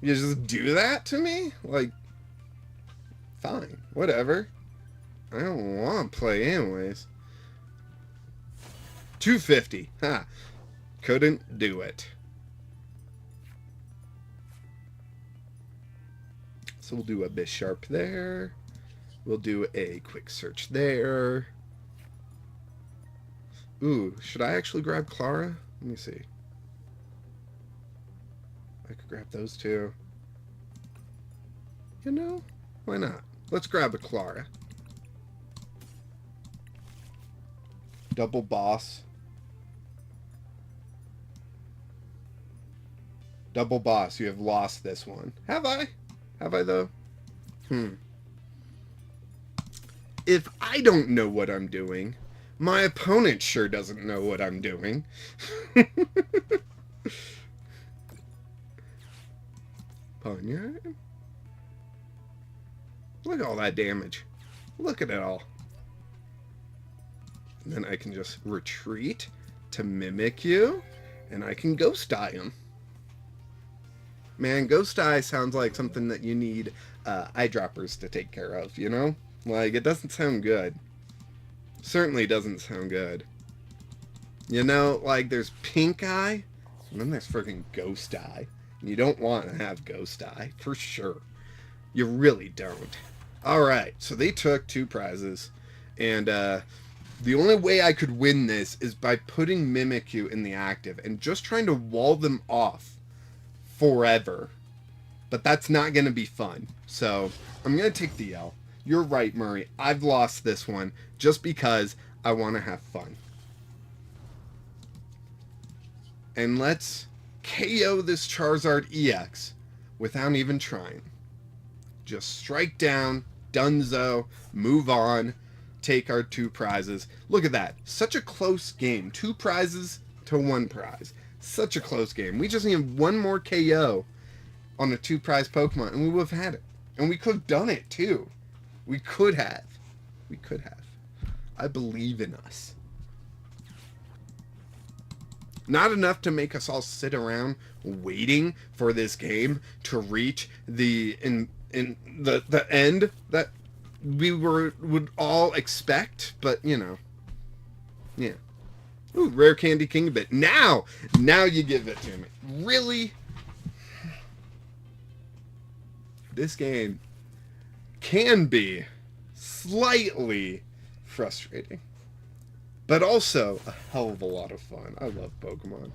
do that to me? Like, fine, whatever. I don't want to play anyways. 250. Ha. Couldn't do it. So we'll do a Bisharp there. We'll do a quick search there. Ooh, should I actually grab Clara? Let me see. I could grab those two. You know, why not? Let's grab a Clara. Double boss. Double boss, you have lost this one. Have I? Have I, though? If I don't know what I'm doing, my opponent sure doesn't know what I'm doing. Ponyard? Look at all that damage. Look at it all. And then I can just retreat to Mimikyu, and I can Ghost Eye him. Man, Ghost Eye sounds like something that you need eyedroppers to take care of, you know? Like, it doesn't sound good. Certainly doesn't sound good. You know, like, there's Pink Eye, and then there's freaking Ghost Eye. And you don't want to have Ghost Eye, for sure. You really don't. Alright, so they took 2 prizes, and the only way I could win this is by putting Mimikyu in the active and just trying to wall them off forever. But that's not going to be fun. So I'm going to take the L. You're right, Murray. I've lost this one just because I want to have fun. And let's KO this Charizard EX without even trying. Just strike down, dunzo, move on, take our 2 prizes. Look at that. Such a close game. 2 prizes to 1 prize. Such a close game. We just need one more KO on a 2 prize Pokemon and we would have had it. And we could have done it too. We could have. We could have. I believe in us. Not enough to make us all sit around waiting for this game to reach the the end that we would all expect, but you know. Yeah. Ooh, rare candy Kingambit. Now you give it to me. Really? This game can be slightly frustrating, but also a hell of a lot of fun. I love Pokemon.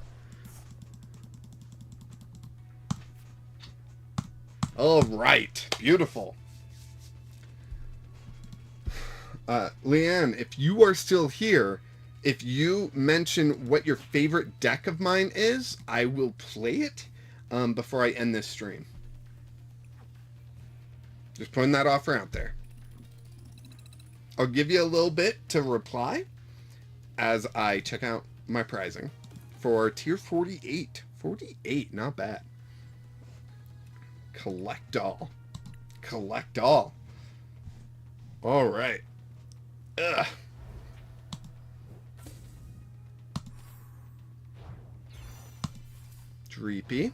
All right, beautiful. Leanne, if you are still here, if you mention what your favorite deck of mine is, I will play it before I end this stream. Just putting that offer out there. I'll give you a little bit to reply as I check out my pricing for tier 48. 48, not bad. Collect all. Collect all. All right. Ugh. Dreepy.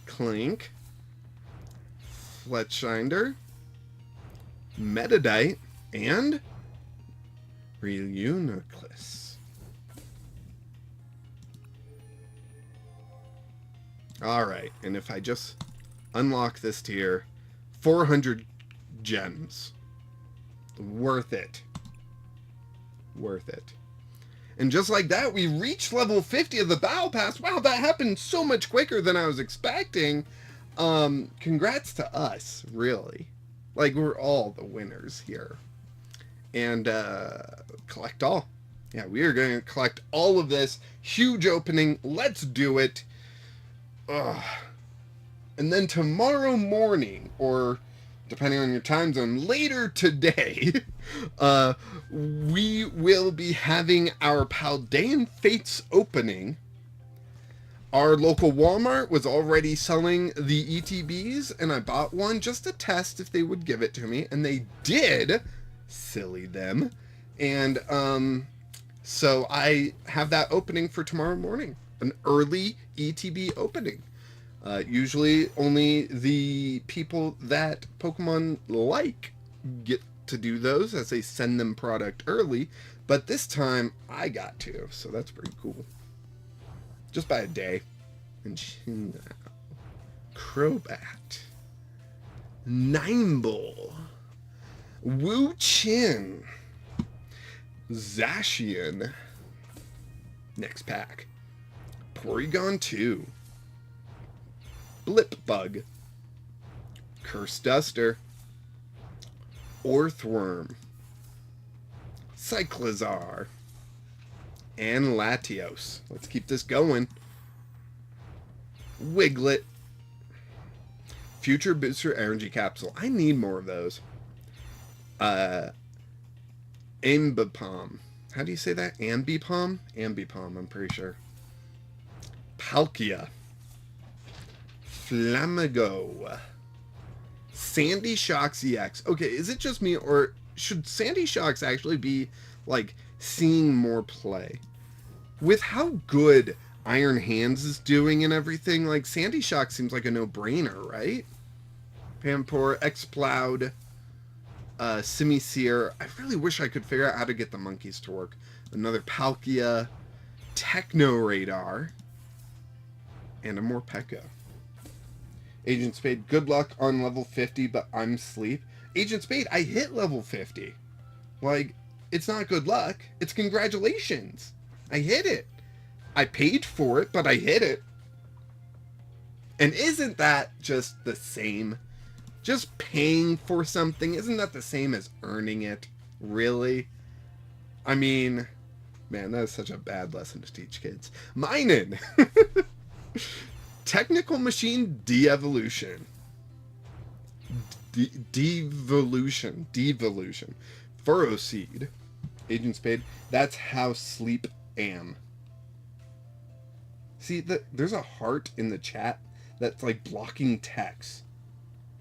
Clink. Fletchinder. Metadite. And Reuniclus. Alright, and if I just unlock this tier, 400 gems. Worth it. Worth it. And just like that, we reached level 50 of the Battle Pass. Wow, that happened so much quicker than I was expecting. Congrats to us, really. Like, we're all the winners here. And collect all. Yeah, we are going to collect all of this. Huge opening. Let's do it. Ugh. And then tomorrow morning, or depending on your time zone, later today, we will be having our Paldean Fates opening. Our local Walmart was already selling the ETBs, and I bought one just to test if they would give it to me, and they did. Silly them. And so I have that opening for tomorrow morning, an early ETB opening. Usually only the people that Pokemon like get to do those, as they send them product early, but this time I got to, so that's pretty cool. Just by a day. And Crobat. Nimble, Wu Chin, Zacian. Next pack. Porygon 2, Blipbug, Curse Duster, Orthworm, Cyclizar, and Latios. Let's keep this going. Wiglet, Future Booster Energy Capsule. I need more of those. Ambipom. How do you say that? Ambipom? Ambipom, I'm pretty sure. Palkia, Flamigo, Sandy Shocks EX. Okay, is it just me, or should Sandy Shocks actually be, like, seeing more play? With how good Iron Hands is doing and everything, like, Sandy Shocks seems like a no-brainer, right? Pampor, Exploud, Simisear. I really wish I could figure out how to get the monkeys to work. Another Palkia, Techno Radar, and a Morpeko. Agent Spade, good luck on level 50, but I'm sleep. Agent Spade, I hit level 50. Like, it's not good luck. It's congratulations. I hit it. I paid for it, but I hit it. And isn't that just the same? Just paying for something, isn't that the same as earning it? Really? I mean, man, that is such a bad lesson to teach kids. Minun! Technical Machine De-Evolution. Devolution. Furrow Seed. Agent Spade. That's how sleep am. See, there's a heart in the chat that's like blocking text.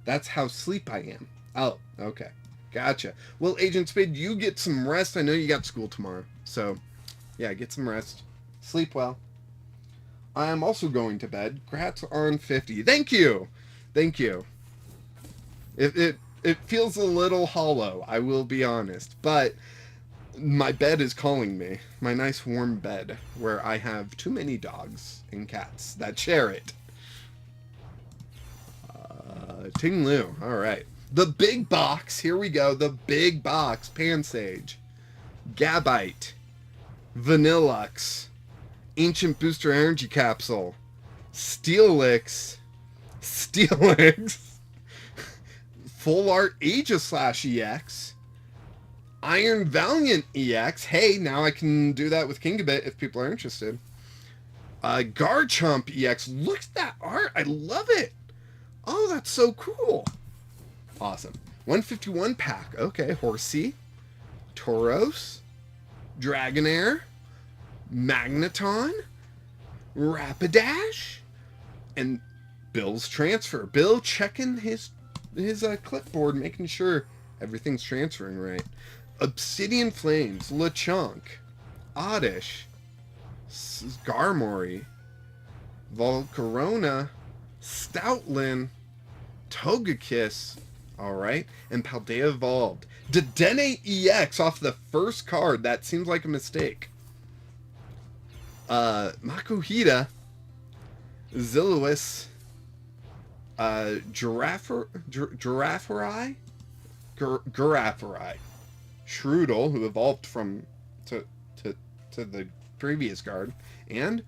That's how sleep I am. Oh, okay. Gotcha. Well, Agent Spade, you get some rest. I know you got school tomorrow. So, yeah, get some rest. Sleep well. I am also going to bed. Grats on 50. Thank you. Thank you. It feels a little hollow, I will be honest. But my bed is calling me. My nice warm bed, where I have too many dogs and cats that share it. Ting Lu. All right. The big box. Here we go. The big box. Pansage, Gabite, Vanillux, Ancient Booster Energy Capsule, Steelix, Full Art Aegislash EX, Iron Valiant EX. Hey, now I can do that with Kingambit if people are interested. Garchomp EX. Look at that art. I love it. Oh, that's so cool. Awesome. 151 pack. Okay. Horsey, Tauros, Dragonair, Magneton, Rapidash, and Bill's transfer. Bill checking his clipboard, making sure everything's transferring right. Obsidian Flames, Lechonk, Oddish, Skarmory, Volcarona, Stoutland, Togekiss, alright, and Paldea Evolved. Dedenne EX off the first card. That seems like a mistake. Makuhita, Zilluis, Giraffari, Shroodle, who evolved from to the previous card, and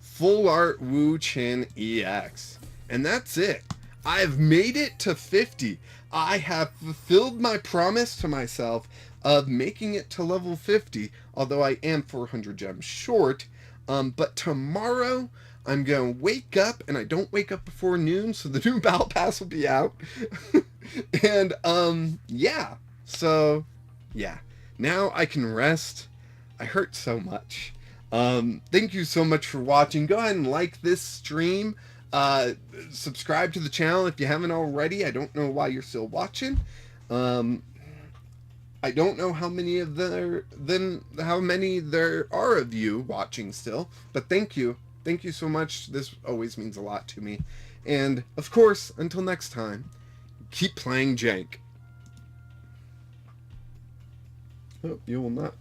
Full Art Wu Chin EX. And that's it. I've made it to 50. I have fulfilled my promise to myself of making it to level 50, although I am 400 gems short. But tomorrow I'm going to wake up, and I don't wake up before noon, so the new Battle Pass will be out. And, yeah. So, yeah. Now I can rest. I hurt so much. Thank you so much for watching. Go ahead and like this stream. Subscribe to the channel if you haven't already. I don't know why you're still watching. I don't know how many there are of you watching still, but thank you. Thank you so much. This always means a lot to me. And of course, until next time, keep playing jank. Oh, you will not